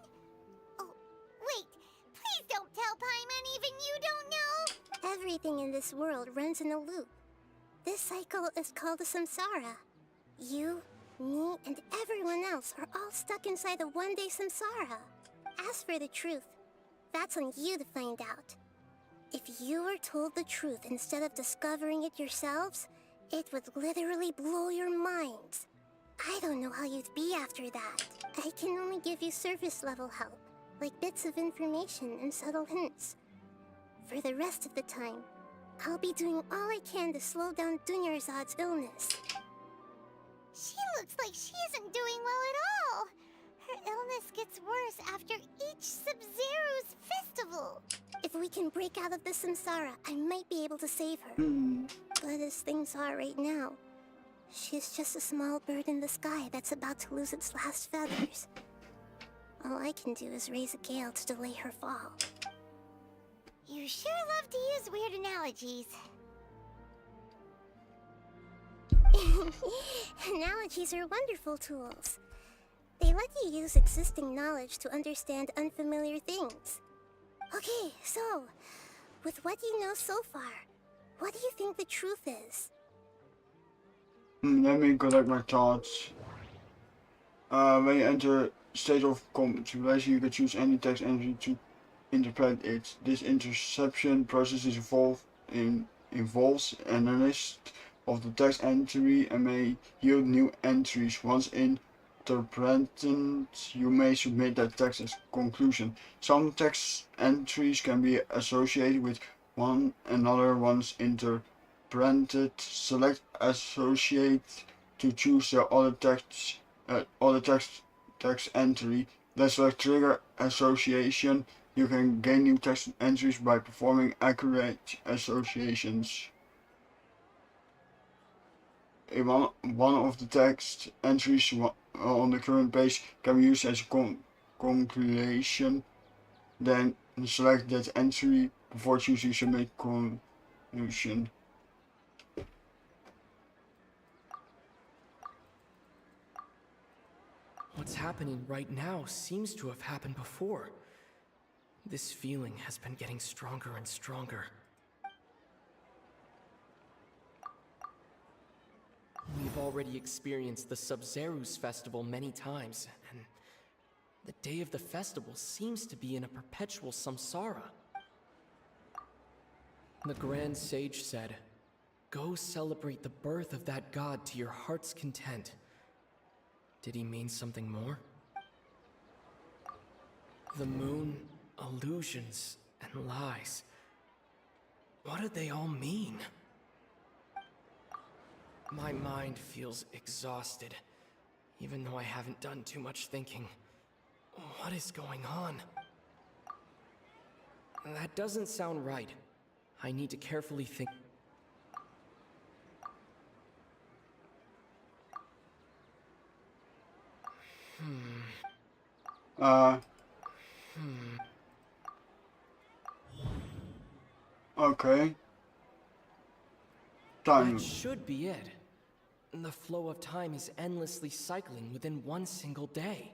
Oh, wait. Please don't tell Paimon even you don't know. Everything in this world runs in a loop. This cycle is called a samsara. You, me, and everyone else are all stuck inside a one-day samsara. As for the truth, that's on you to find out. If you were told the truth instead of discovering it yourselves, it would literally blow your minds. I don't know how you'd be after that. I can only give you surface-level help, like bits of information and subtle hints. For the rest of the time, I'll be doing all I can to slow down Dunyarzad's illness. She looks like she isn't doing well at all. Her illness gets worse after each Sub-Zero's festival. If we can break out of the samsara, I might be able to save her. But as things are right now, she's just a small bird in the sky that's about to lose its last feathers. All I can do is raise a gale to delay her fall. You sure love to use weird analogies. Analogies are wonderful tools. They let you use existing knowledge to understand unfamiliar things. Okay, so, with what you know so far, What do you think the truth is? Let me collect my thoughts. When you enter state of contemplation, you can choose any text entry to interpret it. This interception process involves analysis of the text entry and may yield new entries. Once interpreted, you may submit that text as conclusion. Some text entries can be associated with one another once interpreted. Select associate to choose the other text entry. Then select trigger association. You can gain new text entries by performing accurate associations. One of the text entries on the current page can be used as a conclusion. Then select that entry before choosing submit conclusion. What's happening right now seems to have happened before. This feeling has been getting stronger and stronger. We've already experienced the Sub-Zerus festival many times, and the day of the festival seems to be in a perpetual samsara. The Grand Sage said, "Go celebrate the birth of that god to your heart's content." Did he mean something more? The moon, illusions, and lies. What do they all mean? My mind feels exhausted, even though I haven't done too much thinking. What is going on? That doesn't sound right. I need to carefully think. Okay. Time. That should be it. The flow of time is endlessly cycling within one single day.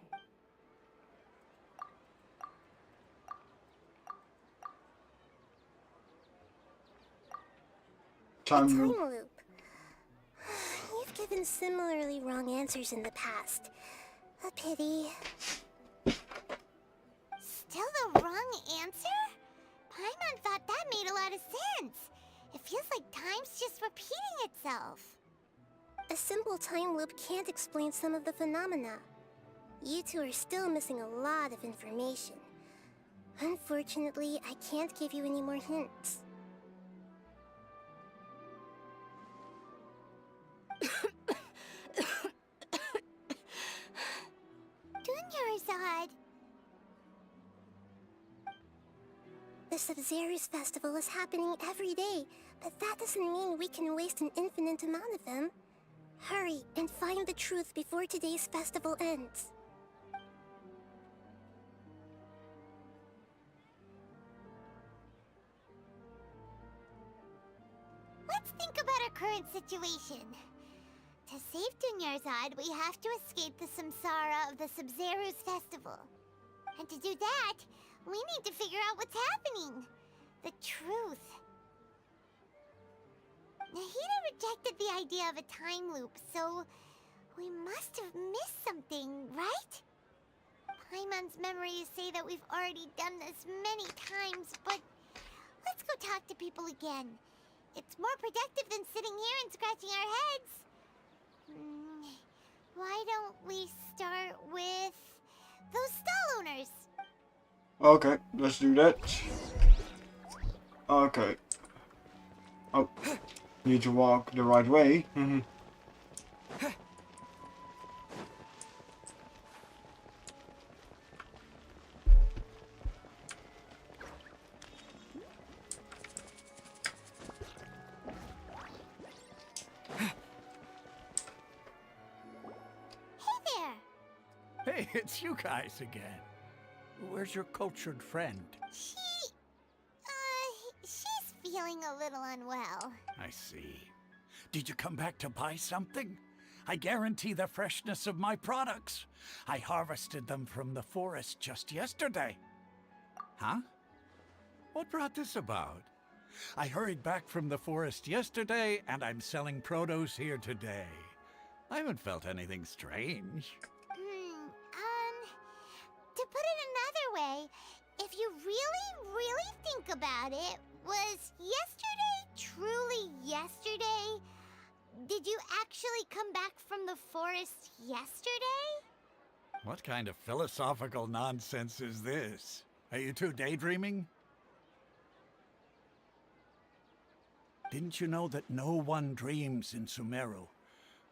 Time Time loop. loop. You've given similarly wrong answers in the past. A pity. Still the wrong answer? Paimon thought that made a lot of sense. It feels like time's just repeating itself. A simple time loop can't explain some of the phenomena. You two are still missing a lot of information. Unfortunately, I can't give you any more hints. Dunyarzad! The Sub-Zerus festival is happening every day, but that doesn't mean we can waste an infinite amount of them. Hurry and find the truth before today's festival ends. Let's think about our current situation. To save Dunyarzad, we have to escape the samsara of the Sub-Zerus festival. And to do that, we need to figure out what's happening. The truth. Nahida rejected the idea of a time loop, so we must have missed something, right? Paimon's memories say that we've already done this many times, but let's go talk to people again. It's more productive than sitting here and scratching our heads. Why don't we start with those stall owners? Okay, let's do that. Okay. Oh, need to walk the right way. Hey, it's you guys again. Where's your cultured friend? She's feeling a little unwell. I see. Did you come back to buy something? I guarantee the freshness of my products. I harvested them from the forest just yesterday. Huh? What brought this about? I hurried back from the forest yesterday, and I'm selling produce here today. I haven't felt anything strange. To put it another way, if you really think about it, was yesterday truly yesterday? Did you actually come back from the forest yesterday? What kind of philosophical nonsense is this? Are you two daydreaming? Didn't you know that no one dreams in Sumeru?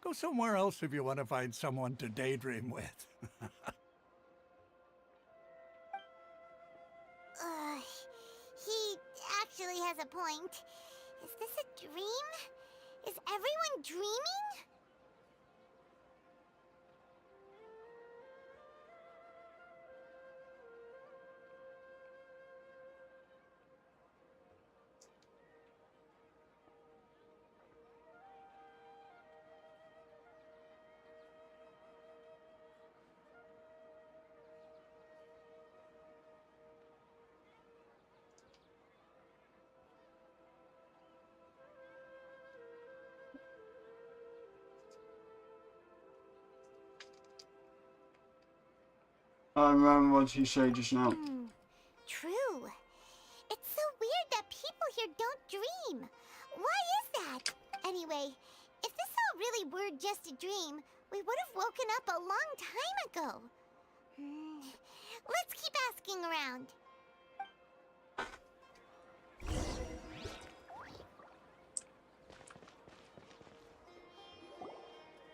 Go somewhere else if you want to find someone to daydream with. He actually has a point. Is this a dream? Is everyone dreaming? I remember what he said just now. True. It's so weird that people here don't dream. Why is that? Anyway, if this all really were just a dream, we would have woken up a long time ago. Let's keep asking around.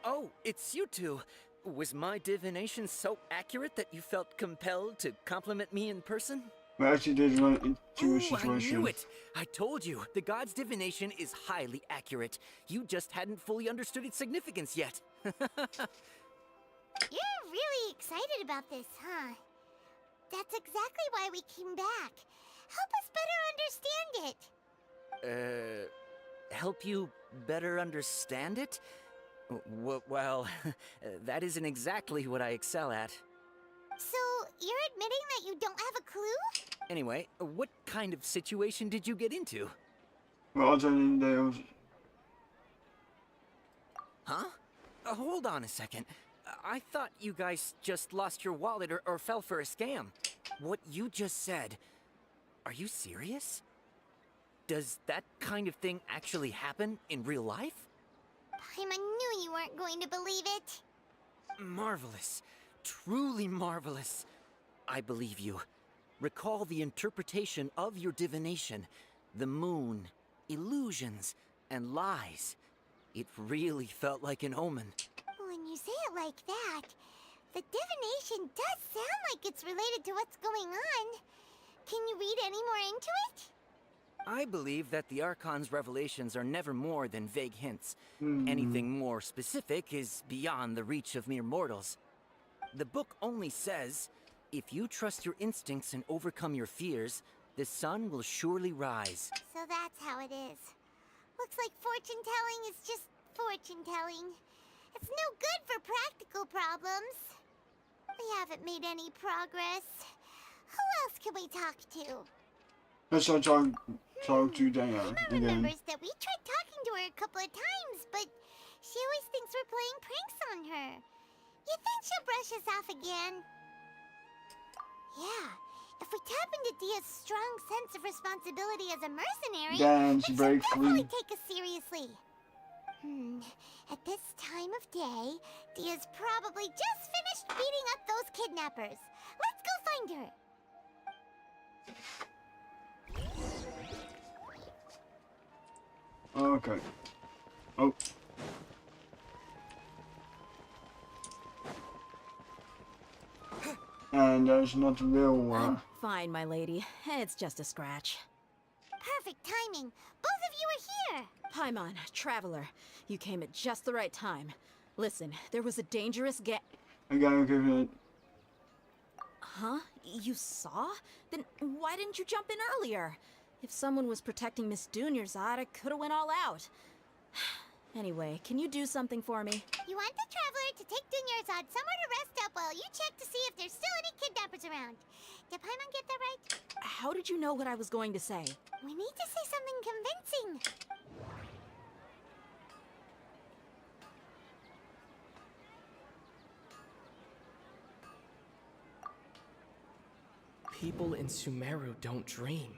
Oh, it's you two. Was my divination so accurate that you felt compelled to compliment me in person? We actually did run into a I situation. knew it! I told you, the god's divination is highly accurate. You just hadn't fully understood its significance yet. You're really excited about this, huh? That's exactly why we came back. Help us better understand it. Help you better understand it? Well, that isn't exactly what I excel at. So, you're admitting that you don't have a clue? Anyway, what kind of situation did you get into? Well, they Huh? Hold on a second. I thought you guys just lost your wallet or fell for a scam. What you just said, are you serious? Does that kind of thing actually happen in real life? Paimon knew you weren't going to believe it. Marvelous. Truly marvelous. I believe you. Recall the interpretation of your divination. The moon, illusions, and lies. It really felt like an omen. When you say it like that, the divination does sound like it's related to what's going on. Can you read any more into it? I believe that the Archon's revelations are never more than vague hints. Anything more specific is beyond the reach of mere mortals. The book only says, if you trust your instincts and overcome your fears, the sun will surely rise. So that's how it is. Looks like fortune-telling is just fortune-telling. It's no good for practical problems. We haven't made any progress. Who else can we talk to? Let's talk to Dana Emma again. remembers that we tried talking to her a couple of times, but she always thinks we're playing pranks on her. You think she'll brush us off again? Yeah, if we tap into Dia's strong sense of responsibility as a mercenary, Then she she'll breaks definitely free. take us seriously. At this time of day, Dia's probably just finished beating up those kidnappers. Let's go find her. Okay. Oh. And there's not a real I'm fine, my lady. It's just a scratch. Perfect timing. Both of you are here. Paimon, Traveler, you came at just the right time. Listen, there was a dangerous I gotta give it. Huh? You saw? Then why didn't you jump in earlier? If someone was protecting Miss Dunyarzad, I could have went all out. Anyway, can you do something for me? You want the Traveler to take Dunyarzad somewhere to rest up while you check to see if there's still any kidnappers around. Did Paimon get that right? How did you know what I was going to say? We need to say something convincing. People in Sumeru don't dream.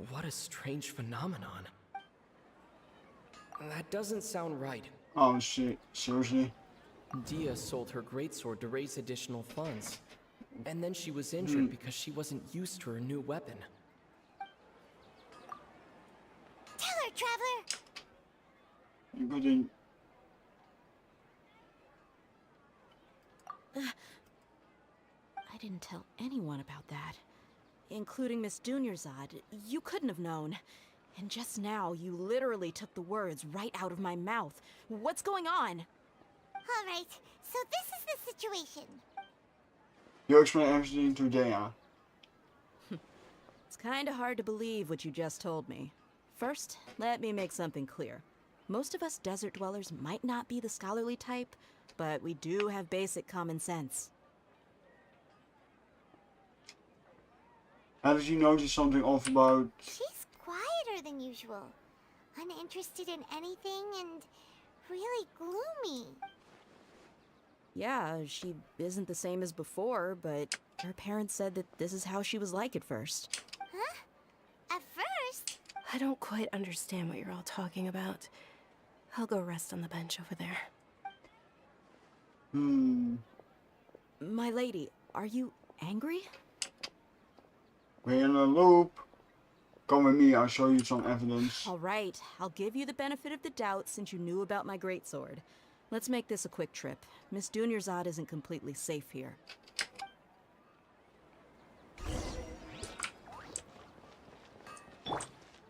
What a strange phenomenon. That doesn't sound right. Oh shit, seriously? Dia sold her greatsword to raise additional funds. And then she was injured because she wasn't used to her new weapon. Tell her, Traveler! You couldn't... I didn't tell anyone about that. Including Miss Dunyarzad. You couldn't have known. And just now, you literally took the words right out of my mouth. What's going on? Alright, so this is the situation. You explain everything to Dea. It's kinda hard to believe what you just told me. First, let me make something clear. Most of us desert dwellers might not be the scholarly type, but we do have basic common sense. How did you notice something off about... She's quieter than usual. Uninterested in anything and really gloomy. Yeah, she isn't the same as before, but her parents said that this is how she was like at first. Huh? At first? I don't quite understand what you're all talking about. I'll go rest on the bench over there. My lady, are you angry? We're in a loop. Come with me, I'll show you some evidence. All right, I'll give you the benefit of the doubt since you knew about my greatsword. Let's make this a quick trip. Miss Dunyarzad isn't completely safe here.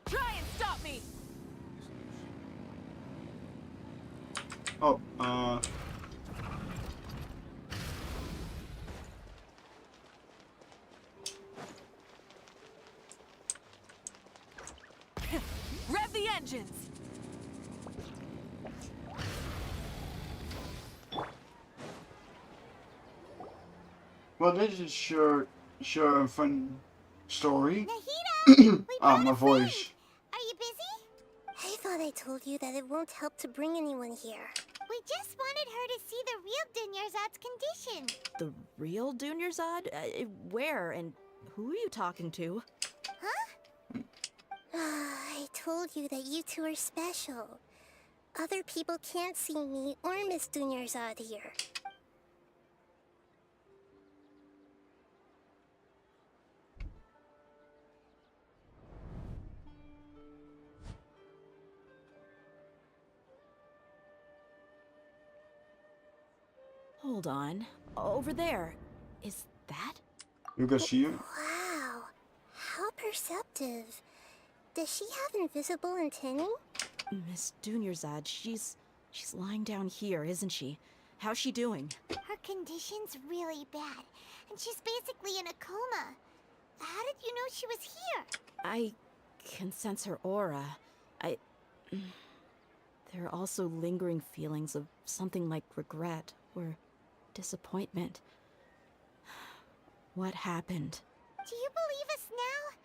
Try and stop me! Oh, Rev the engines! well, this is sure a fun story. Nahida! My voice. Are you busy? I thought I told you that it won't help to bring anyone here. We just wanted her to see the real Dunyarzad's condition. The real Dunyarzad? Where and who are you talking to? Huh? I told you that you two are special. Other people can't see me or Miss Dunyarzad here. Hold on. Over there. Is that? You can see it. Wow. How perceptive. Does she have invisible antennae? Miss Dunyarzad, she's lying down here, isn't she? How's she doing? Her condition's really bad, and she's basically in a coma. How did you know she was here? I can sense her aura. There are also lingering feelings of something like regret or disappointment. What happened? Do you believe us now?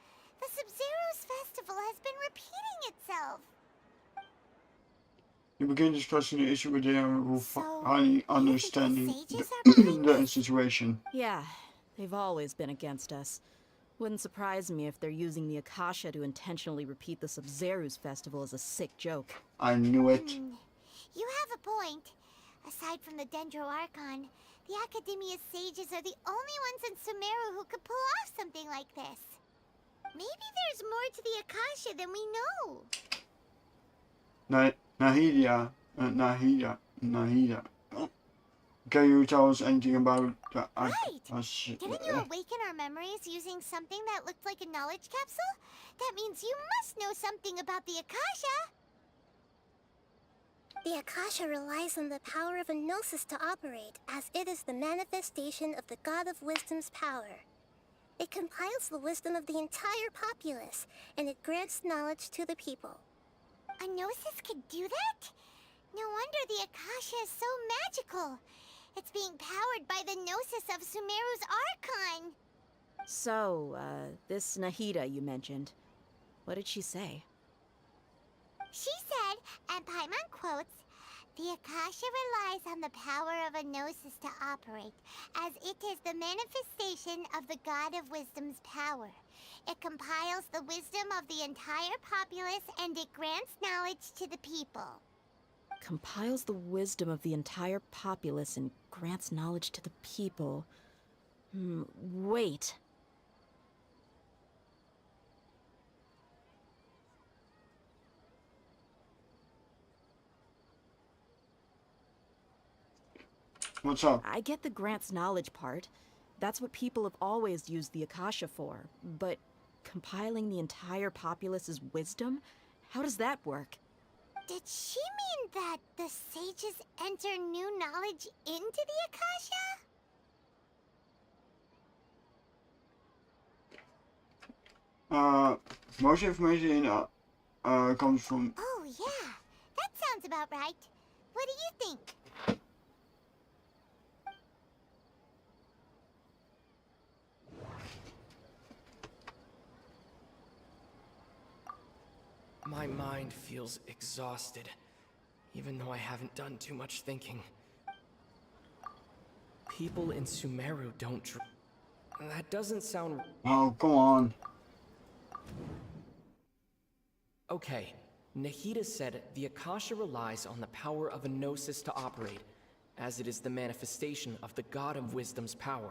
The Sub-Zero's festival has been repeating itself. You begin discussing the issue with them who finally understanding sages are behind the situation. Yeah, they've always been against us. Wouldn't surprise me if they're using the Akasha to intentionally repeat the Sub-Zero's festival as a sick joke. I knew it. You have a point. Aside from the Dendro Archon, the Academia's sages are the only ones in Sumeru who could pull off something like this. Maybe there's more to the Akasha than we know. Nahida. Can you tell us anything about the Right! Didn't you awaken our memories using something that looked like a knowledge capsule? That means you must know something about the Akasha! The Akasha relies on the power of a gnosis to operate, as it is the manifestation of the God of Wisdom's power. It compiles the wisdom of the entire populace, and it grants knowledge to the people. A gnosis could do that? No wonder the Akasha is so magical. It's being powered by the gnosis of Sumeru's Archon. So, this Nahida you mentioned, what did she say? She said, and Paimon quotes, "The Akasha relies on the power of a gnosis to operate, as it is the manifestation of the God of Wisdom's power. It compiles the wisdom of the entire populace and it grants knowledge to the people." Compiles the wisdom of the entire populace and grants knowledge to the people. Wait. What's up? I get the grants knowledge part. That's what people have always used the Akasha for. But compiling the entire populace's wisdom? How does that work? Did she mean that the sages enter new knowledge into the Akasha? Most information comes from. Oh yeah, that sounds about right. What do you think? My mind feels exhausted, even though I haven't done too much thinking. People in Sumeru don't that doesn't sound... Oh, come on. Okay, Nahida said the Akasha relies on the power of a gnosis to operate, as it is the manifestation of the God of Wisdom's power.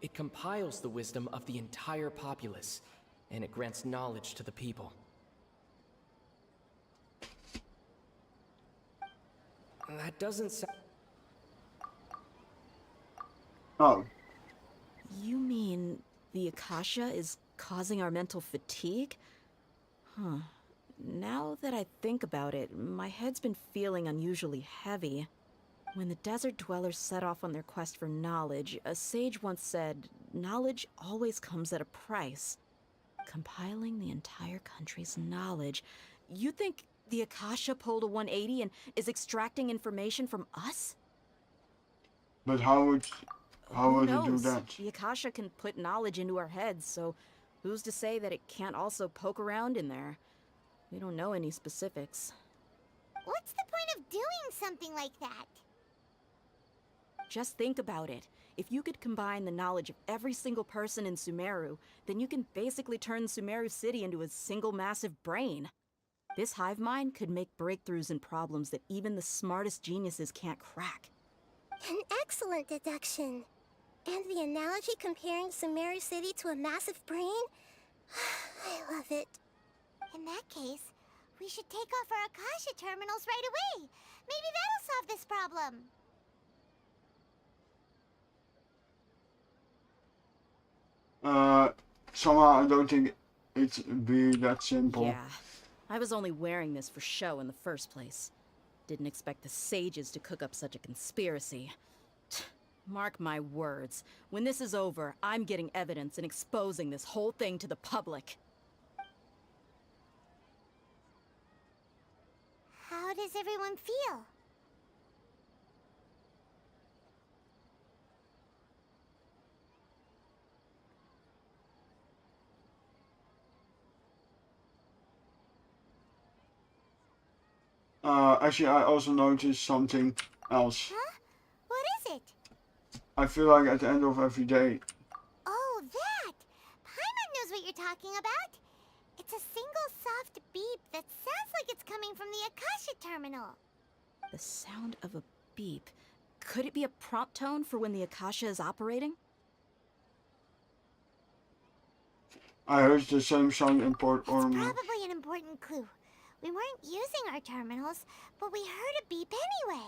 It compiles the wisdom of the entire populace, and it grants knowledge to the people. That doesn't sound... Oh. You mean the Akasha is causing our mental fatigue? Huh. Now that I think about it, my head's been feeling unusually heavy. When the desert dwellers set off on their quest for knowledge, a sage once said, knowledge always comes at a price. Compiling the entire country's knowledge. You think the Akasha pulled a 180 and is extracting information from us? But how would it do knows? that? The Akasha can put knowledge into our heads, so who's to say that it can't also poke around in there? We don't know any specifics. What's the point of doing something like that? Just think about it. If you could combine the knowledge of every single person in Sumeru, then you can basically turn Sumeru City into a single massive brain. This hive mind could make breakthroughs in problems that even the smartest geniuses can't crack. An excellent deduction. And the analogy comparing Sumeru City to a massive brain? I love it. In that case, we should take off our Akasha terminals right away. Maybe that'll solve this problem. Somehow I don't think it'd be that simple. Yeah, I was only wearing this for show in the first place. Didn't expect the sages to cook up such a conspiracy. Mark my words, when this is over, I'm getting evidence and exposing this whole thing to the public. How does everyone feel? Actually, I also noticed something else. Huh? What is it? I feel like at the end of every day. Oh, that! Paimon knows what you're talking about. It's a single soft beep that sounds like it's coming from the Akasha terminal. The sound of a beep. Could it be a prompt tone for when the Akasha is operating? I heard the same sound in Port Ormond. Probably an important clue. We weren't using our terminals, but we heard a beep anyway.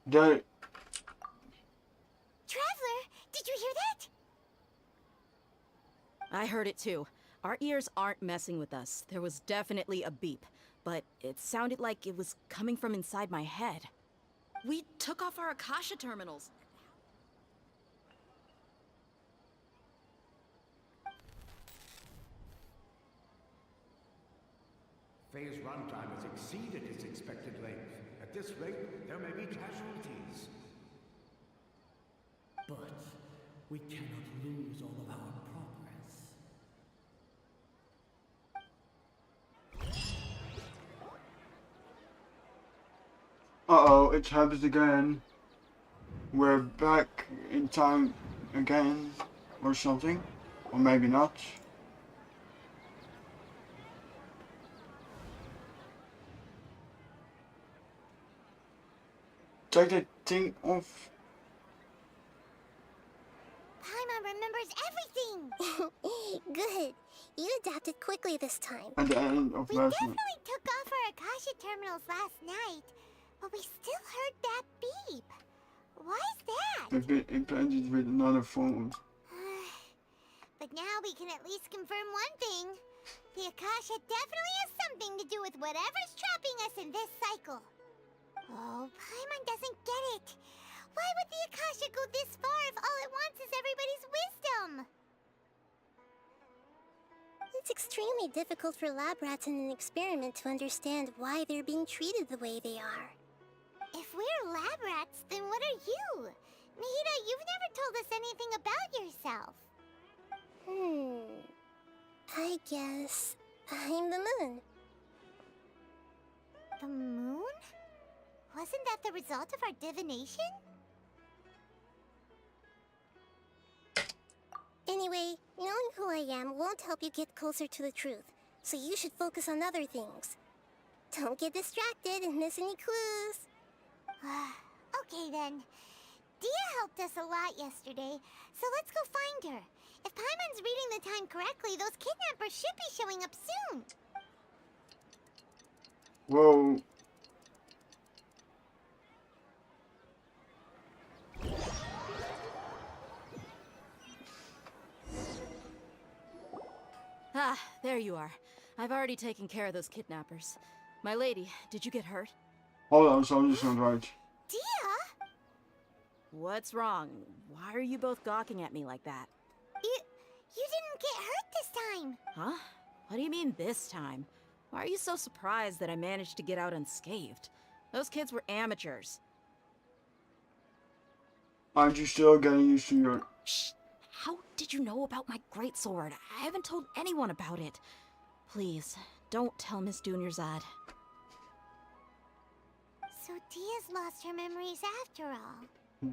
They... Traveler, did you hear that? I heard it too. Our ears aren't messing with us. There was definitely a beep, but it sounded like it was coming from inside my head. We took off our Akasha terminals. Phase runtime has exceeded its expected length. At this rate, there may be casualties. But we cannot lose all of our progress. Uh-oh, it happens again. We're back in time again, or something. Or maybe not. Take that thing off. Paimon remembers everything! Good. You adapted quickly this time. At the end of We last night. definitely took off our Akasha terminals last night, but we still heard that beep. Why is that? They've been implanted with another phone. But now we can at least confirm one thing. The Akasha definitely has something to do with whatever's trapping us in this cycle. Oh, Paimon doesn't get it. Why would the Akasha go this far if all it wants is everybody's wisdom? It's extremely difficult for lab rats in an experiment to understand why they're being treated the way they are. If we're lab rats, then what are you? Nahida, you've never told us anything about yourself. I guess I'm the moon. The moon? Wasn't that the result of our divination? Anyway, knowing who I am won't help you get closer to the truth, so you should focus on other things. Don't get distracted and miss any clues. Okay then. Dia helped us a lot yesterday, so let's go find her. If Paimon's reading the time correctly, those kidnappers should be showing up soon. Whoa. Ah, there you are. I've already taken care of those kidnappers. My lady, did you get hurt? Hold on, something's not right. Dia? What's wrong? Why are you both gawking at me like that? You didn't get hurt this time. Huh? What do you mean this time? Why are you so surprised that I managed to get out unscathed? Those kids were amateurs. Aren't you still getting used to your... Shh! How did you know about my greatsword? I haven't told anyone about it. Please, don't tell Miss Dunyarzad. So Dia's lost her memories after all.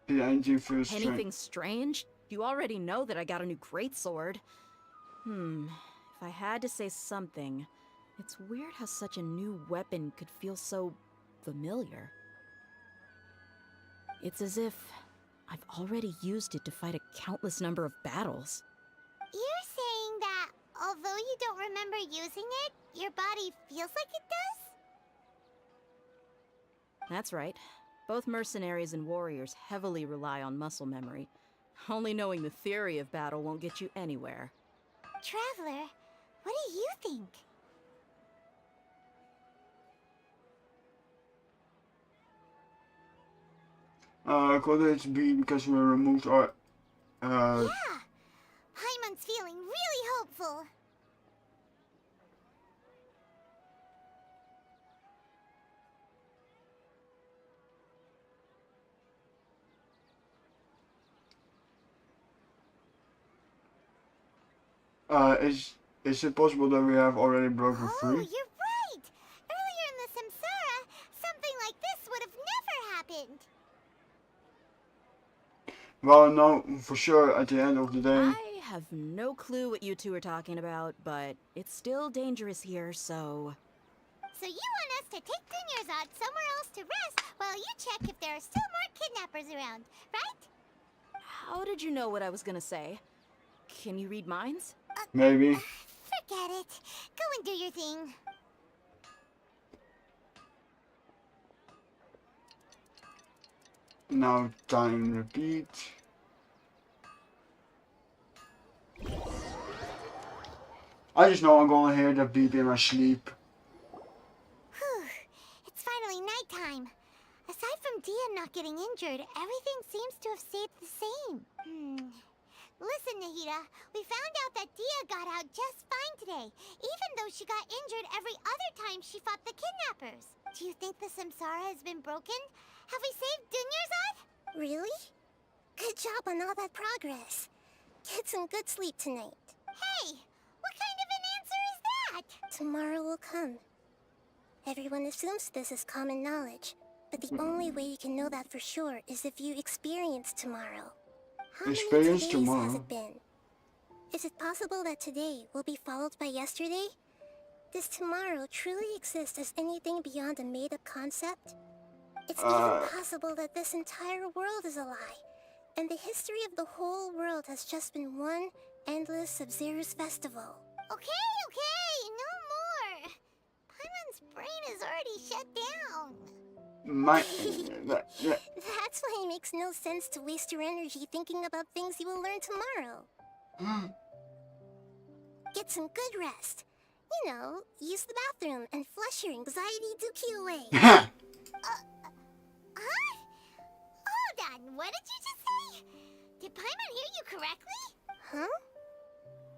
The engine feels Anything strange? You already know that I got a new greatsword. If I had to say something, it's weird how such a new weapon could feel so familiar. It's as if I've already used it to fight a countless number of battles. You're saying that although you don't remember using it, your body feels like it does? That's right. Both mercenaries and warriors heavily rely on muscle memory. Only knowing the theory of battle won't get you anywhere. Traveler, what do you think? Could it be because we removed our... Yeah! Paimon's feeling really hopeful. Is it possible that we have already broken Oh, free? you're right! Earlier in the Samsara, something like this would have never happened. Well, no, for sure, at the end of the day. I have no clue what you two are talking about, but it's still dangerous here, so... So you want us to take Dunyarzad somewhere else to rest while you check if there are still more kidnappers around, right? How did you know what I was gonna say? Can you read minds? Maybe. Forget it. Go and do your thing. Now, time repeat. I just know I'm gonna hear the beep in my sleep. Whew. It's finally nighttime. Aside from Dia not getting injured, everything seems to have stayed the same. Listen, Nahida, we found out that Dia got out just fine today, even though she got injured every other time she fought the kidnappers. Do you think the Samsara has been broken? Have we saved Dunyarzad? Really? Good job on all that progress. Get some good sleep tonight. Hey, what kind of an answer is that? Tomorrow will come. Everyone assumes this is common knowledge, but the only way you can know that for sure is if you experience tomorrow. How many Experience days has tomorrow? it been? Is it possible that today will be followed by yesterday? Does tomorrow truly exist as anything beyond a made-up concept? It's even possible that this entire world is a lie, and the history of the whole world has just been one endless Sub-Zero's festival. Okay, no more. Paimon's brain is already shut down. That's why it makes no sense to waste your energy thinking about things you will learn tomorrow. Get some good rest. You know, use the bathroom and flush your anxiety dookie away. Huh? Hold on, what did you just say? Did Paimon hear you correctly? Huh?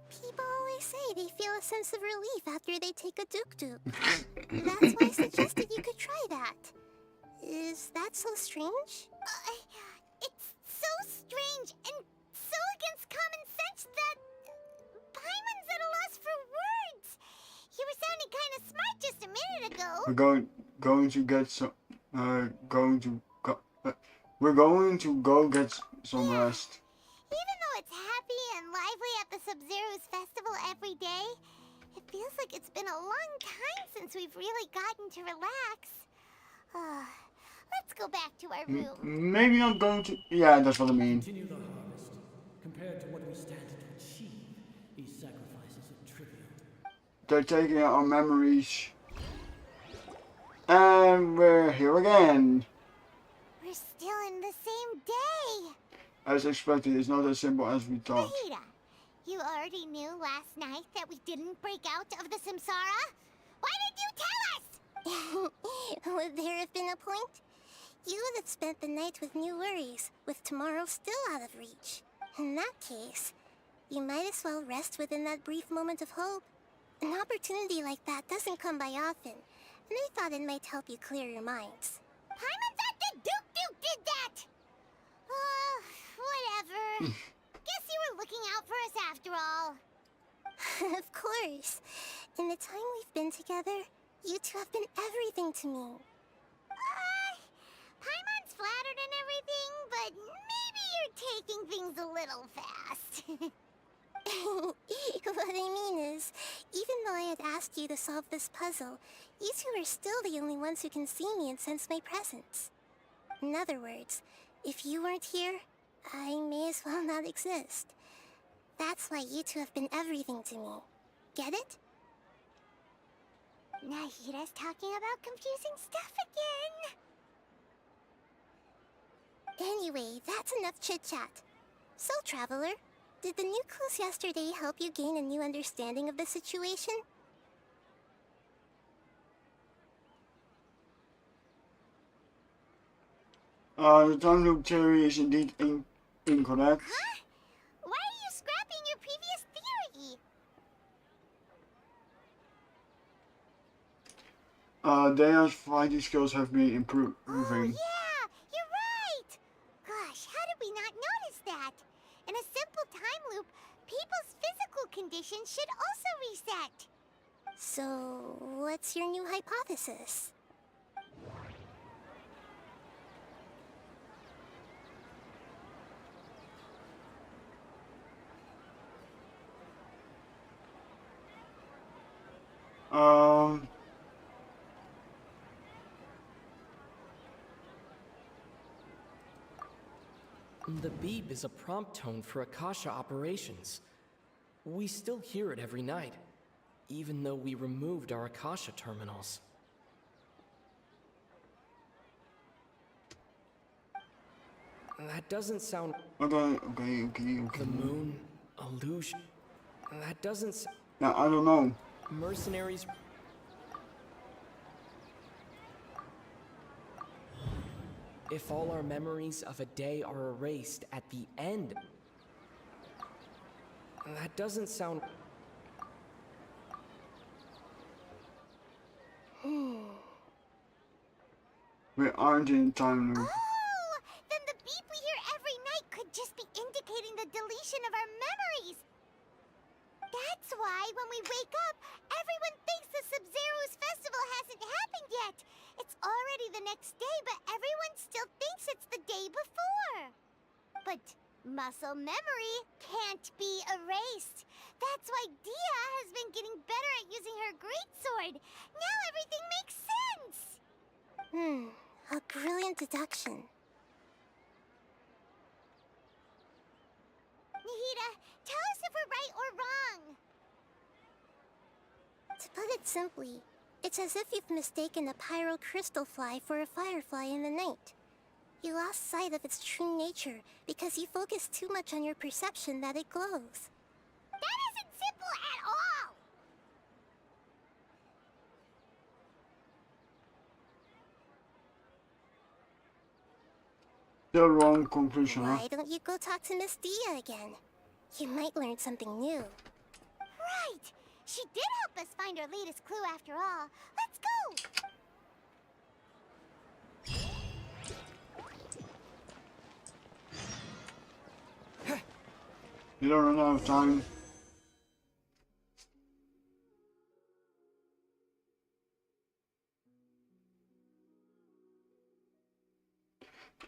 People always say they feel a sense of relief after they take a duk-duk. That's why I suggested you could try that. Is that so strange? It's so strange and so against common sense that Paimon's at a loss for words. You were sounding kind of smart just a minute ago. We're going to go get some rest. Even though it's happy and lively at the Sub-Zero's festival every day, it feels like it's been a long time since we've really gotten to relax. Let's go back to our room. Maybe I'm going to... Yeah, that's what I mean. Continue the harvest. Compared to what we stand to achieve, these sacrifices are trivial. They're taking our memories. And we're here again. We're still in the same day. As expected, it's not as simple as we thought. Nahida, you already knew last night that we didn't break out of the Samsara? Why did you tell us? Would there have been a point? You would have spent the night with new worries, with tomorrow still out of reach. In that case, you might as well rest within that brief moment of hope. An opportunity like that doesn't come by often, and I thought it might help you clear your minds. Paimon thought the Duke did that! Whatever. Guess you were looking out for us after all. Of course. In the time we've been together, you two have been everything to me. Paimon's flattered and everything, but maybe you're taking things a little fast. What I mean is, even though I had asked you to solve this puzzle, you two are still the only ones who can see me and sense my presence. In other words, if you weren't here, I may as well not exist. That's why you two have been everything to me. Get it? Nahida's talking about confusing stuff again. Anyway, that's enough chit-chat. So, Traveler, did the new clues yesterday help you gain a new understanding of the situation? The time loop theory is indeed incorrect. Huh? Why are you scrapping your previous theory? Daya's fighting skills have been improving. Yeah, you're right! Gosh, how did we not notice that? In a simple time loop, people's physical conditions should also reset. So, what's your new hypothesis? The beep is a prompt tone for Akasha operations. We still hear it every night, even though we removed our Akasha terminals. That doesn't sound... Okay. The moon, illusion... That doesn't... Yeah, I don't know. Mercenaries... If all our memories of a day are erased at the end... That doesn't sound... We aren't in time loop. Oh! Then the beep we hear every night could yet. It's already the next day, but everyone still thinks it's the day before. But muscle memory can't be erased. That's why Dia has been getting better at using her greatsword. Now everything makes sense. A brilliant deduction. Nahida, tell us if we're right or wrong. To put it simply, it's as if you've mistaken a pyro crystal fly for a firefly in the night. You lost sight of its true nature because you focused too much on your perception that it glows. That isn't simple at all! The wrong conclusion, huh? Why don't you go talk to Miss Dia again? You might learn something new. Right! She did help us find our latest clue after all. Let's go! You don't run out of time.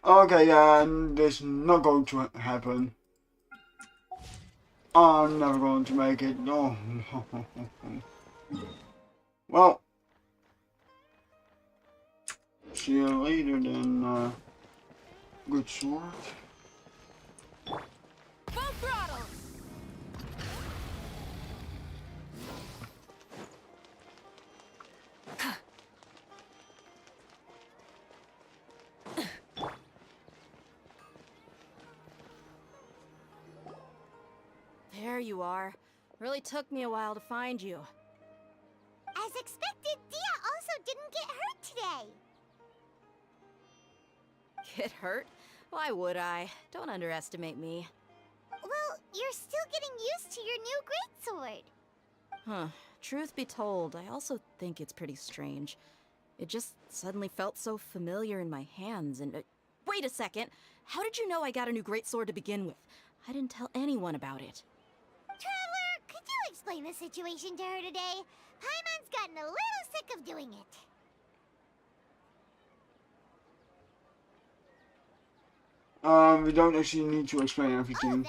Okay, yeah, and this is not going to happen. I'm never going to make it. No. Well, see you later then. Good sword. Full throttle! There you are. Really took me a while to find you. As expected, Dia also didn't get hurt today. Get hurt? Why would I? Don't underestimate me. Well, you're still getting used to your new greatsword. Huh. Truth be told, I also think it's pretty strange. It just suddenly felt so familiar in my hands and... wait a second! How did you know I got a new greatsword to begin with? I didn't tell anyone about it. Traveler, could you explain the situation to her today? Paimon's gotten a little sick of doing it. We don't actually need to explain everything.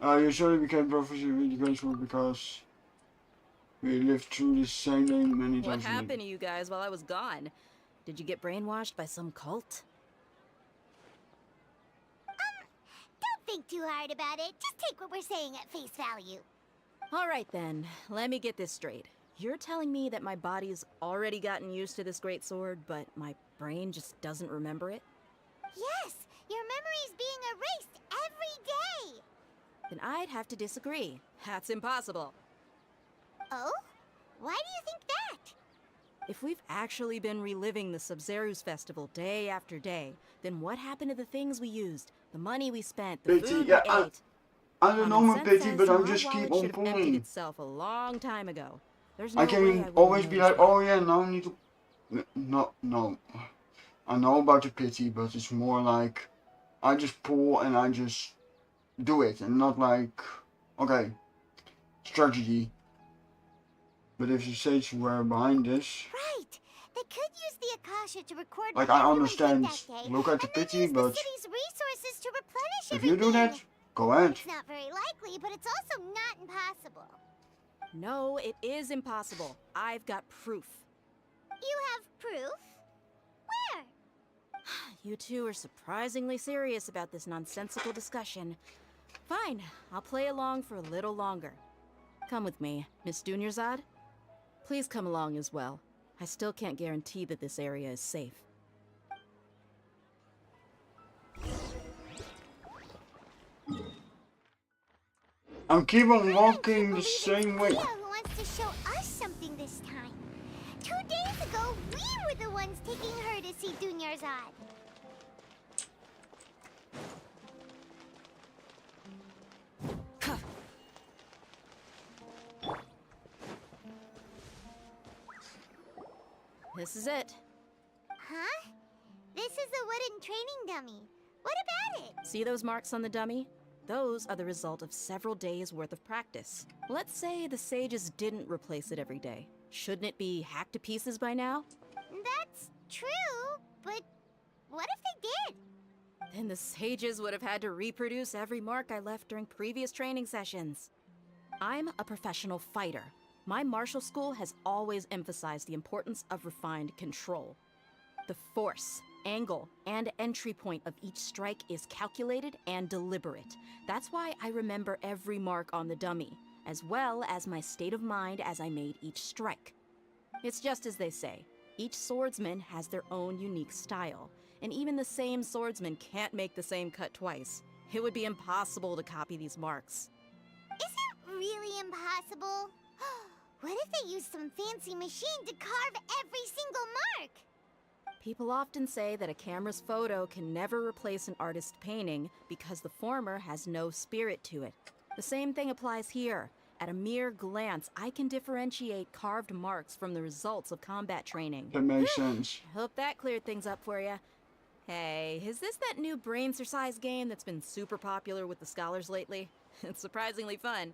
You surely became proficient with the greatsword because we lived through the same day many What times. happened to you guys while I was gone? Did you get brainwashed by some cult? Don't think too hard about it. Just take what we're saying at face value. Alright then, let me get this straight. You're telling me that my body's already gotten used to this greatsword, but my brain just doesn't remember it? Yes, your memory's being erased every day. Then I'd have to disagree. That's impossible. Oh? Why do you think that? If we've actually been reliving the Sub-Zeru's festival day after day, then what happened to the things we used? The money we spent, the Pity, food yeah, we ate? I don't know my Common sense pity, says but I'm my just wallet keep on should have emptied pulling. itself a long time ago. There's no I way can wouldn't always be notice like, that. oh yeah, now I need to... No. I know about the pity, but it's more like... I just pull and I just do it, and not like... Okay, strategy. But if you say somewhere behind this... Right. They could use the Akasha to record Like, what I everyone understand, did that day, look at the and then pity, use the but... city's resources to replenish If everything. you do that, go ahead. It's not very likely, but it's also not impossible. No, it is impossible. I've got proof. You have proof? Where? You two are surprisingly serious about this nonsensical discussion. Fine, I'll play along for a little longer. Come with me, Miss Dunyarzad. Please come along as well. I still can't guarantee that this area is safe. I'm keep on walking the same way. Dia who wants to show us something this time. 2 days ago, we were the ones taking her to see Dunyarzad. This is it. Huh? This is a wooden training dummy. What about it? See those marks on the dummy? Those are the result of several days' worth of practice. Let's say the sages didn't replace it every day. Shouldn't it be hacked to pieces by now? That's true, but what if they did? Then the sages would have had to reproduce every mark I left during previous training sessions. I'm a professional fighter. My martial school has always emphasized the importance of refined control. The force, angle, and entry point of each strike is calculated and deliberate. That's why I remember every mark on the dummy, as well as my state of mind as I made each strike. It's just as they say, each swordsman has their own unique style, and even the same swordsman can't make the same cut twice. It would be impossible to copy these marks. Is it really impossible? What if they used some fancy machine to carve every single mark? People often say that a camera's photo can never replace an artist's painting because the former has no spirit to it. The same thing applies here. At a mere glance, I can differentiate carved marks from the results of combat training. That makes sense. Hope that cleared things up for you. Hey, is this that new brain exercise game that's been super popular with the scholars lately? It's surprisingly fun.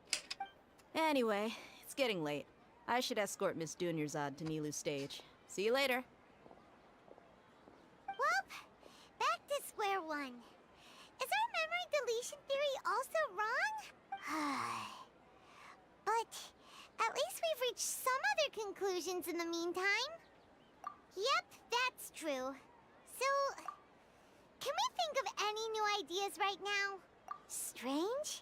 Anyway, it's getting late. I should escort Miss Dunyarzad to Nilu's stage. See you later. Well, back to square one. Is our memory deletion theory also wrong? But at least we've reached some other conclusions in the meantime. Yep, that's true. So, can we think of any new ideas right now? Strange?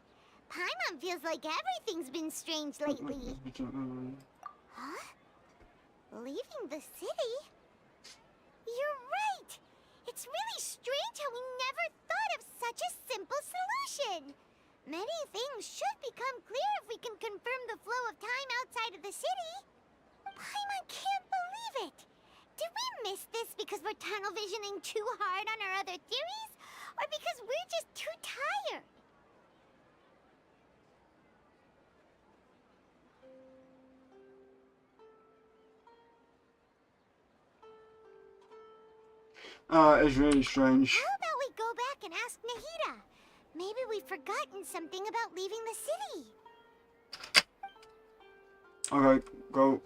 Paimon feels like everything's been strange lately. Huh? Leaving the city? You're right! It's really strange how we never thought of such a simple solution! Many things should become clear if we can confirm the flow of time outside of the city. Paimon can't believe it! Did we miss this because we're tunnel visioning too hard on our other theories? Or because we're just too tired? It's really strange. How about we go back and ask Nahida? Maybe we've forgotten something about leaving the city. Okay, go.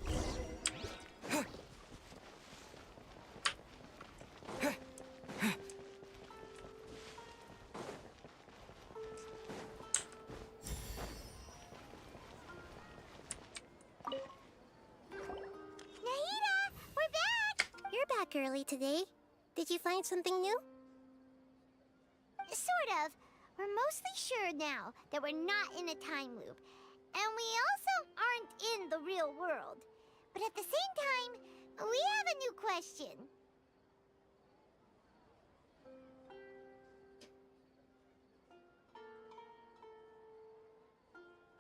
Nahida, we're back! You're back early today. Did you find something new? Sort of. We're mostly sure now that we're not in a time loop. And we also aren't in the real world. But at the same time, we have a new question.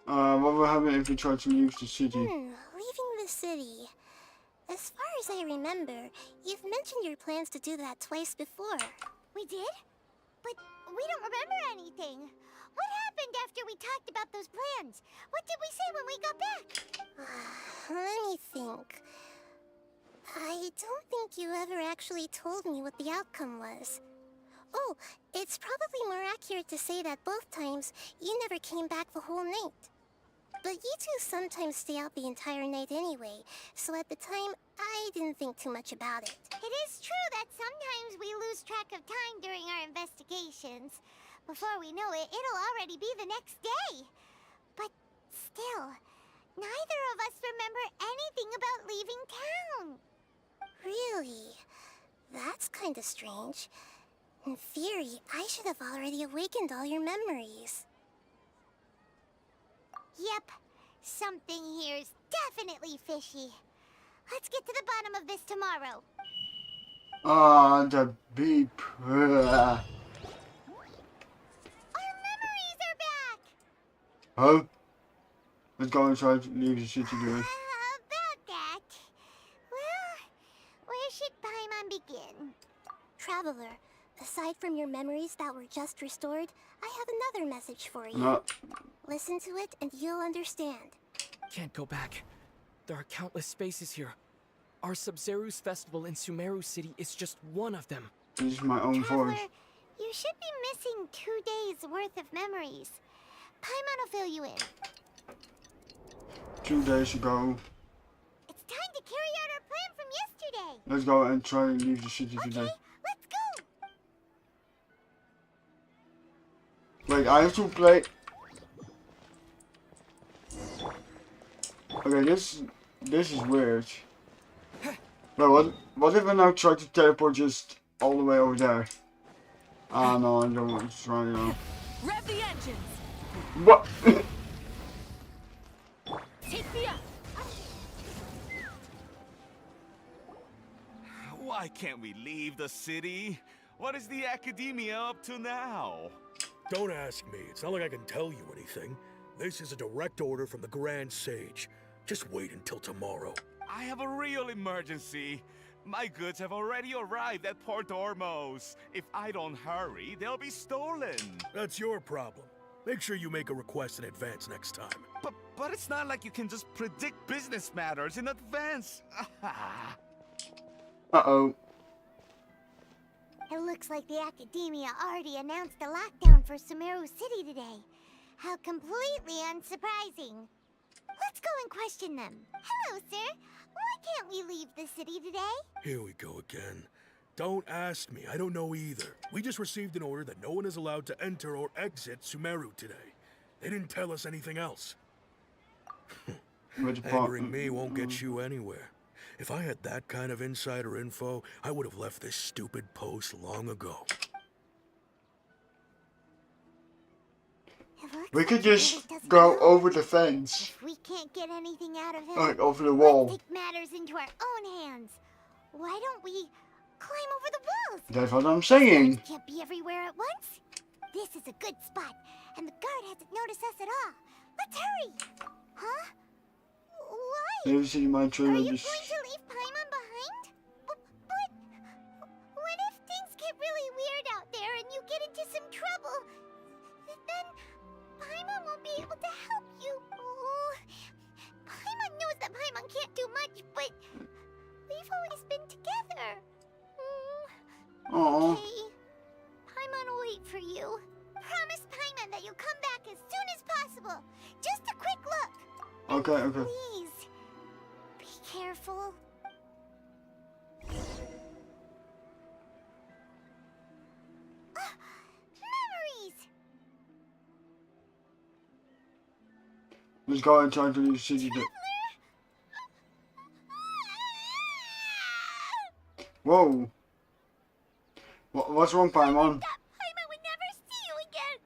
What will happen if we try to leave the city? Leaving the city. As far as I remember, you've mentioned your plans to do that twice before. We did? But we don't remember anything. What happened after we talked about those plans? What did we say when we got back? Let me think. I don't think you ever actually told me what the outcome was. Oh, it's probably more accurate to say that both times you never came back the whole night. But you two sometimes stay out the entire night anyway, so at the time, I didn't think too much about it. It is true that sometimes we lose track of time during our investigations. Before we know it, it'll already be the next day. But still, neither of us remember anything about leaving town. Really? That's kinda strange. In theory, I should have already awakened all your memories. Yep, something here's definitely fishy. Let's get to the bottom of this tomorrow. The beep. Our memories are back! Huh? Let's go inside, leave the city, dude. About that. Well, where should Paimon begin? Traveler, aside from your memories that were just restored, I have another message for you. No. Listen to it and you'll understand. Can't go back. There are countless spaces here. Our Sub-Zeru's festival in Sumeru City is just one of them. This is my own Traveler, voice. You should be missing 2 days worth of memories. Paimon will fill you in. 2 days ago. It's time to carry out our plan from yesterday. Let's go and try and leave the city today. Let's go. Wait, I have to play. Okay, this is weird. But what if I now try to teleport just all the way over there? Ah no, I don't want to try now. Rev the engines. What? Take me up. Why can't we leave the city? What is the academia up to now? Don't ask me. It's not like I can tell you anything. This is a direct order from the Grand Sage. Just wait until tomorrow. I have a real emergency. My goods have already arrived at Port Ormos. If I don't hurry, they'll be stolen. That's your problem. Make sure you make a request in advance next time. But it's not like you can just predict business matters in advance. Uh-oh. It looks like the Academia already announced a lockdown for Sumeru City today. How completely unsurprising. Let's go and question them. Hello, sir. Why can't we leave the city today? Here we go again. Don't ask me. I don't know either. We just received an order that no one is allowed to enter or exit Sumeru today. They didn't tell us anything else. Angering me won't get you anywhere. If I had that kind of insider info, I would have left this stupid post long ago. We could just go over the fence. If we can't get anything out of him, Like over the wall. let's take matters into our own hands. Why don't we climb over the walls? That's what I'm saying. We can't be everywhere at once. This is a good spot, and the guard hasn't noticed us at all. Let's hurry. Huh? Why? Maybe see my trailer. Are you going to leave Paimon behind? But what if things get really weird out there and you get into some trouble? Then Paimon won't be able to help you. Oh, Paimon knows that Paimon can't do much, but we've always been together. Aww. Okay. Paimon will wait for you. Promise Paimon that you'll come back as soon as possible. Just a quick look. Okay, okay. Please, be careful. Memories! Let's go and try to leave the city. Whoa. What's wrong, Paimon? Paimon would never see you again.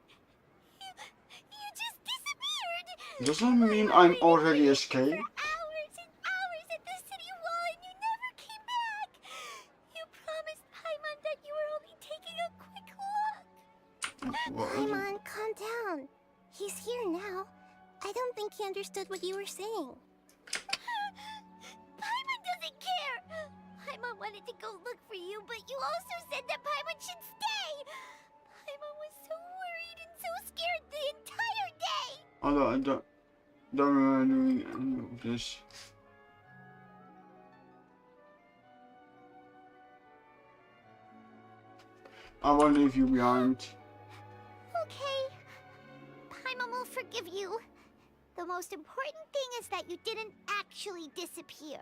You just disappeared. Does that mean I'm already escaped? Hours and hours at the city wall and you never came back. You promised Paimon that you were only taking a quick look. Paimon, calm down. He's here now. I don't think he understood what you were saying. Paimon doesn't care. Paimon wanted to go look for you, but you also said that Paimon should stay. Paimon was so worried and so scared the entire day. I don't remember doing any of this. I won't leave you behind. Okay. Paimon will forgive you. The most important thing is that you didn't actually disappear.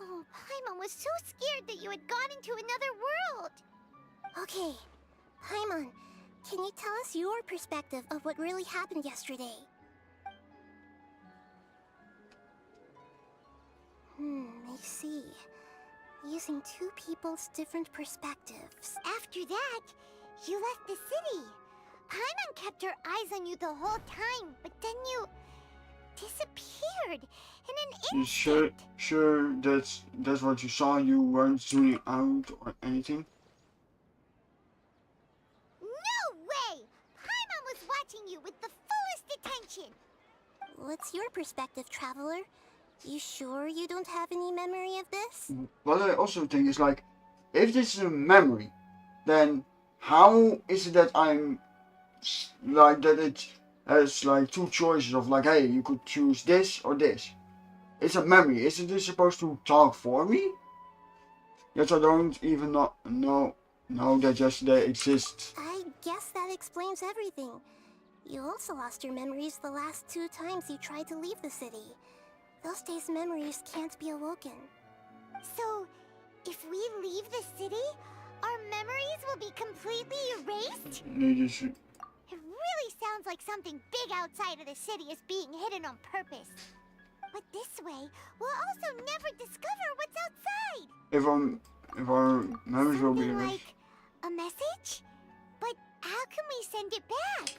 Oh, Paimon was so scared that you had gone into another world. Okay, Paimon, can you tell us your perspective of what really happened yesterday? I see. Using two people's different perspectives. After that, you left the city. Paimon kept her eyes on you the whole time, but then you disappeared in an You sure that's what you saw? You weren't zooming out or anything? No way! Paimon was watching you with the fullest attention. What's your perspective, Traveler? You sure you don't have any memory of this? What I also think is like, if this is a memory, then how is it that I'm like that it has like two choices of like, hey, you could choose this or this. It's a memory. Isn't this supposed to talk for me? Yes, I don't even know No, they exist. I guess that explains everything. You also lost your memories the last 2 times you tried to leave the city. Those days' memories can't be awoken. So, if we leave the city, our memories will be completely erased? It really sounds like something big outside of the city is being hidden on purpose. But this way, we'll also never discover what's outside. If our memories will be Something erased. like a message? But how can we send it back?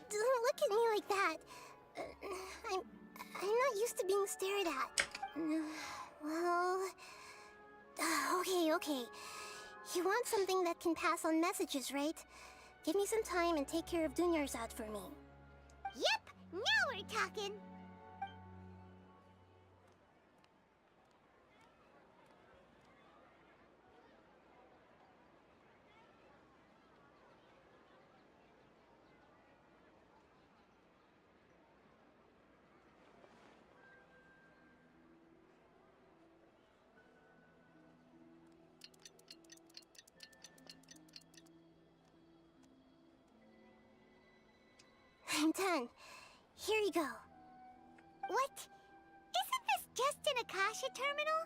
Don't look at me like that. I'm not used to being stared at. Well... Okay. You want something that can pass on messages, right? Give me some time and take care of Dunyarzad for me. Yep, now we're talking. I'm done. Here you go. What? Isn't this just an Akasha terminal?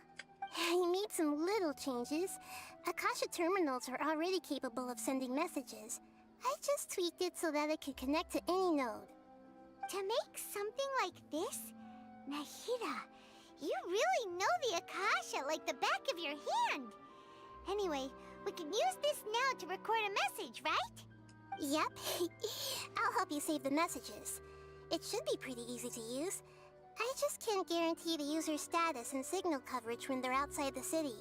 You made some little changes. Akasha terminals are already capable of sending messages. I just tweaked it so that it could connect to any node. To make something like this? Nahida, you really know the Akasha like the back of your hand. Anyway, we can use this now to record a message, right? Yep. I'll help you save the messages. It should be pretty easy to use. I just can't guarantee the user's status and signal coverage when they're outside the city.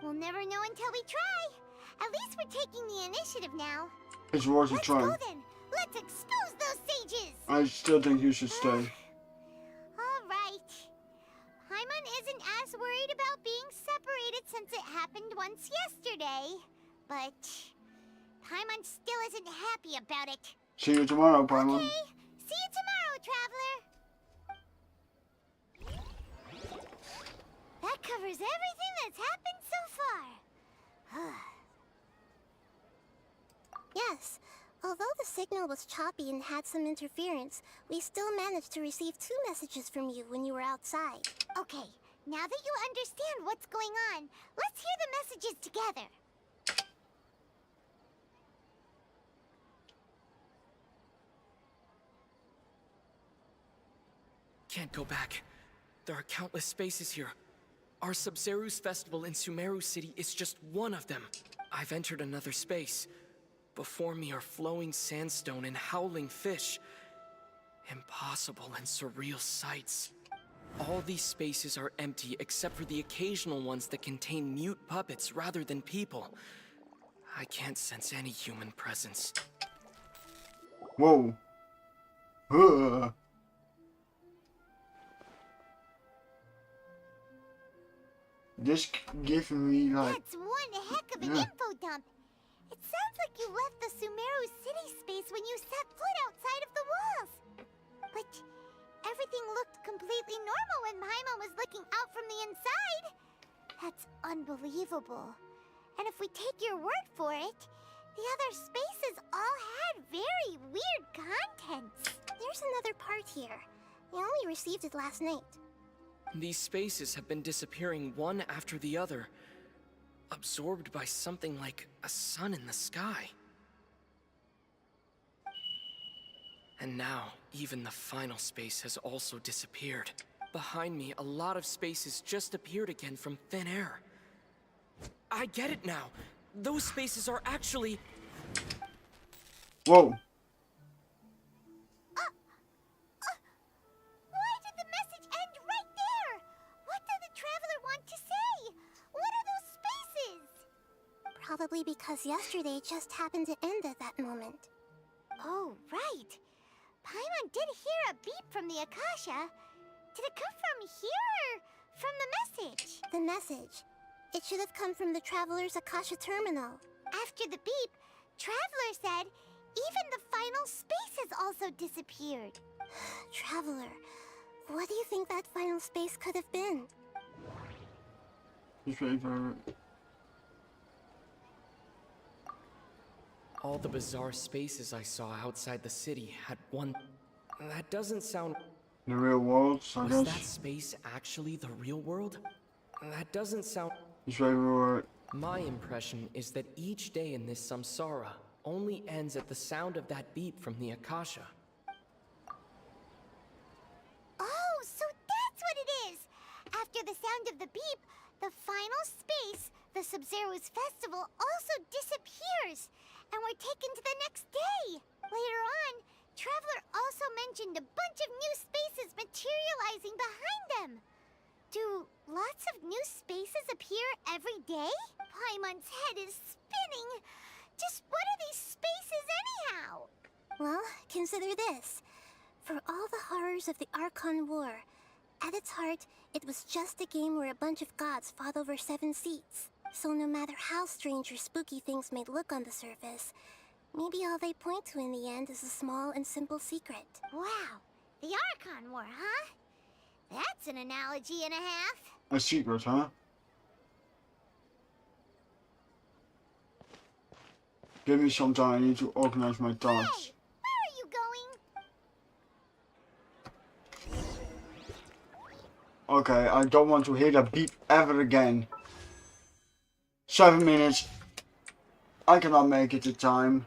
We'll never know until we try. At least we're taking the initiative now. It's worth a try. Let's go then. Let's expose those sages. I still think you should stay. All right. Paimon isn't as worried about being separated since it happened once yesterday. But Paimon still isn't happy about it. See you tomorrow, Paimon. Okay. See you tomorrow, Traveler. That covers everything that's happened so far. Yes. Although the signal was choppy and had some interference, we still managed to receive 2 messages from you when you were outside. Okay, now that you understand what's going on, let's hear the messages together. Can't go back. There are countless spaces here. Our Sabzeruz festival in Sumeru City is just one of them. I've entered another space. Before me are flowing sandstone and howling fish. Impossible and surreal sights. All these spaces are empty except for the occasional ones that contain mute puppets rather than people. I can't sense any human presence. Whoa. This gives me like... That's one heck of an info dump. It sounds like you left the Sumeru city space when you set foot outside of the walls. But everything looked completely normal when Paimon was looking out from the inside. That's unbelievable. And if we take your word for it, the other spaces all had very weird contents. There's another part here. I only received it last night. These spaces have been disappearing one after the other, absorbed by something like a sun in the sky. And now, even the final space has also disappeared. Behind me, a lot of spaces just appeared again from thin air. I get it now. Those spaces are actually... Whoa. Why did the message end right there? What did the Traveler want to say? What are those spaces? Probably because yesterday just happened to end at that moment. Oh, right. Paimon did hear a beep from the Akasha. Did it come from here or from the message? The message. It should have come from the Traveler's Akasha terminal. After the beep, Traveler said even the final spaces also disappeared. Traveler, what do you think that final space could have been? All the bizarre spaces I saw outside the city had one... That doesn't sound... The real world, I Was guess. that space actually the real world? That doesn't sound... This way we were... My impression is that each day in this samsara only ends at the sound of that beep from the Akasha. Oh, so that's what it is! After the sound of the beep, the final space, the Sub-Zero's festival, also disappears, and we're taken to the next day. Later on, Traveler also mentioned a bunch of new spaces materializing behind them. Do lots of new spaces appear every day? Paimon's head is spinning. Just what are these spaces anyhow? Well, consider this. For all the horrors of the Archon War, at its heart, it was just a game where a bunch of gods fought over 7 seats. So no matter how strange or spooky things may look on the surface, maybe all they point to in the end is a small and simple secret. Wow, the Archon War, huh? That's an analogy and a half. A secret, huh? Give me some time, I need to organize my thoughts. Hey, where are you going? Okay, I don't want to hear that beep ever again. 7 minutes. I cannot make it to time.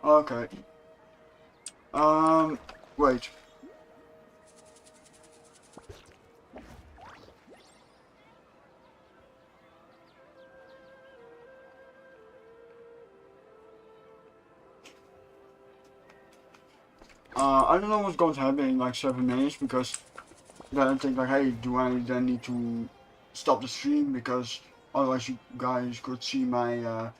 Okay. Wait. I don't know what's going to happen in like 7 minutes, because then I think like, hey, do I then need to stop the stream, because otherwise you guys could see my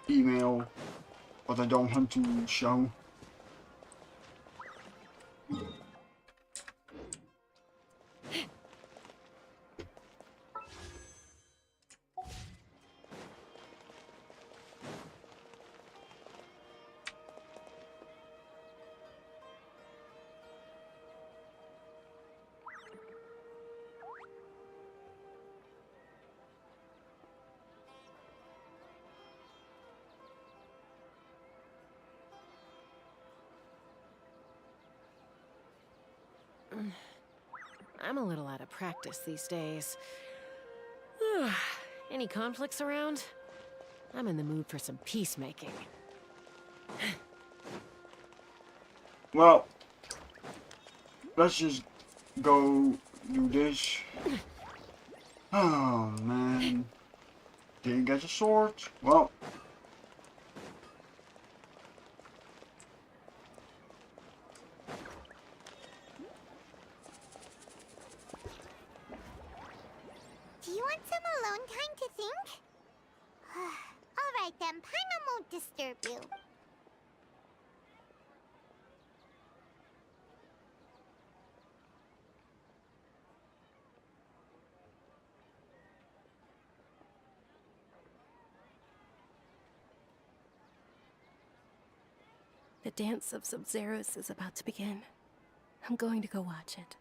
email, but I don't want to show. I'm a little out of practice these days. Any conflicts around? I'm in the mood for some peacemaking. Well, let's just go do this. Oh man, didn't get a sword. Well. Do you want some alone time to think? Alright then, Paimon won't disturb you. The dance of Sub-Zeros is about to begin. I'm going to go watch it.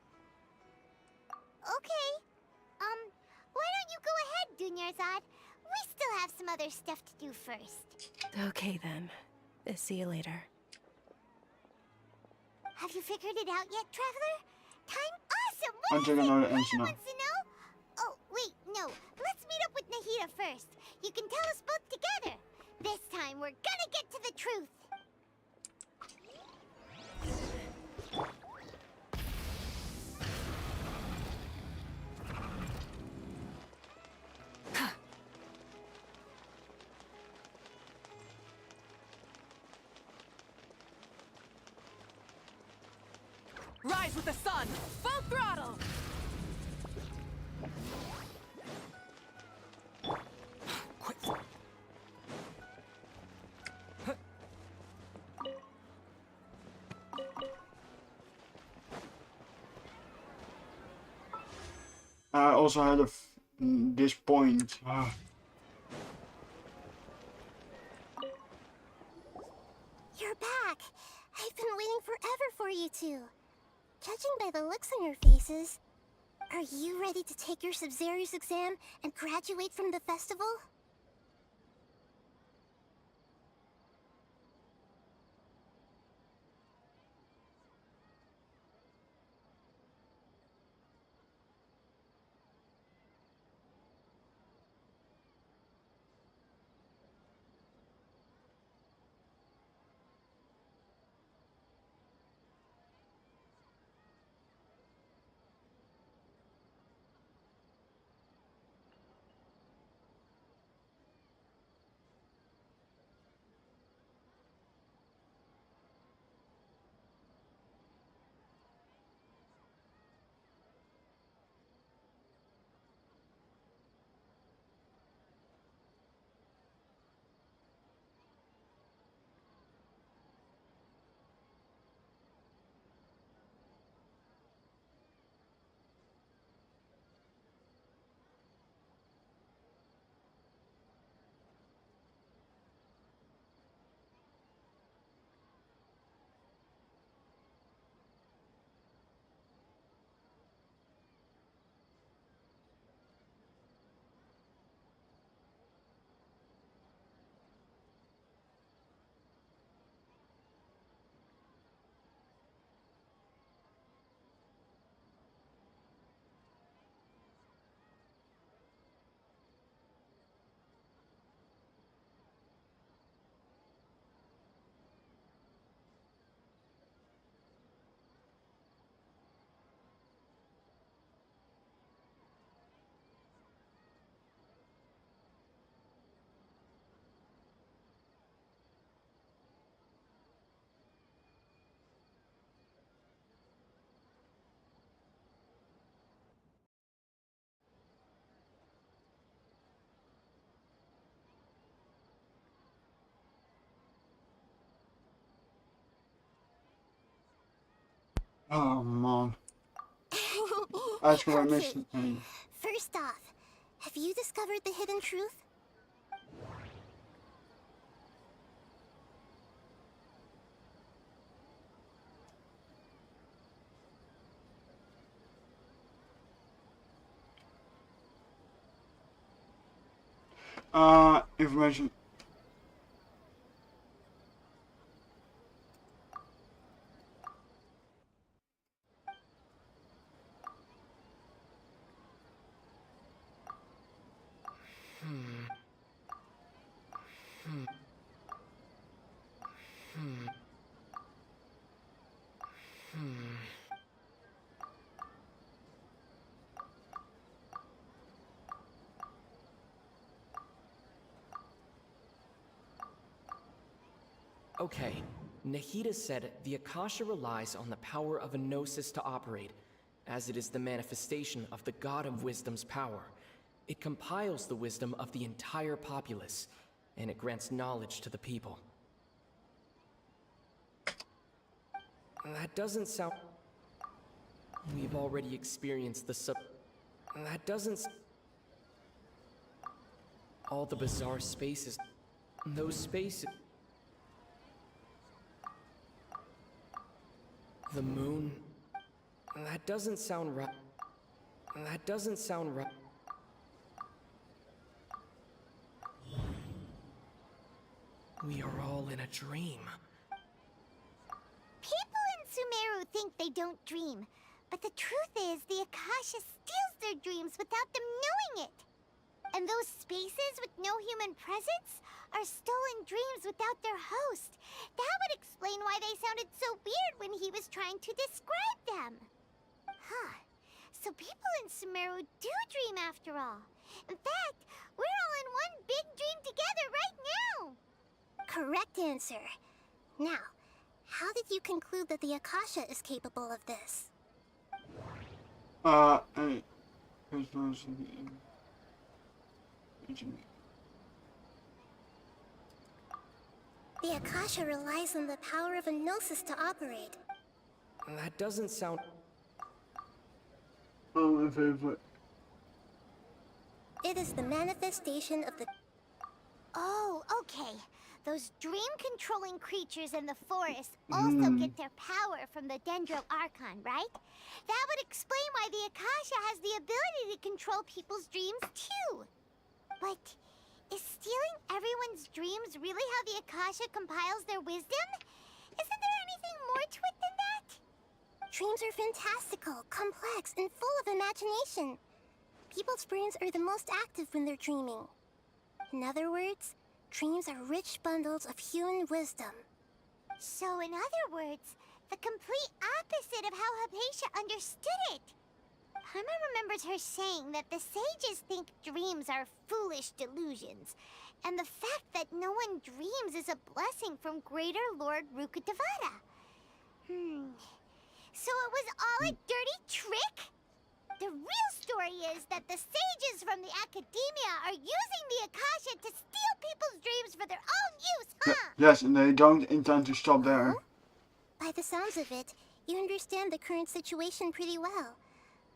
Okay. Why don't you go ahead, Dunyarzad? We still have some other stuff to do first. Okay then. See you later. Have you figured it out yet, Traveler? Time awesome! I'm What is taking it? another Paimon answer now. wants to know? Oh, wait, no. Let's meet up with Nahida first. You can tell us both together. This time, we're gonna get to the truth. Rise with the sun! Full throttle! I also had this point. You're back! I've been waiting forever for you two. Judging by the looks on your faces, are you ready to take your Sub-Zero's exam and graduate from the festival? Oh man. Ask my mission. First off, have you discovered the hidden truth? Information. Okay, Nahida said the Akasha relies on the power of a gnosis to operate, as it is the manifestation of the God of Wisdom's power. It compiles the wisdom of the entire populace, and it grants knowledge to the people. That doesn't sound... We've already experienced the That doesn't... All the bizarre spaces... Those spaces... The moon... That doesn't sound right. That doesn't sound right. We are all in a dream. People in Sumeru think they don't dream, but the truth is the Akasha steals their dreams without them knowing it. And those spaces with no human presence are stolen dreams without their host. That would explain why they sounded so weird when he was trying to describe them. Huh. So people in Sumeru do dream after all. In fact, we're all in one big dream together right now. Correct answer. Now, how did you conclude that the Akasha is capable of this? The Akasha relies on the power of a gnosis to operate. That doesn't sound... Oh, my favorite. It is the manifestation of the... Oh, okay. Those dream-controlling creatures in the forest also get their power from the Dendro Archon, right? That would explain why the Akasha has the ability to control people's dreams, too. But is stealing everyone's dreams really how the Akasha compiles their wisdom? Isn't there anything more to it than that? Dreams are fantastical, complex, and full of imagination. People's brains are the most active when they're dreaming. In other words, dreams are rich bundles of human wisdom. So, in other words, the complete opposite of how Hypatia understood it. Paimon remembers her saying that the sages think dreams are foolish delusions, and the fact that no one dreams is a blessing from Greater Lord Rukkhadevata. So it was all a dirty trick? The real story is that the sages from the academia are using the Akasha to steal people's dreams for their own use, huh? Yes, and they don't intend to stop there. By the sounds of it, you understand the current situation pretty well.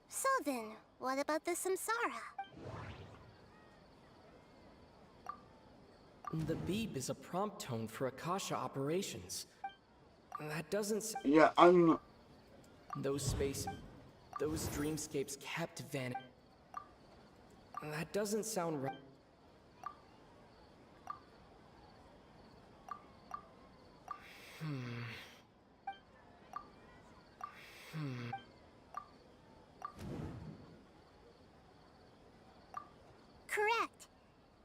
So then, what about the samsara? The beep is a prompt tone for Akasha operations. That doesn't... Yeah, I'm... Those dreamscapes kept vanishing. That doesn't sound right. Correct.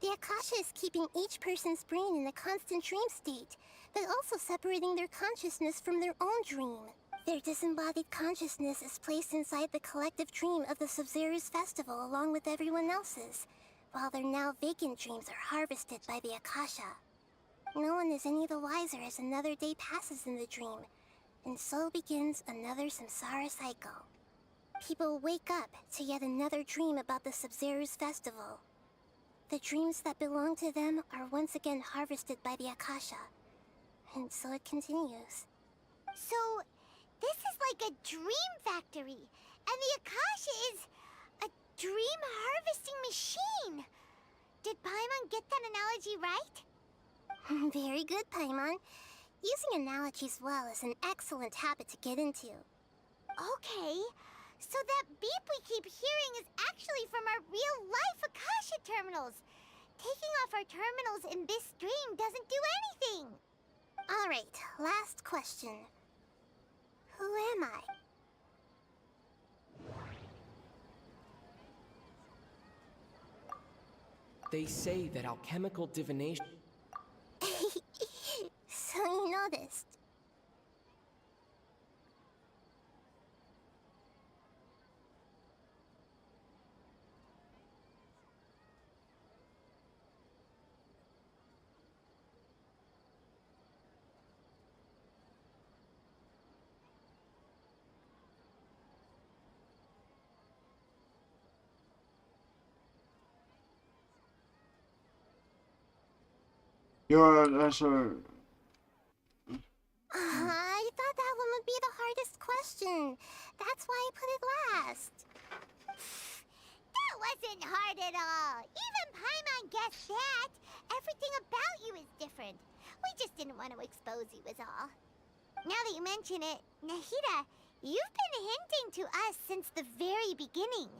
The Akasha is keeping each person's brain in a constant dream state, but also separating their consciousness from their own dream. Their disembodied consciousness is placed inside the collective dream of the Sub-Zero's festival along with everyone else's, while their now vacant dreams are harvested by the Akasha. No one is any the wiser as another day passes in the dream, and so begins another samsara cycle. People wake up to yet another dream about the Sub-Zero's festival. The dreams that belong to them are once again harvested by the Akasha, and so it continues. So, this is like a dream factory, and the Akasha is a dream harvesting machine. Did Paimon get that analogy right? Very good, Paimon. Using analogies well is an excellent habit to get into. Okay, so that beep we keep hearing is actually from our real-life Akasha terminals. Taking off our terminals in this dream doesn't do anything. Alright, last question. Who am I? They say that alchemical divination... So you noticed. Your answer... I thought that one would be the hardest question. That's why I put it last. That wasn't hard at all. Even Paimon guessed that. Everything about you is different. We just didn't want to expose you is all. Now that you mention it, Nahida, you've been hinting to us since the very beginning.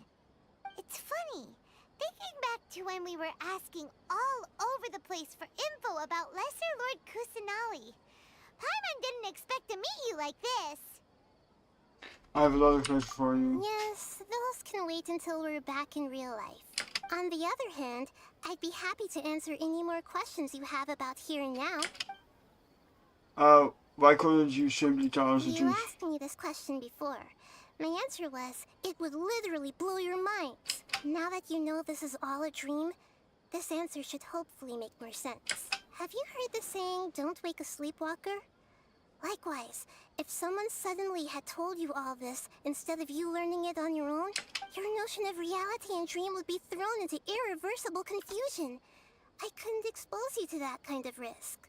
It's funny. Thinking back to when we were asking all over the place for info about Lesser Lord Kusanali. Paimon didn't expect to meet you like this. I have a lot of questions for you. Yes, those can wait until we're back in real life. On the other hand, I'd be happy to answer any more questions you have about here and now. Why couldn't you simply tell us the You truth? asked me this question before. My answer was, it would literally blow your minds. Now that you know this is all a dream, this answer should hopefully make more sense. Have you heard the saying, don't wake a sleepwalker? Likewise, if someone suddenly had told you all this instead of you learning it on your own, your notion of reality and dream would be thrown into irreversible confusion. I couldn't expose you to that kind of risk.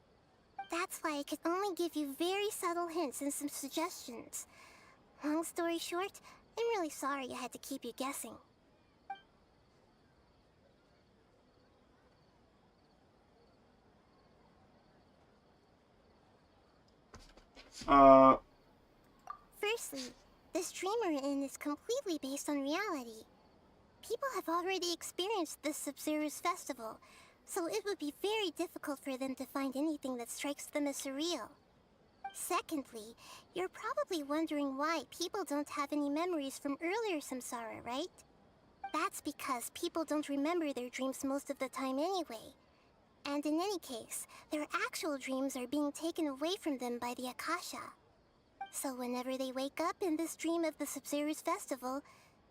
That's why I could only give you very subtle hints and some suggestions. Long story short, I'm really sorry I had to keep you guessing. Firstly, this dream we're in is completely based on reality. People have already experienced this Sub-Zero's festival, so it would be very difficult for them to find anything that strikes them as surreal. Secondly, you're probably wondering why people don't have any memories from earlier samsara, right? That's because people don't remember their dreams most of the time anyway. And in any case, their actual dreams are being taken away from them by the Akasha. So whenever they wake up in this dream of the Sub-Zero's festival,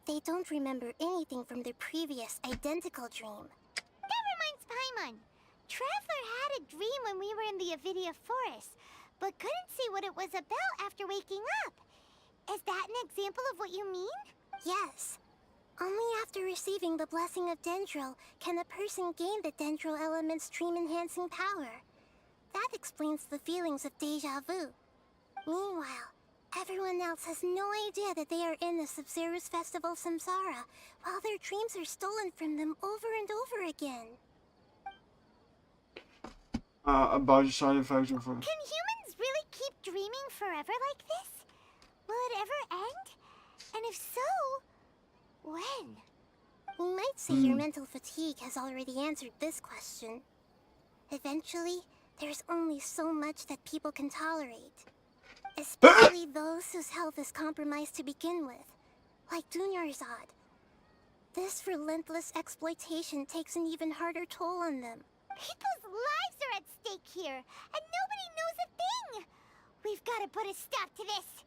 they don't remember anything from their previous identical dream. That reminds Paimon. Traveler had a dream when we were in the Avidia Forest, but couldn't see what it was about after waking up. Is that an example of what you mean? Yes. Only after receiving the blessing of Dendro can a person gain the Dendro element's dream-enhancing power. That explains the feelings of deja vu. Meanwhile, everyone else has no idea that they are in the Sub-Zero's festival samsara, while their dreams are stolen from them over and over again. About the side effects of Can humans really keep dreaming forever like this? Will it ever end? And if so, when? We might say your mental fatigue has already answered this question. Eventually, there's only so much that people can tolerate. Especially those whose health is compromised to begin with, like Dunyarzad. This relentless exploitation takes an even harder toll on them. People's lives are at stake here, and nobody knows a thing! We've got to put a stop to this!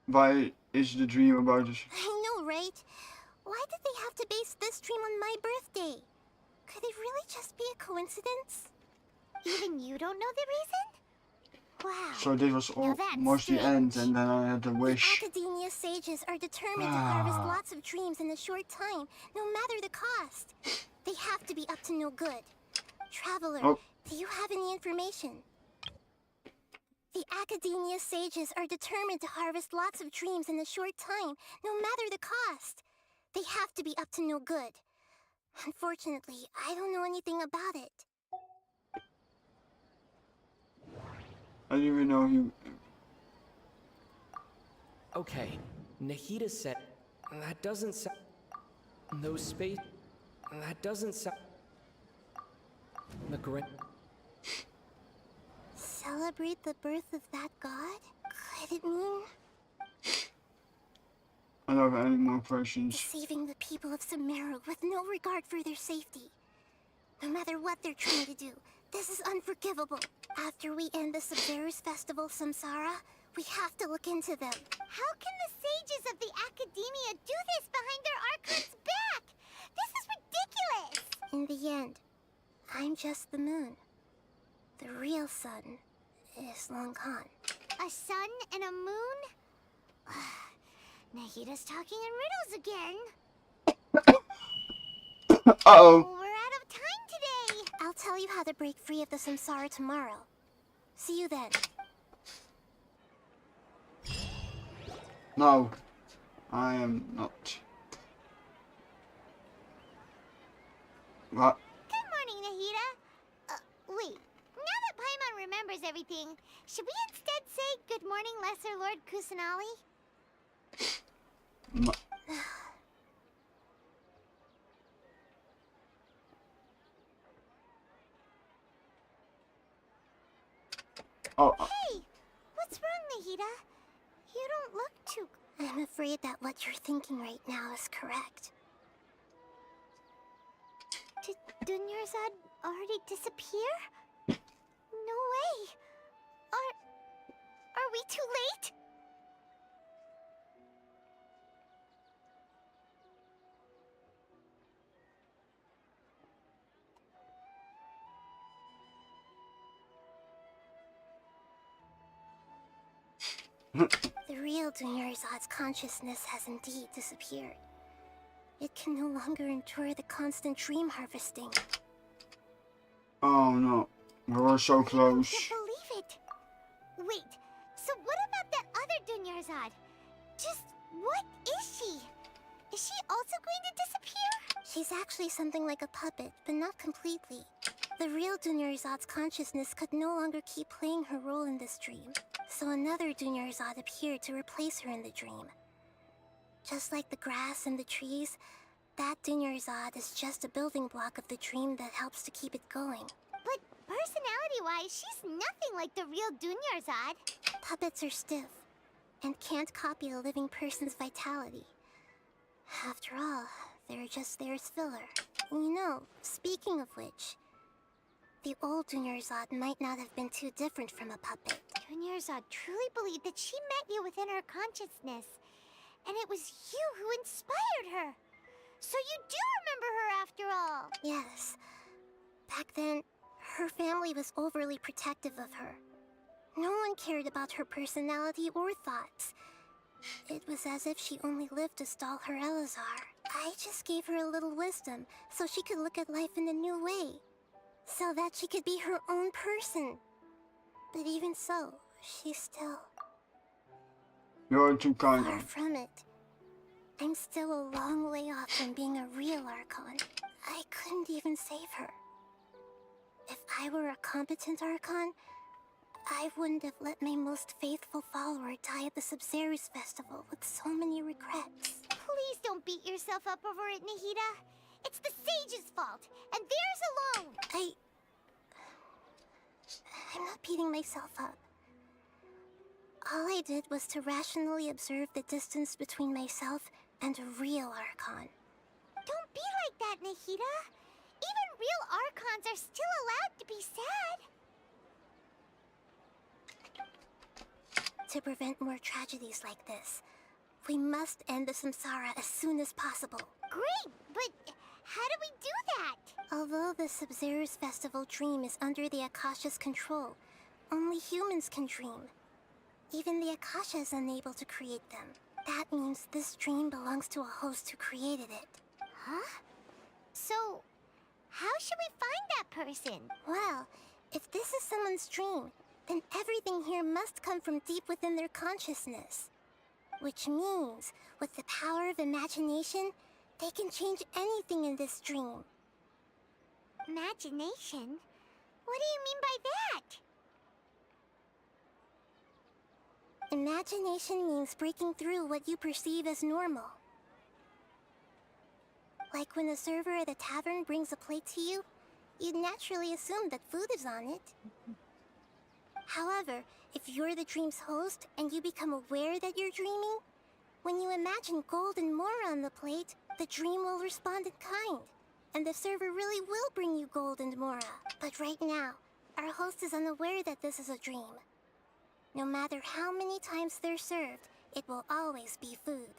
Why is the dream about this? I know, right? Why did they have to base this dream on my birthday? Could it really just be a coincidence? Even you don't know the reason? Wow. So this was almost the end, and then I had a wish. The Academia sages are determined to harvest lots of dreams in a short time, no matter the cost. They have to be up to no good. Traveler, do you have any information? The Academia sages are determined to harvest lots of dreams in a short time, no matter the cost. They have to be up to no good. Unfortunately, I don't know anything about it. I didn't even know you. Okay, Nahida said that doesn't sound. No space. That doesn't sound. The great. Celebrate the birth of that god? Could it mean I don't have any more questions. deceiving the people of Sumeru with no regard for their safety? No matter what they're trying to do, this is unforgivable. After we end the Sub-Zero's festival samsara, we have to look into them. How can the sages of the Academia do this behind their Archon's back? This is ridiculous! In the end, I'm just the moon. The real sun is long gone. A sun and a moon? Nahida's talking in riddles again. Uh-oh. We're out of time today. I'll tell you how to break free of the samsara tomorrow. See you then. No, I am not. What? Good morning, Nahida. Wait. Now that Paimon remembers everything, should we instead say good morning, Lesser Lord Kusanali? Hey! What's wrong, Nahida? You don't look too... I'm afraid that what you're thinking right now is correct. Did Dunyarzad already disappear? No way! Are we too late? The real Dunyarzad's consciousness has indeed disappeared. It can no longer endure the constant dream harvesting. Oh no, we were so close. I can't believe it. Wait, so what about that other Dunyarzad? Just what is she? Is she also going to disappear? She's actually something like a puppet, but not completely. The real Dunyarzad's consciousness could no longer keep playing her role in this dream, so another Dunyarzad appeared to replace her in the dream. Just like the grass and the trees, that Dunyarzad is just a building block of the dream that helps to keep it going. But personality-wise, she's nothing like the real Dunyarzad. Puppets are stiff, and can't copy a living person's vitality. After all, they're just there as filler. You know, speaking of which, the old Dunyarzad might not have been too different from a puppet. Dunyarzad truly believed that she met you within her consciousness, and it was you who inspired her. So you do remember her after all. Yes. Back then, her family was overly protective of her. No one cared about her personality or thoughts. It was as if she only lived to stall her Elazar. I just gave her a little wisdom so she could look at life in a new way. So that she could be her own person. But even so, she's still... You're too kind. Far from it. I'm still a long way off from being a real Archon. I couldn't even save her. If I were a competent Archon, I wouldn't have let my most faithful follower die at the Sabzeruz festival with so many regrets. Please don't beat yourself up over it, Nahida. It's the sage's fault, and theirs alone. I'm not beating myself up. All I did was to rationally observe the distance between myself and a real Archon. Don't be like that, Nahida. Even real Archons are still allowed to be sad. To prevent more tragedies like this, we must end the samsara as soon as possible. Great, but how do we do that? Although the Sabzeruz festival dream is under the Akasha's control, only humans can dream. Even the Akasha is unable to create them. That means this dream belongs to a host who created it. Huh? So, how should we find that person? Well, if this is someone's dream, then everything here must come from deep within their consciousness. Which means, with the power of imagination, they can change anything in this dream. Imagination? What do you mean by that? Imagination means breaking through what you perceive as normal. Like when a server at a tavern brings a plate to you, you'd naturally assume that food is on it. However, if you're the dream's host and you become aware that you're dreaming, when you imagine gold and more on the plate, the dream will respond in kind, and the server really will bring you gold and mora. But right now, our host is unaware that this is a dream. No matter how many times they're served, it will always be food.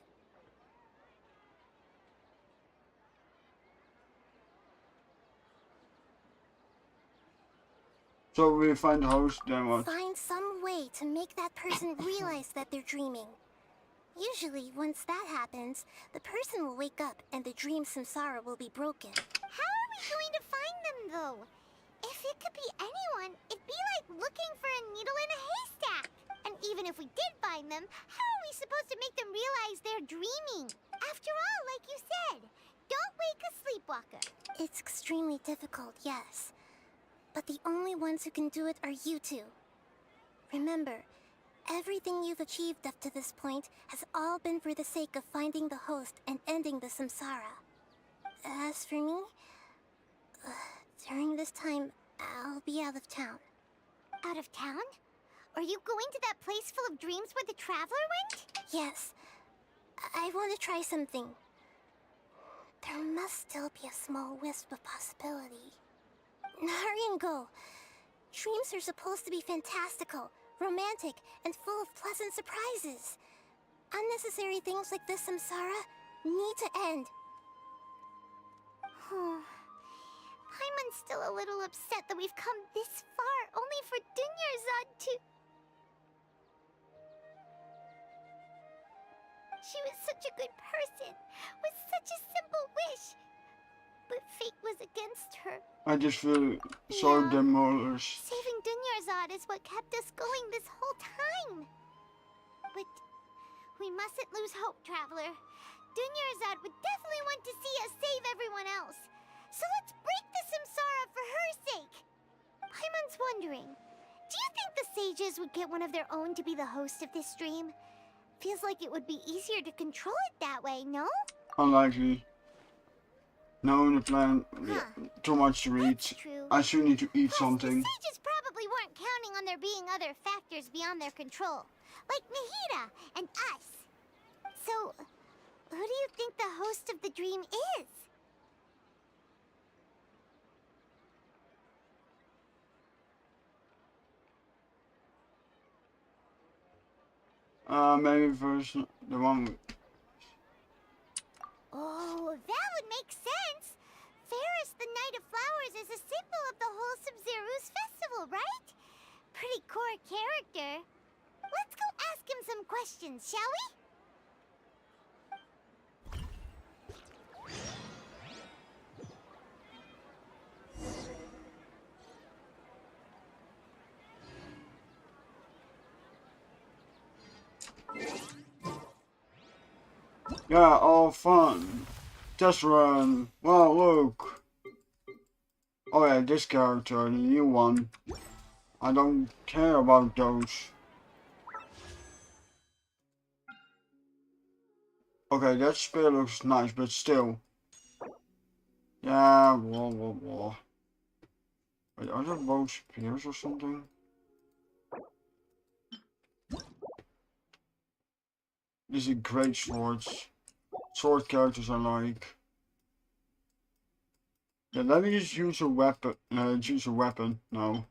So we find the host, then what? Find some way to make that person realize that they're dreaming. Usually, once that happens, the person will wake up and the dream samsara will be broken. How are we going to find them, though? If it could be anyone, it'd be like looking for a needle in a haystack. And even if we did find them, how are we supposed to make them realize they're dreaming? After all, like you said, don't wake a sleepwalker. It's extremely difficult, yes. But the only ones who can do it are you two. Remember, everything you've achieved up to this point has all been for the sake of finding the host and ending the samsara. As for me, during this time, I'll be out of town. Out of town? Are you going to that place full of dreams where the Traveler went? Yes. I want to try something. There must still be a small wisp of possibility. Hurry and go. Dreams are supposed to be fantastical, romantic, and full of pleasant surprises. Unnecessary things like this samsara need to end. Paimon's still a little upset that we've come this far only for Dunyarzad to... She was such a good person, with such a simple wish. But fate was against her. I just feel so demolished. Saving Dunyarzad is what kept us going this whole time. But we mustn't lose hope, Traveler. Dunyarzad would definitely want to see us save everyone else. So let's break the samsara for her sake. Paimon's wondering, do you think the sages would get one of their own to be the host of this stream? Feels like it would be easier to control it that way, no? Unlikely. No, the plan. Yeah, too much to read. I still need to eat something. The sages probably weren't counting on there being other factors beyond their control, like Nahida and us. So, who do you think the host of the dream is? Maybe first the one. Oh, that would make sense. Ferris, the Knight of Flowers, is a symbol of the whole Sub-Zeru's festival, right? Pretty core character. Let's go ask him some questions, shall we? Yeah, all fun. Just run. Wow, look. Oh yeah, this character, the new one. I don't care about those. Okay, that spear looks nice, but still. Yeah, blah blah blah. Wait, are there both spears or something? These are great swords. Sword characters I like. Yeah, let me just use a weapon. Choose a weapon. No.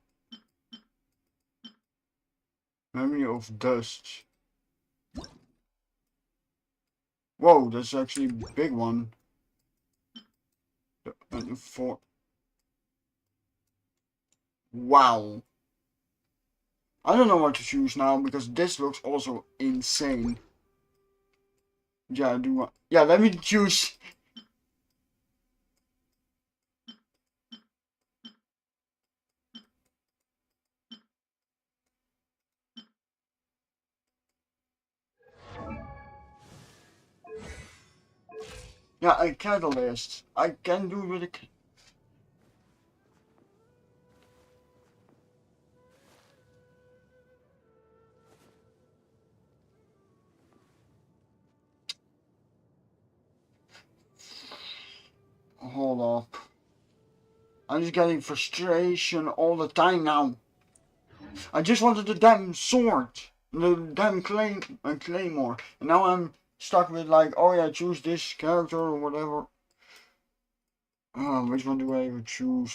Memory of Dust. Whoa, that's actually a big one. Four. Wow. I don't know what to choose now because this looks also insane. Yeah, yeah, let me choose. Yeah, a catalyst. I can do with a. Hold up. I'm just getting frustration all the time now. I just wanted the damn sword. The damn claymore. And now I'm stuck with like, oh yeah, choose this character or whatever. Which one do I even choose?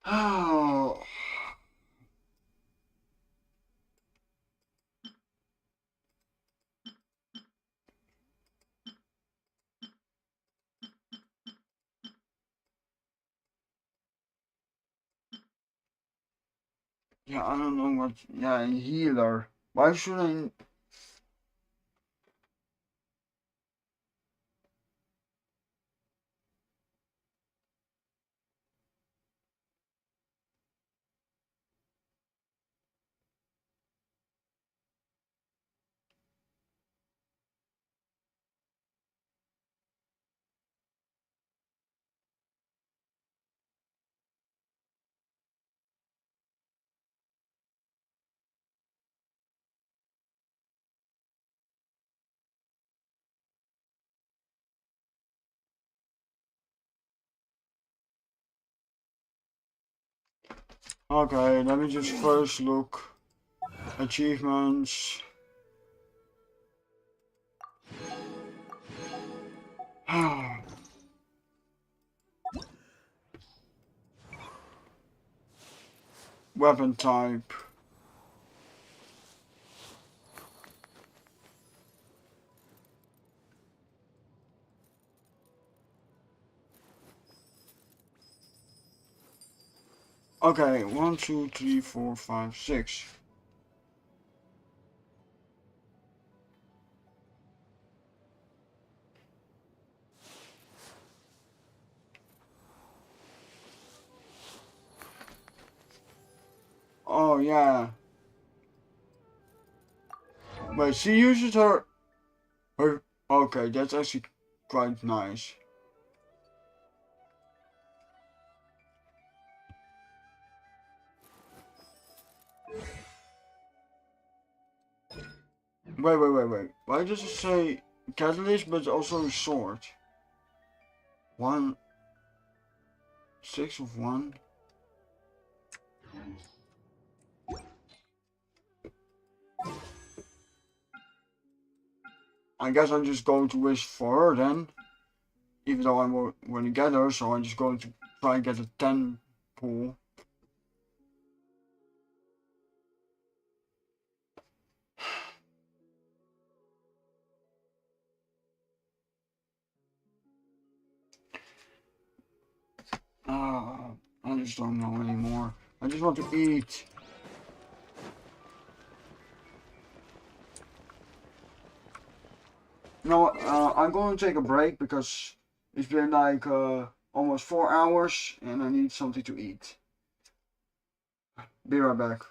Oh. Yeah, I don't know what. Yeah, healer. Why should I? Okay, let me just first look. Achievements. weapon type. Okay, 1, 2, 3, 4, 5, 6. Oh yeah. But she uses her okay, that's actually quite nice. Wait. Why does it say catalyst but also sword? 1 6 of 1. I guess I'm just going to wish for her then. Even though I want to get her, so I'm just going to try and get a 10 pool. I just don't know anymore. I just want to eat. No, I'm going to take a break because it's been like almost 4 hours and I need something to eat. Be right back.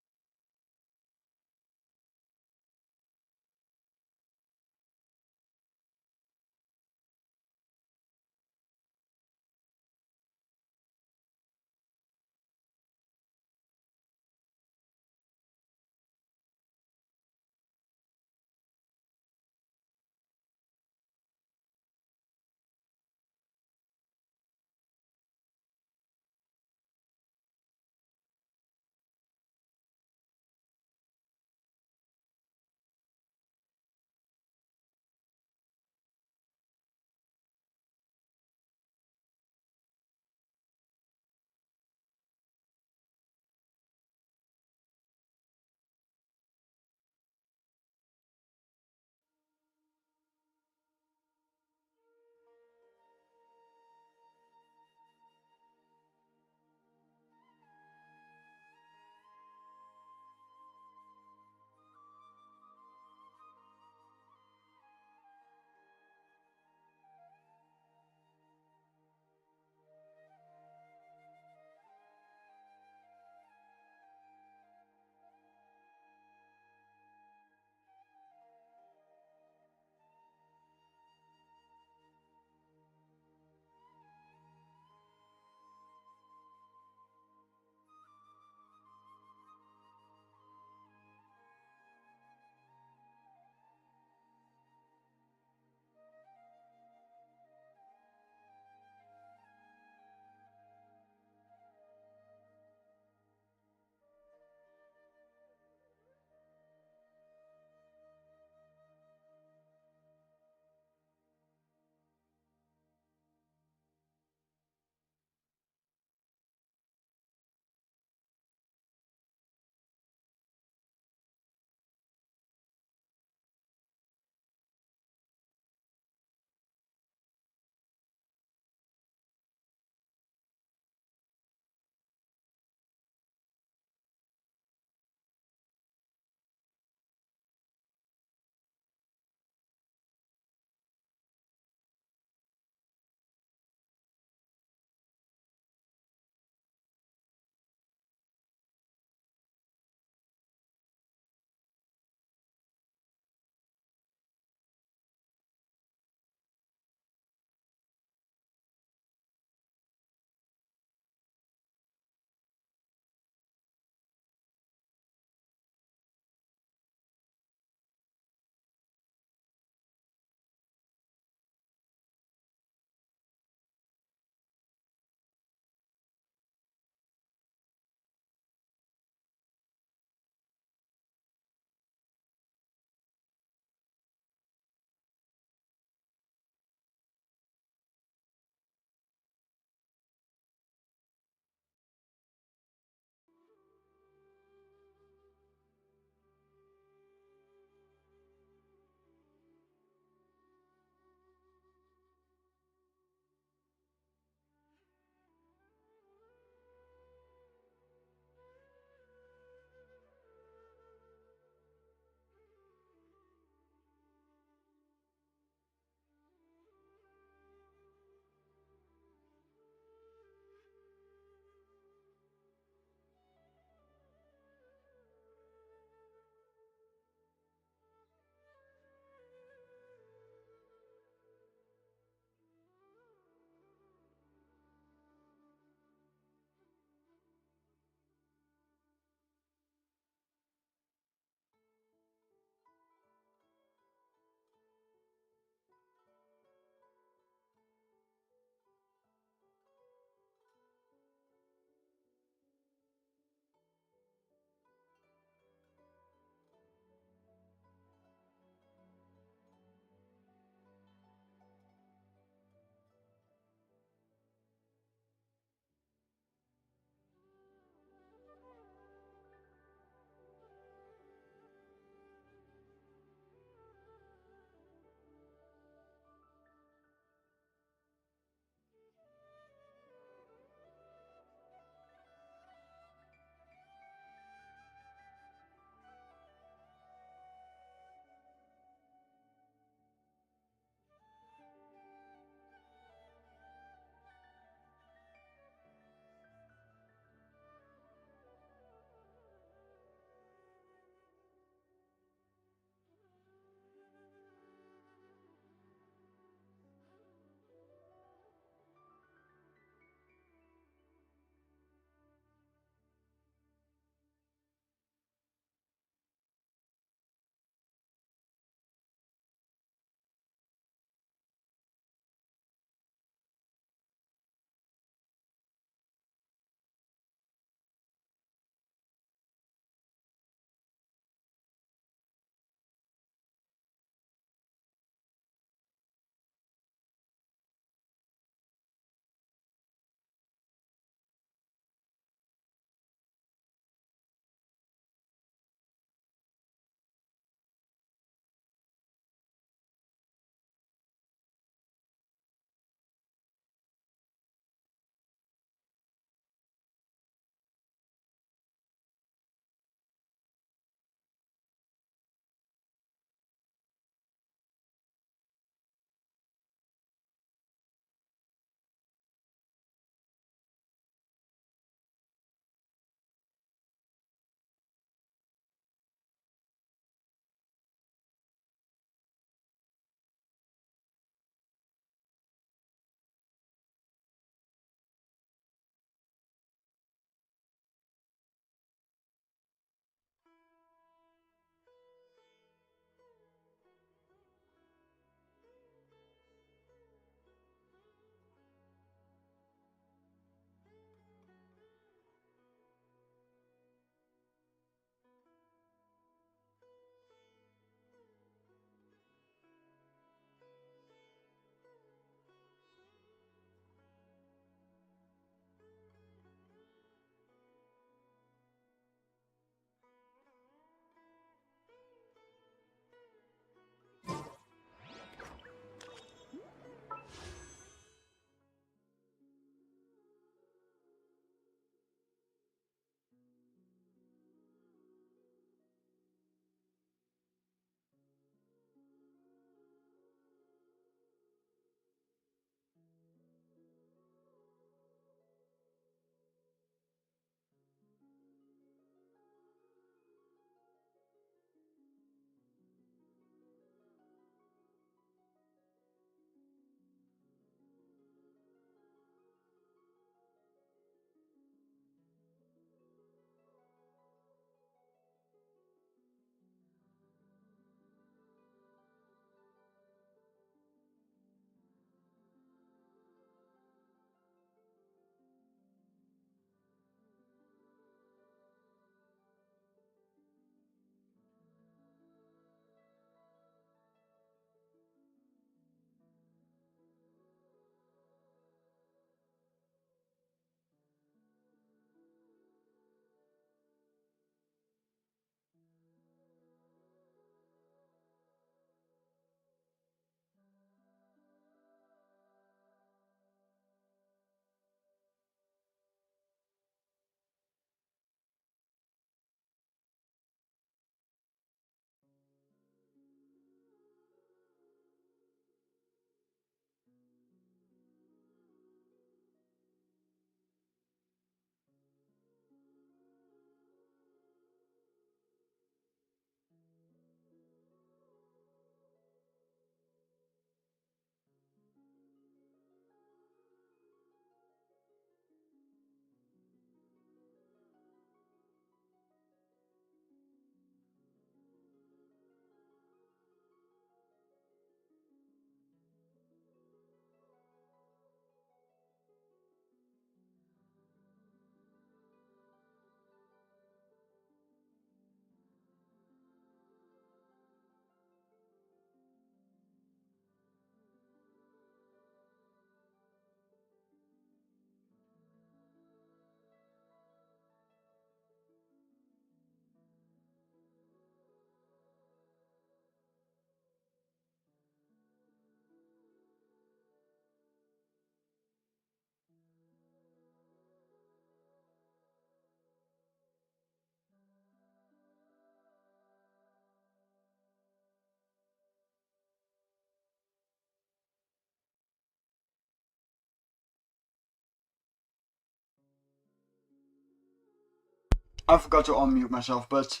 I forgot to unmute myself, but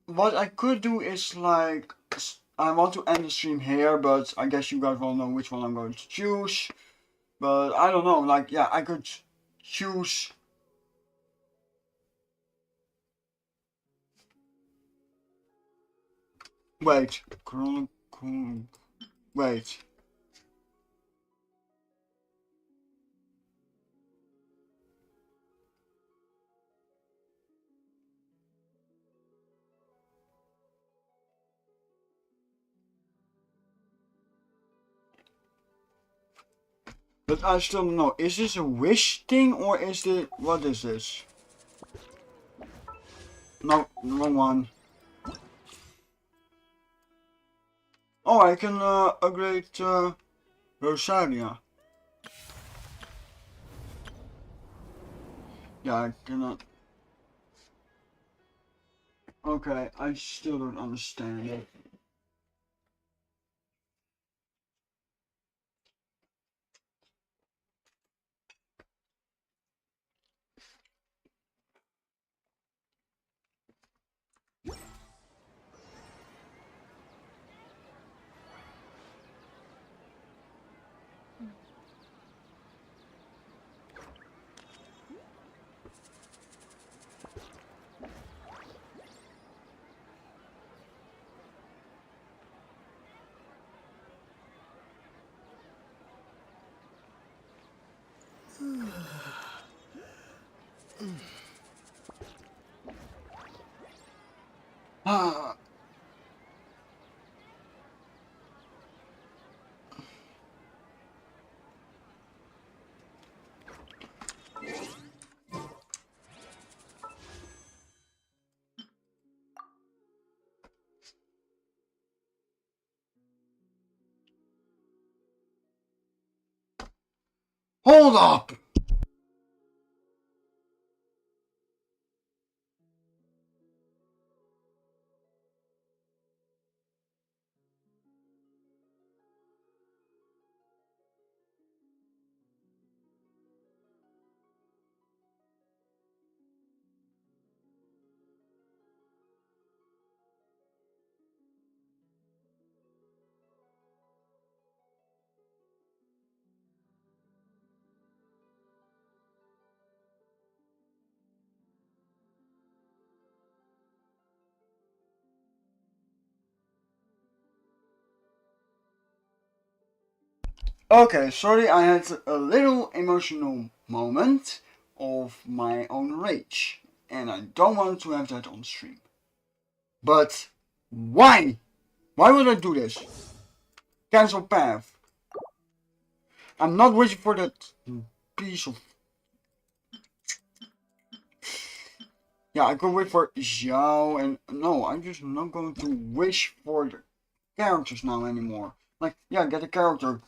what I could do is like, I want to end the stream here, but I guess you guys will know which one I'm going to choose. But I don't know, like, yeah, I could choose. Wait, wait. But I still don't know, is this a wish thing or is it, what is this? No, wrong one. Oh, I can upgrade Rosaria. Yeah, I cannot. Okay, I still don't understand it. Ah. Hold up! Okay, sorry, I had a little emotional moment of my own rage, and I don't want to have that on stream. But why? Why would I do this? Cancel path. I'm not wishing for that piece of. Yeah, I could wait for Xiao, and no, I'm just not going to wish for the characters now anymore. Like, yeah, get a character.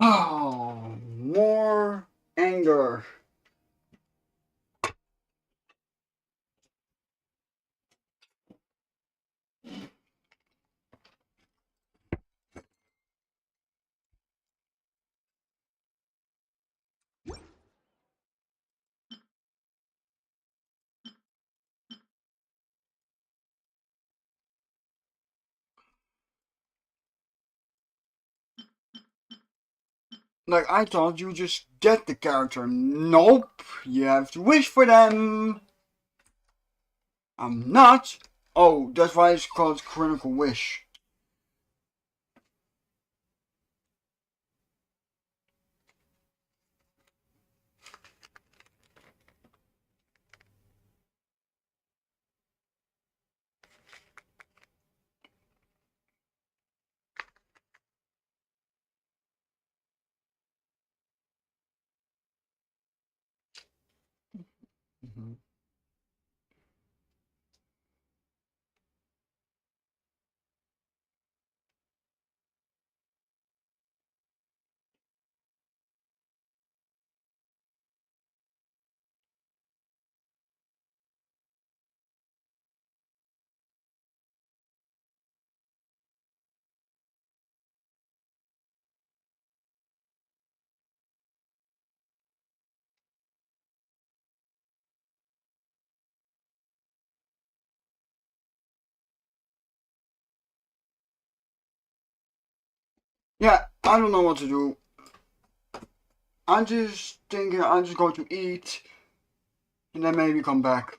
Oh, more anger. Like, I thought you just get the character. Nope, you have to wish for them. I'm not. Oh, that's why it's called Critical Wish. Mm-hmm. Yeah, I don't know what to do. I'm just thinking I'm just going to eat and then maybe come back.